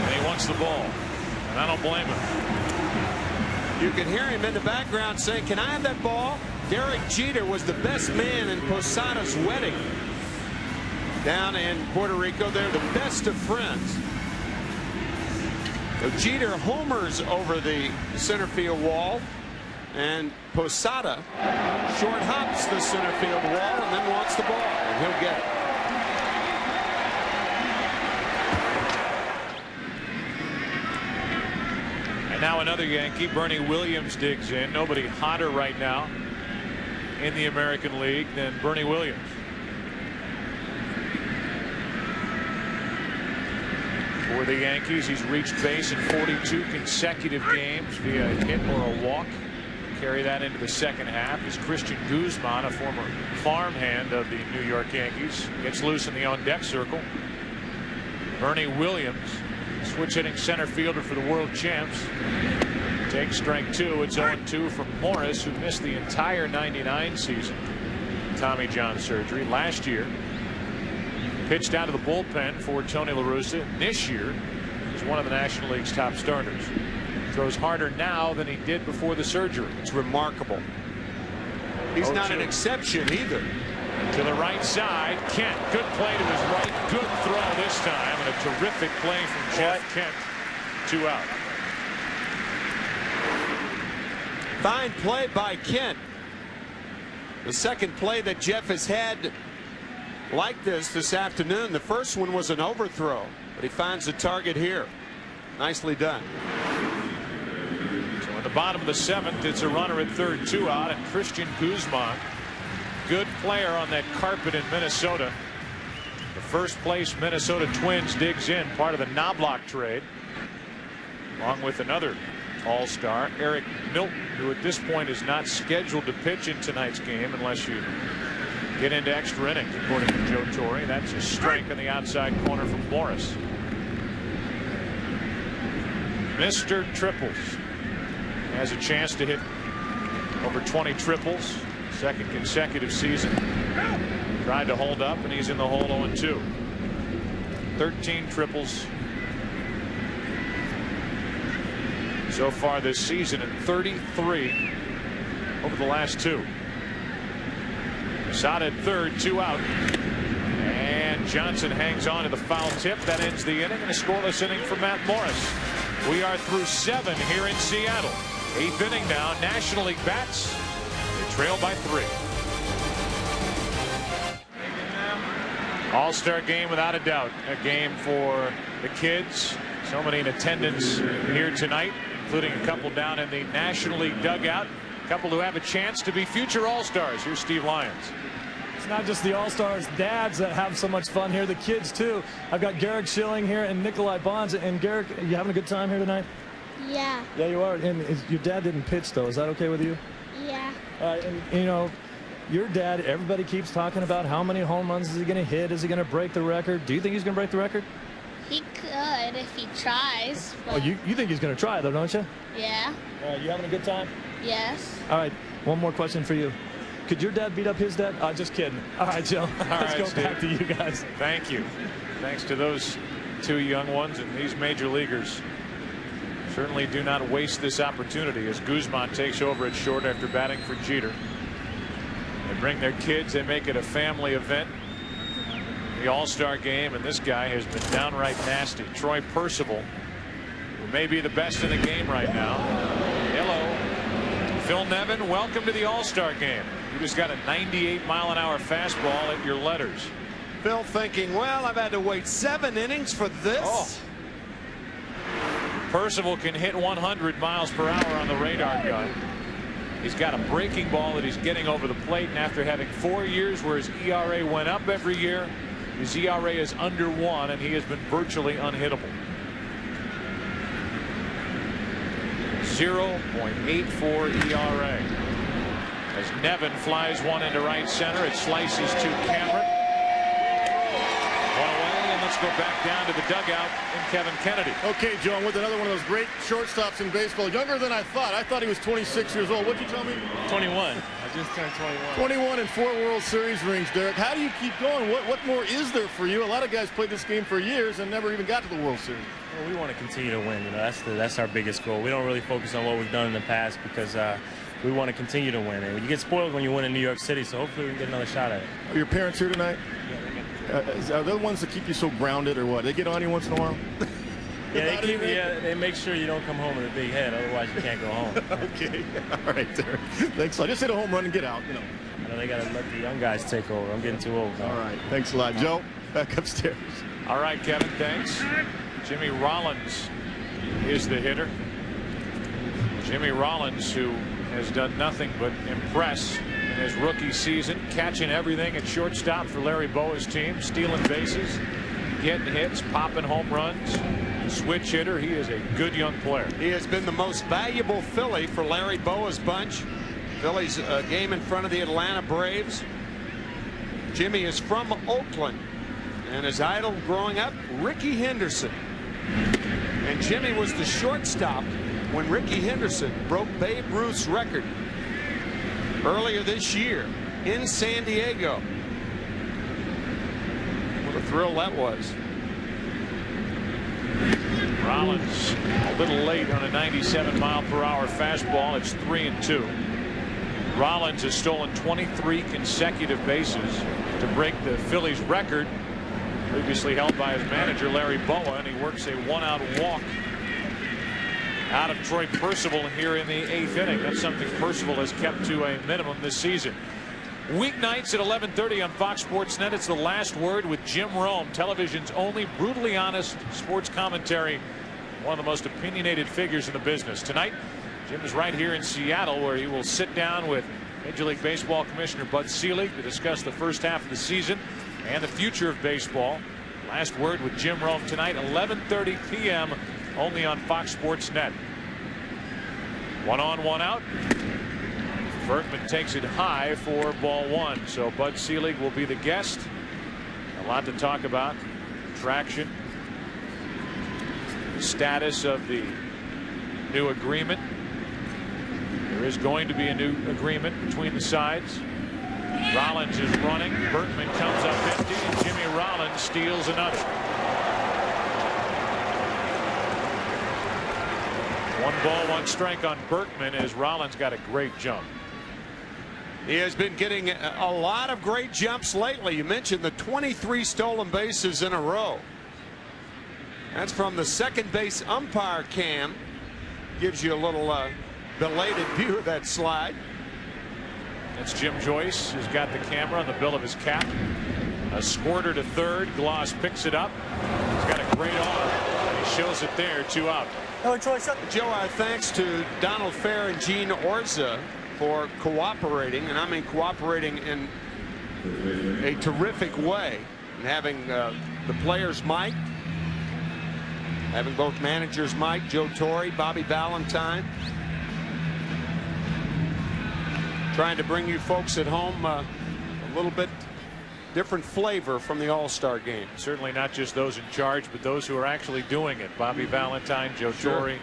And he wants the ball, and I don't blame him. You can hear him in the background saying, "Can I have that ball?" Derek Jeter was the best man in Posada's wedding. Down in Puerto Rico, they're the best of friends. So Jeter homers over the center field wall, and Posada short hops the center field wall and then wants the ball, and he'll get it. And now another Yankee, Bernie Williams, digs in. Nobody hotter right now in the American League than Bernie Williams. For the Yankees, he's reached base in 42 consecutive games via a hit or a walk. Carry that into the second half as Christian Guzman, a former farmhand of the New York Yankees, gets loose in the on-deck circle. Bernie Williams, switch hitting center fielder for the world champs, takes strike 2. It's 0-2 from Morris, who missed the entire '99 season. Tommy John surgery last year. Pitched out of the bullpen for Tony La Russa. This year, he's one of the National League's top starters. Throws harder now than he did before the surgery. It's remarkable. He's not an exception either. To the right side, Kent. Good play to his right. Good throw this time, and a terrific play from Jeff Kent. 2 out. Fine play by Kent. The second play that Jeff has had like this afternoon. The first one was an overthrow, but he finds the target here. Nicely done. So in the bottom of the 7th, it's a runner at third, 2 out, and Christian Guzman, good player on that carpet in Minnesota. The first place Minnesota Twins digs in, part of the Knobloch trade, along with another All-Star, Eric Milton, who at this point is not scheduled to pitch in tonight's game unless you get into extra innings, according to Joe Torre. That's a strike on the outside corner from Morris. Mr. Triples has a chance to hit over 20 triples, second consecutive season. Tried to hold up, and he's in the hole 0-2. 13 triples so far this season, and 33 over the last 2. Shot at third, 2 out. And Johnson hangs on to the foul tip. That ends the inning, and a scoreless inning for Matt Morris. We are through 7 here in Seattle. 8th inning now. National League bats. They trail by 3. All-Star game without a doubt. A game for the kids. So many in attendance here tonight, including a couple down in the National League dugout. A couple who have a chance to be future All-Stars. Here's Steve Lyons. It's not just the All-Stars, dads that have so much fun here, the kids too. I've got Garrick Schilling here and Nikolai Bonds. And Garrick, you having a good time here tonight? Yeah. Yeah, you are. And your dad didn't pitch, though. Is that okay with you? Yeah. And you know, your dad, everybody keeps talking about how many home runs is he going to hit? Is he going to break the record? Do you think he's going to break the record? He could if he tries. Oh, you think he's going to try, though, don't you? Yeah. You having a good time? Yes. All right, one more question for you. Could your dad beat up his dad? Just kidding. All right, Joe. Let's go Steve. back to you guys. Thank you. Thanks to those 2 young ones, and these major leaguers certainly do not waste this opportunity as Guzman takes over at short after batting for Jeter. They bring their kids. They make it a family event. The All-Star game, and this guy has been downright nasty. Troy Percival, who may be the best in the game right now. Hello. Phil Nevin, welcome to the All-Star game. You just got a 98-mile-an-hour fastball at your letters. Phil thinking, well, I've had to wait 7 innings for this. Oh. Percival can hit 100 miles per hour on the radar gun. He's got a breaking ball that he's getting over the plate, and after having 4 years where his ERA went up every year, his ERA is under 1, and he has been virtually unhittable. 0.84 ERA. As Nevin flies one into right center, it slices to Cameron. One away, and let's go back down to the dugout in Kevin Kennedy. Okay, John, with another one of those great shortstops in baseball. Younger than I thought. I thought he was 26 years old. What'd you tell me? 21. I just turned 21. 21 and 4 World Series rings, Derek. How do you keep going? What more is there for you? A lot of guys played this game for years and never even got to the World Series. Well, we want to continue to win. You know, that's our biggest goal. We don't really focus on what we've done in the past because we want to continue to win. And you get spoiled when you win in New York City, so hopefully we can get another shot at it. Are your parents here tonight? Yeah, are they the ones that keep you so grounded, or what? They get on you once in a while? They make sure you don't come home with a big head, otherwise you can't go home. Okay, all right, Derek. Thanks a lot. Just hit a home run and get out, you know. I know they got to let the young guys take over. I'm getting too old now. All right, thanks a lot. Joe, back upstairs. All right, Kevin, thanks. Jimmy Rollins is the hitter. Jimmy Rollins, who has done nothing but impress in his rookie season, catching everything at shortstop for Larry Bowa's team, stealing bases, getting hits, popping home runs. Switch hitter. He is a good young player. He has been the most valuable Philly for Larry Bowa's bunch. Philly's game in front of the Atlanta Braves. Jimmy is from Oakland, and his idol growing up, Ricky Henderson. And Jimmy was the shortstop when Ricky Henderson broke Babe Ruth's record earlier this year in San Diego. What a thrill that was. Rollins a little late on a 97-mile-per-hour fastball. It's 3-2. Rollins has stolen 23 consecutive bases to break the Phillies record previously held by his manager Larry Bowa, and he works a one-out walk out of Troy Percival here in the 8th inning. That's something Percival has kept to a minimum this season. Weeknights at 11:30 on Fox Sports Net. It's The Last Word with Jim Rome, television's only brutally honest sports commentary. One of the most opinionated figures in the business. Tonight, Jim is right here in Seattle, where he will sit down with Major League Baseball Commissioner Bud Selig to discuss the first half of the season and the future of baseball. Last Word with Jim Rome tonight, 11:30 p.m. only on Fox Sports Net. 1 on, 1 out. Berkman takes it high for ball 1. So Bud Selig will be the guest. A lot to talk about. Traction. Status of the new agreement. There is going to be a new agreement between the sides. Rollins is running. Berkman comes up empty, and Jimmy Rollins steals another. 1 ball, 1 strike on Berkman as Rollins got a great jump. He has been getting a lot of great jumps lately. You mentioned the 23 stolen bases in a row. That's from the second base umpire cam. Gives you a little belated view of that slide. That's Jim Joyce, who's got the camera on the bill of his cap. A squirter to third. Gloss picks it up. He's got a great arm. He shows it there. 2 out. Joe, our thanks to Donald Fair and Gene Orza for cooperating, and I mean cooperating in a terrific way, and having the players mic'd, having both managers mic'd, Joe Torre, Bobby Valentine, trying to bring you folks at home a little bit different flavor from the All-Star game. Certainly not just those in charge, but those who are actually doing it. Bobby Valentine, Joe Torre.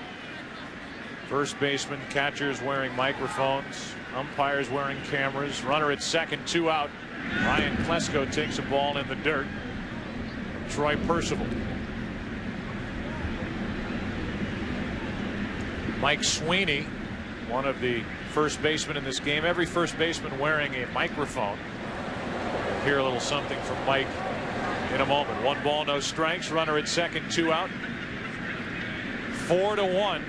First baseman, catchers wearing microphones, umpires wearing cameras. Runner at second, 2 out. Ryan Klesko takes a ball in the dirt. Troy Percival. Mike Sweeney, one of the first basemen in this game. Every first baseman wearing a microphone. We'll hear a little something from Mike in a moment. 1 ball, no strikes. Runner at second, 2 out. 4-1.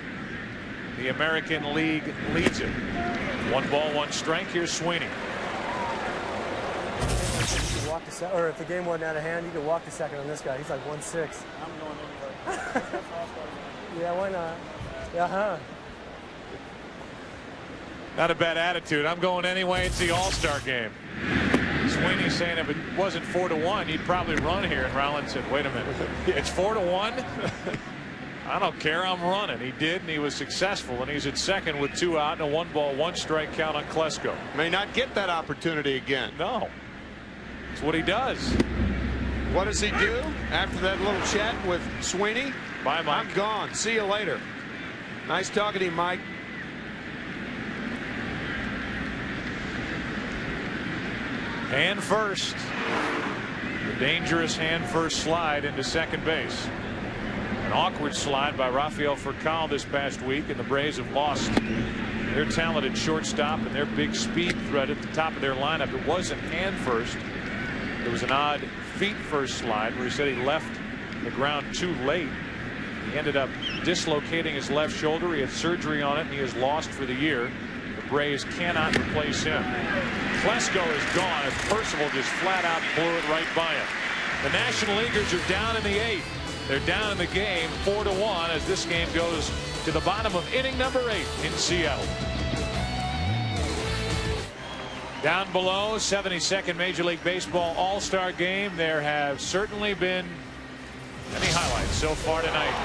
The American League leads it. 1 ball, 1 strike. Here's Sweeney. You could walk to or if the game wasn't out of hand, you could walk to second on this guy. He's like 1'6". I'm going anyway. Yeah, why not? Yeah, Not a bad attitude. I'm going anyway. It's the All-Star game. Sweeney saying if it wasn't 4-1, he'd probably run here. And Rollins said, wait a minute. It's 4-1? I don't care. I'm running. He did, and he was successful. And he's at second with 2 out and a 1 ball, 1 strike count on Klesko. May not get that opportunity again. No. It's what he does. What does he do after that little chat with Sweeney? Bye, Mike. I'm gone. See you later. Nice talking to you, Mike. Hand first. The dangerous hand first slide into second base. An awkward slide by Rafael Furcal this past week, and the Braves have lost their talented shortstop and their big speed threat at the top of their lineup. It wasn't hand first. There was an odd feet first slide where he said he left the ground too late. He ended up dislocating his left shoulder. He had surgery on it, and he is lost for the year. The Braves cannot replace him. Klesko is gone as Percival just flat out blew it right by him. The National Leaguers are down in the 8th. They're down in the game 4-1 as this game goes to the bottom of inning number 8 in Seattle. Down below, 72nd Major League Baseball All-Star Game. There have certainly been many highlights so far tonight.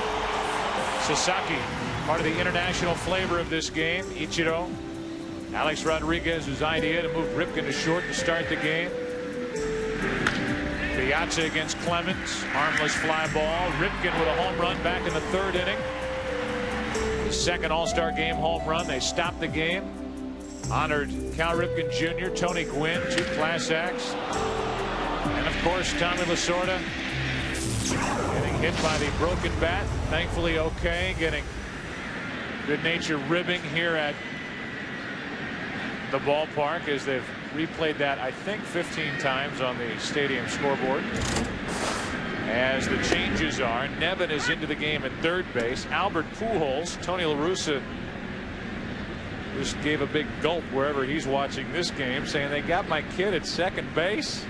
Sasaki, part of the international flavor of this game. Ichiro, Alex Rodriguez's idea to move Ripken to short to start the game. Piazza against Clemens, harmless fly ball. Ripken with a home run back in the 3rd inning. His second All-Star Game home run. They stopped the game. Honored Cal Ripken Jr., Tony Gwynn, 2 class acts. And of course, Tommy Lasorda getting hit by the broken bat. Thankfully okay. Getting good natured ribbing here at the ballpark as they've replayed that, I think, 15 times on the stadium scoreboard. As the changes are, Nevin is into the game at 3rd base. Albert Pujols, Tony La Russa just gave a big gulp wherever he's watching this game, saying they got my kid at second base.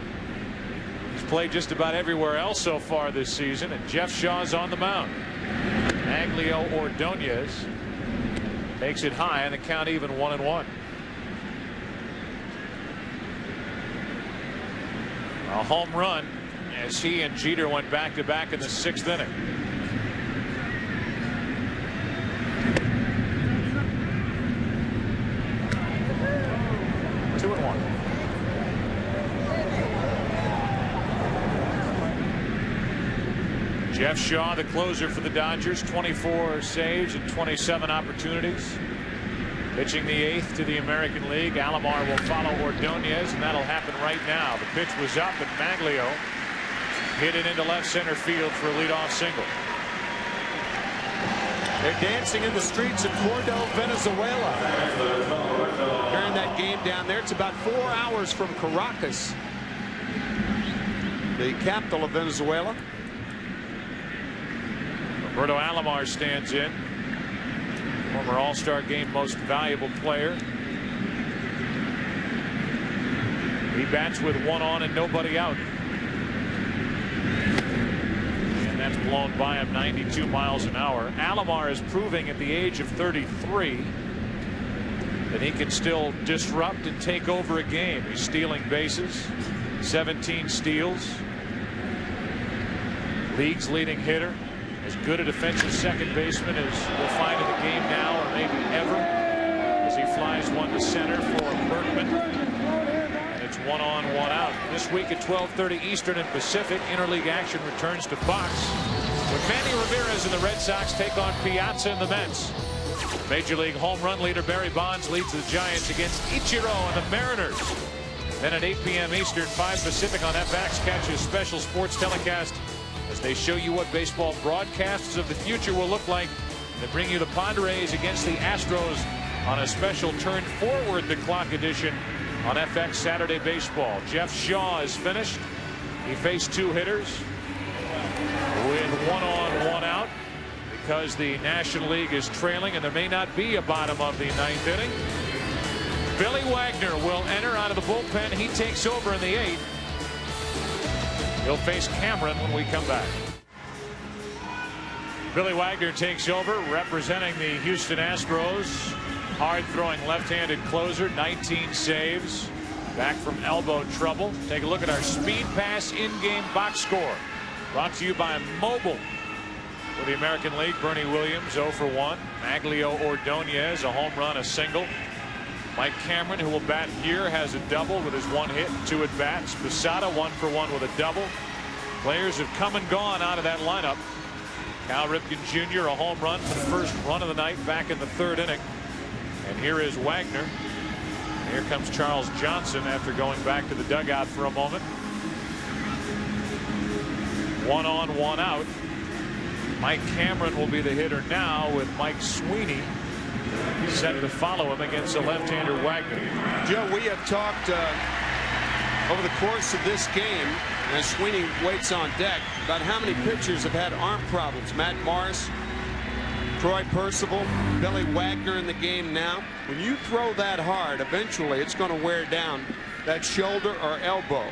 He's played just about everywhere else so far this season, and Jeff Shaw's on the mound. Maglio Ordonez takes it high, and the count even 1-1. A home run as he and Jeter went back-to-back in the 6th inning. Jeff Shaw, the closer for the Dodgers, 24 saves and 27 opportunities. Pitching the 8th to the American League. Alomar will follow Ordonez, and that'll happen right now. The pitch was up, and Maglio hit it into left center field for a leadoff single. They're dancing in the streets of Córdoba, Venezuela. During that game down there, it's about 4 hours from Caracas, the capital of Venezuela. Roberto Alomar stands in. Former All-Star Game most valuable player. He bats with 1 on and nobody out. And that's blown by him 92 miles an hour. Alomar is proving at the age of 33 that he can still disrupt and take over a game. He's stealing bases, 17 steals. League's leading hitter. As good a defensive second baseman as we'll find in the game now, or maybe ever, as he flies one to center for Berkman. And it's 1 on, 1 out. This week at 12:30 Eastern and Pacific, interleague action returns to Fox, when Manny Ramirez and the Red Sox take on Piazza and the Mets. Major League home run leader Barry Bonds leads the Giants against Ichiro and the Mariners. Then at 8 p.m. Eastern, 5 Pacific on FX, catch a special sports telecast as they show you what baseball broadcasts of the future will look like. They bring you the Padres against the Astros on a special turn forward the clock edition on FX Saturday Baseball. Jeff Shaw is finished. He faced 2 hitters with 1 on, 1 out because the National League is trailing and there may not be a bottom of the 9th inning. Billy Wagner will enter out of the bullpen. He takes over in the 8th. He'll face Cameron when we come back. Billy Wagner takes over, representing the Houston Astros. Hard-throwing left-handed closer, 19 saves. Back from elbow trouble. Take a look at our Speed Pass in-game box score. Brought to you by Mobile. For the American League, Bernie Williams 0 for 1. Maglio Ordonez, a home run, a single. Mike Cameron, who will bat here, has a double with his 1 hit, 2 at bats. Posada 1 for 1 with a double. Players have come and gone out of that lineup. Cal Ripken Jr. a home run for the first run of the night back in the 3rd inning. And here is Wagner. Here comes Charles Johnson after going back to the dugout for a moment. 1 on, 1 out. Mike Cameron will be the hitter now with Mike Sweeney set to follow him against the left-hander Wagner. Joe, we have talked over the course of this game, as Sweeney waits on deck, about how many pitchers have had arm problems. Matt Morris, Troy Percival, Billy Wagner in the game now. When you throw that hard, eventually it's going to wear down that shoulder or elbow.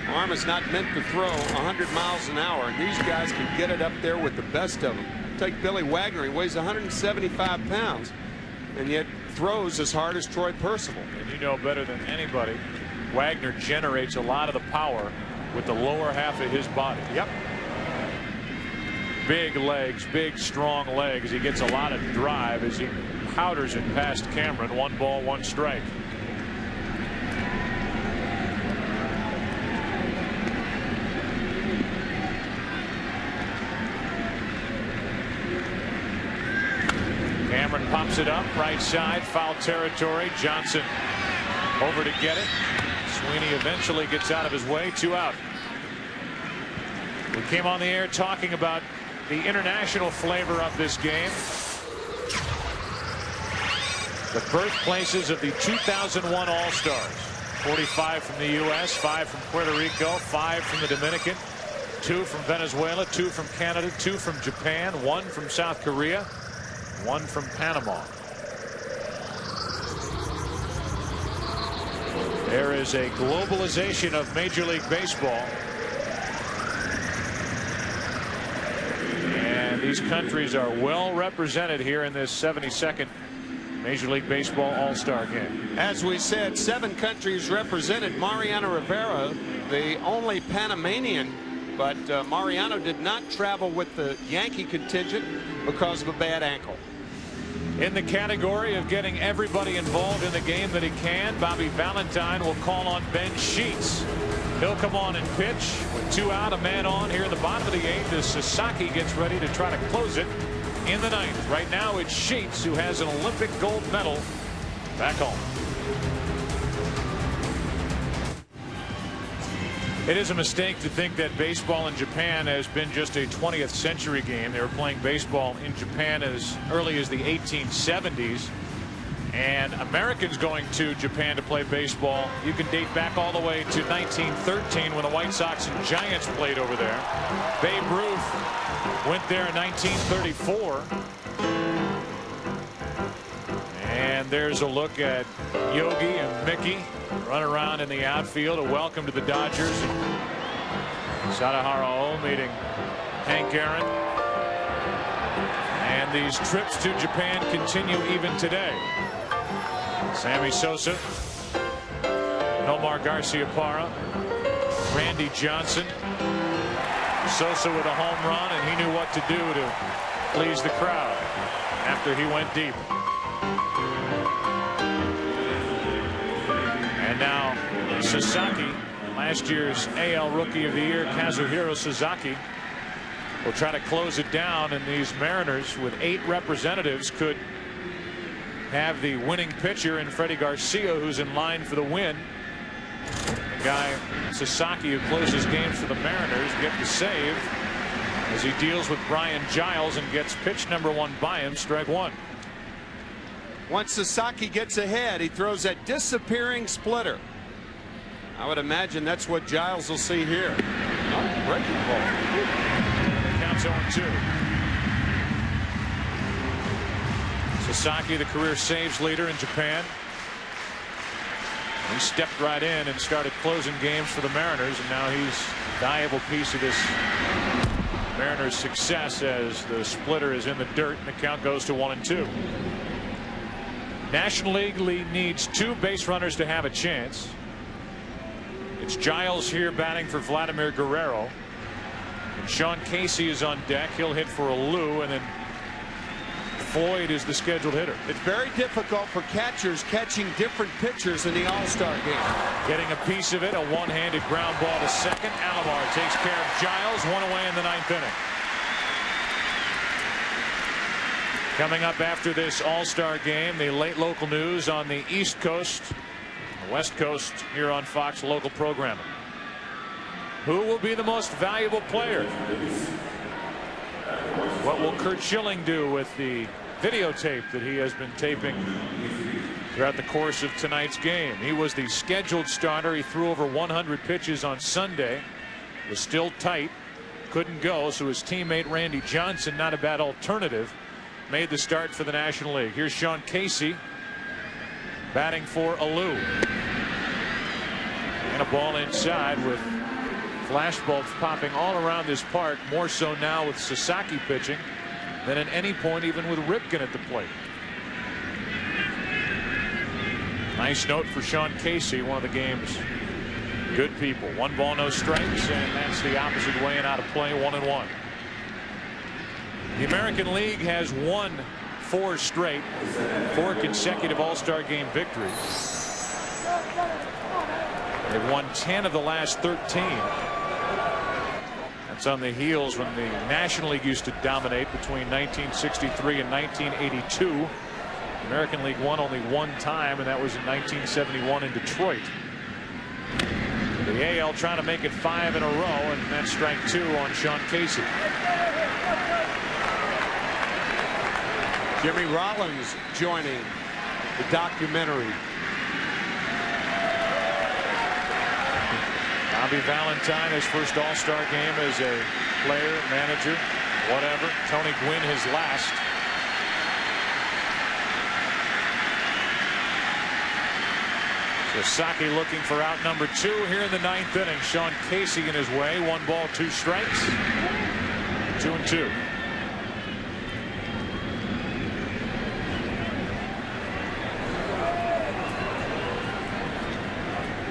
Arm is not meant to throw 100 miles an hour, and these guys can get it up there with the best of them. Take Billy Wagner, he weighs 175 pounds and yet throws as hard as Troy Percival. And you know better than anybody, Wagner generates a lot of the power with the lower half of his body. Yep. Big legs, big strong legs. He gets a lot of drive as he powders it past Cameron. 1 ball, 1 strike. Cameron pops it up right side, foul territory. Johnson over to get it. Sweeney eventually gets out of his way. 2 out. We came on the air talking about the international flavor of this game. The birthplaces of the 2001 All-Stars. 45 from the U.S., 5 from Puerto Rico, 5 from the Dominican, 2 from Venezuela, 2 from Canada, 2 from Japan, 1 from South Korea, 1 from Panama. There is a globalization of Major League Baseball. And these countries are well represented here in this 72nd Major League Baseball All-Star game. As we said, 7 countries represented. Mariano Rivera, the only Panamanian, but Mariano did not travel with the Yankee contingent because of a bad ankle. In the category of getting everybody involved in the game that he can, Bobby Valentine will call on Ben Sheets. He'll come on and pitch with 2 out, a man on here in the bottom of the 8th as Sasaki gets ready to try to close it in the 9th. Right now it's Sheets, who has an Olympic gold medal, back home. It is a mistake to think that baseball in Japan has been just a 20th century game. They were playing baseball in Japan as early as the 1870s. And Americans going to Japan to play baseball, you can date back all the way to 1913 when the White Sox and Giants played over there. Babe Ruth went there in 1934. And there's a look at Yogi and Mickey run around in the outfield. A welcome to the Dodgers. Sadahara meeting Hank Aaron. And these trips to Japan continue even today. Sammy Sosa, Nomar Garciaparra, Randy Johnson. Sosa with a home run, and he knew what to do to please the crowd after he went deep. And now Sasaki, last year's AL Rookie of the Year, Kazuhiro Sasaki, will try to close it down, and these Mariners with 8 representatives could have the winning pitcher in Freddie Garcia, who's in line for the win. The guy Sasaki, who closes games for the Mariners, get the save as he deals with Brian Giles and gets pitch number 1 by him, strike 1. Once Sasaki gets ahead, he throws that disappearing splitter. I would imagine that's what Giles will see here. Breaking ball. Counts 0-2. Sasaki, the career saves leader in Japan. He stepped right in and started closing games for the Mariners, and now he's a valuable piece of this Mariners' success as the splitter is in the dirt and the count goes to 1-2. National League needs 2 base runners to have a chance. It's Giles here batting for Vladimir Guerrero. And Sean Casey is on deck. He'll hit for a Lou, and then Floyd is the scheduled hitter. It's very difficult for catchers catching different pitchers in the All-Star game. Getting a piece of it, a one-handed ground ball to second. Alomar takes care of Giles, 1 away in the 9th inning. Coming up after this All-Star game, the late local news on the East Coast, the West Coast here on Fox local programming. Who will be the most valuable player? What will Curt Schilling do with the videotape that he has been taping throughout the course of tonight's game? He was the scheduled starter. He threw over 100 pitches on Sunday. Was still tight. Couldn't go, so his teammate Randy Johnson, not a bad alternative, made the start for the National League. Here's Sean Casey batting for Alou. And a ball inside with flashbulbs popping all around this park, more so now with Sasaki pitching than at any point even with Ripken at the plate. Nice note for Sean Casey, one of the game's good people. 1 ball, no strikes, and that's the opposite way and out of play, 1-1. The American League has won 4 straight, 4 consecutive All-Star game victories. They've won 10 of the last 13. That's on the heels when the National League used to dominate between 1963 and 1982. The American League won only 1 time, and that was in 1971 in Detroit. The AL trying to make it 5 in a row, and that's strike 2 on Sean Casey. Jimmy Rollins joining the documentary. Bobby Valentine, his first All-Star game as a player, manager, whatever. Tony Gwynn, his last. Sasaki looking for out number 2 here in the 9th inning. Sean Casey in his way. 1 ball, 2 strikes. 2-2.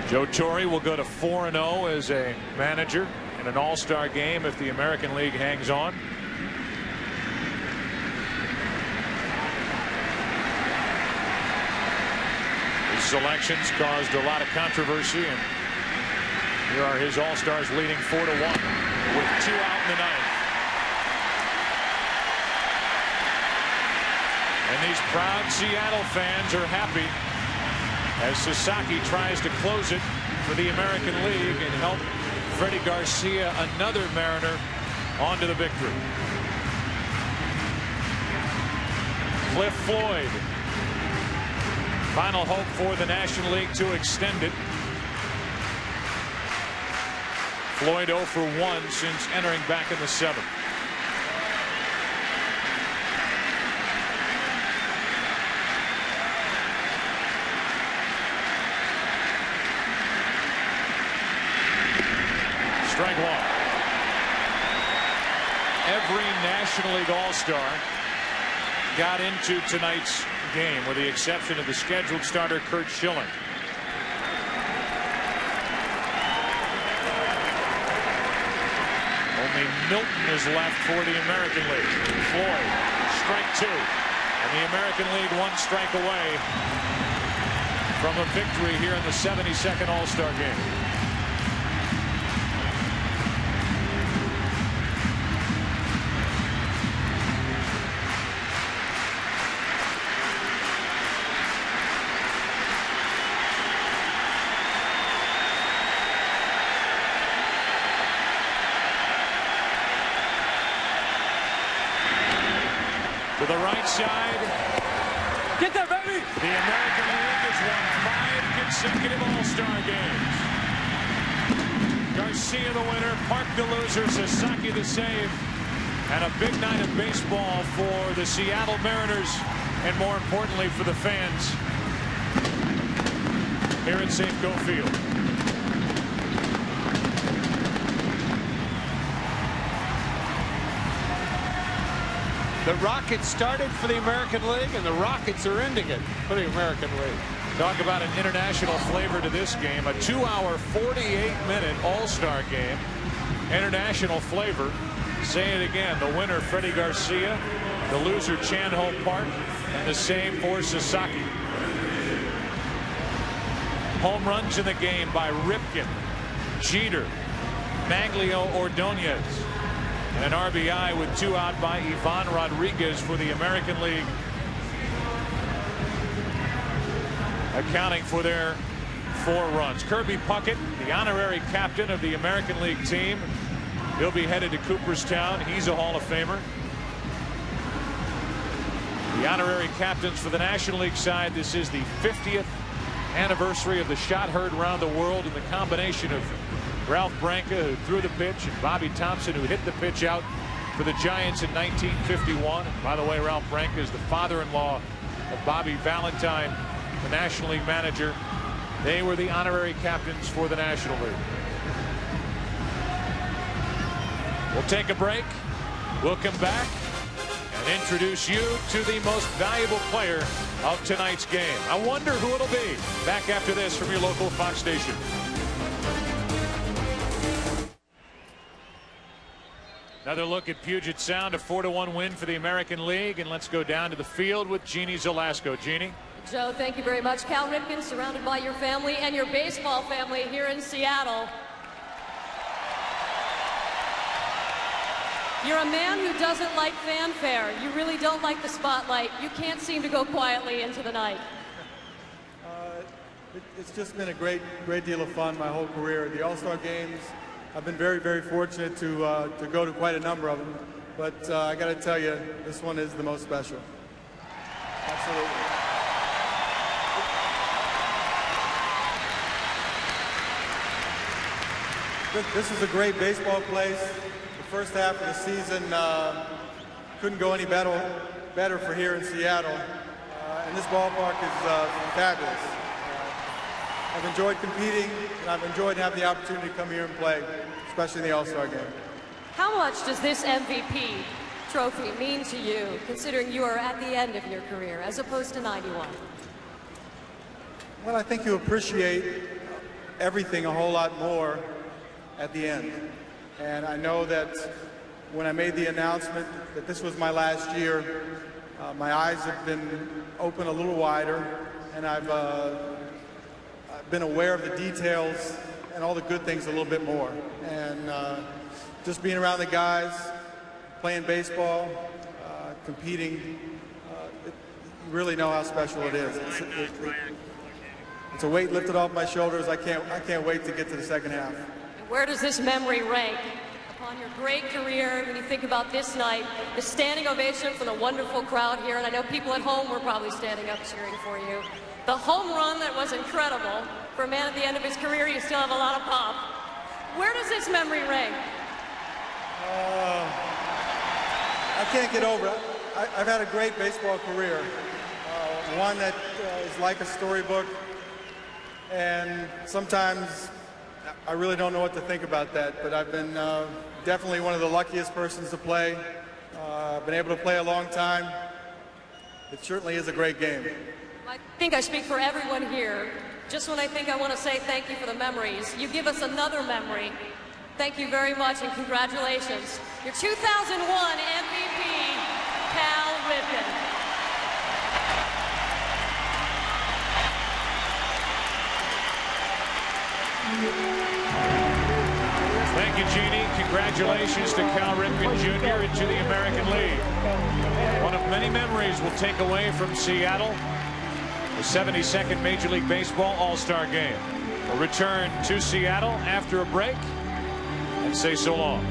Joe Torre will go to 4-0 as a manager in an all-star game if the American League hangs on. His selections caused a lot of controversy, and here are his all-stars leading 4-1 with 2 out in the 9th. And these proud Seattle fans are happy as Sasaki tries to close it for the American League and help Freddie Garcia, another Mariner, onto the victory. Cliff Floyd, final hope for the National League to extend it. Floyd 0 for 1 since entering back in the 7th. Strike 1. Every National League All-Star got into tonight's game with the exception of the scheduled starter Curt Schilling. Only Milton is left for the American League. Floyd, strike 2. And the American League 1 strike away from a victory here in the 72nd All-Star game. To the right side. Get there, baby! The American League has won 5 consecutive All-Star games. Garcia the winner, Park the loser, Sasaki the save, and a big night of baseball for the Seattle Mariners, and more importantly for the fans here at Safeco Field. The Rockets started for the American League, and the Rockets are ending it for the American League. Talk about an international flavor to this game. A 2-hour, 48-minute All-Star game. International flavor. Say it again. The winner, Freddie Garcia. The loser, Chan-Ho Park. And the same for Sasaki. Home runs in the game by Ripken, Jeter, Maglio Ordonez. And an RBI with 2 out by Ivan Rodriguez for the American League, accounting for their 4 runs. Kirby Puckett, the honorary captain of the American League team. He'll be headed to Cooperstown. He's a Hall of Famer. The honorary captains for the National League side. This is the 50th anniversary of the shot heard around the world, and the combination of Ralph Branca, who threw the pitch, and Bobby Thompson, who hit the pitch out for the Giants in 1951. And by the way, Ralph Branca is the father-in-law of Bobby Valentine, the National League manager. They were the honorary captains for the National League. We'll take a break. We'll come back and introduce you to the most valuable player of tonight's game. I wonder who it'll be. Back after this from your local Fox station. Another look at Puget Sound, a 4-1 win for the American League. And let's go down to the field with Jeannie Zelasco. Jeannie. Joe, thank you very much. Cal Ripken, surrounded by your family and your baseball family here in Seattle. You're a man who doesn't like fanfare. You really don't like the spotlight. You can't seem to go quietly into the night. It's just been a great deal of fun my whole career. The All-Star games, I've been very fortunate to go to quite a number of them. But I got to tell you, this one is the most special. Absolutely. This is a great baseball place. The first half of the season couldn't go any better for here in Seattle. And this ballpark is fabulous. I've enjoyed competing, and I've enjoyed having the opportunity to come here and play, especially in the All-Star game. How much does this MVP trophy mean to you, considering you are at the end of your career, as opposed to 91? Well, I think you appreciate everything a whole lot more at the end. And I know that when I made the announcement that this was my last year, my eyes have been open a little wider, and I've been aware of the details and all the good things a little bit more. And just being around the guys, playing baseball, competing, you really know how special it is. It's a weight lifted off my shoulders. I can't wait to get to the second half. And where does this memory rank upon your great career when you think about this night, the standing ovation from the wonderful crowd here, and I know people at home were probably standing up cheering for you. The home run that was incredible for a man at the end of his career. You still have a lot of pop. Where does this memory rank? I can't get over it. I've had a great baseball career, one that is like a storybook, and sometimes I really don't know what to think about that, but I've been definitely one of the luckiest persons to play. Been able to play a long time. It certainly is a great game. I think I speak for everyone here. Just when I think I want to say thank you for the memories, you give us another memory. Thank you very much and congratulations. Your 2001 MVP, Cal Ripken. Thank you, Jeannie. Congratulations to Cal Ripken Jr. and to the American League. One of many memories we'll take away from Seattle, the 72nd Major League Baseball All-Star Game. We'll return to Seattle after a break and say so long.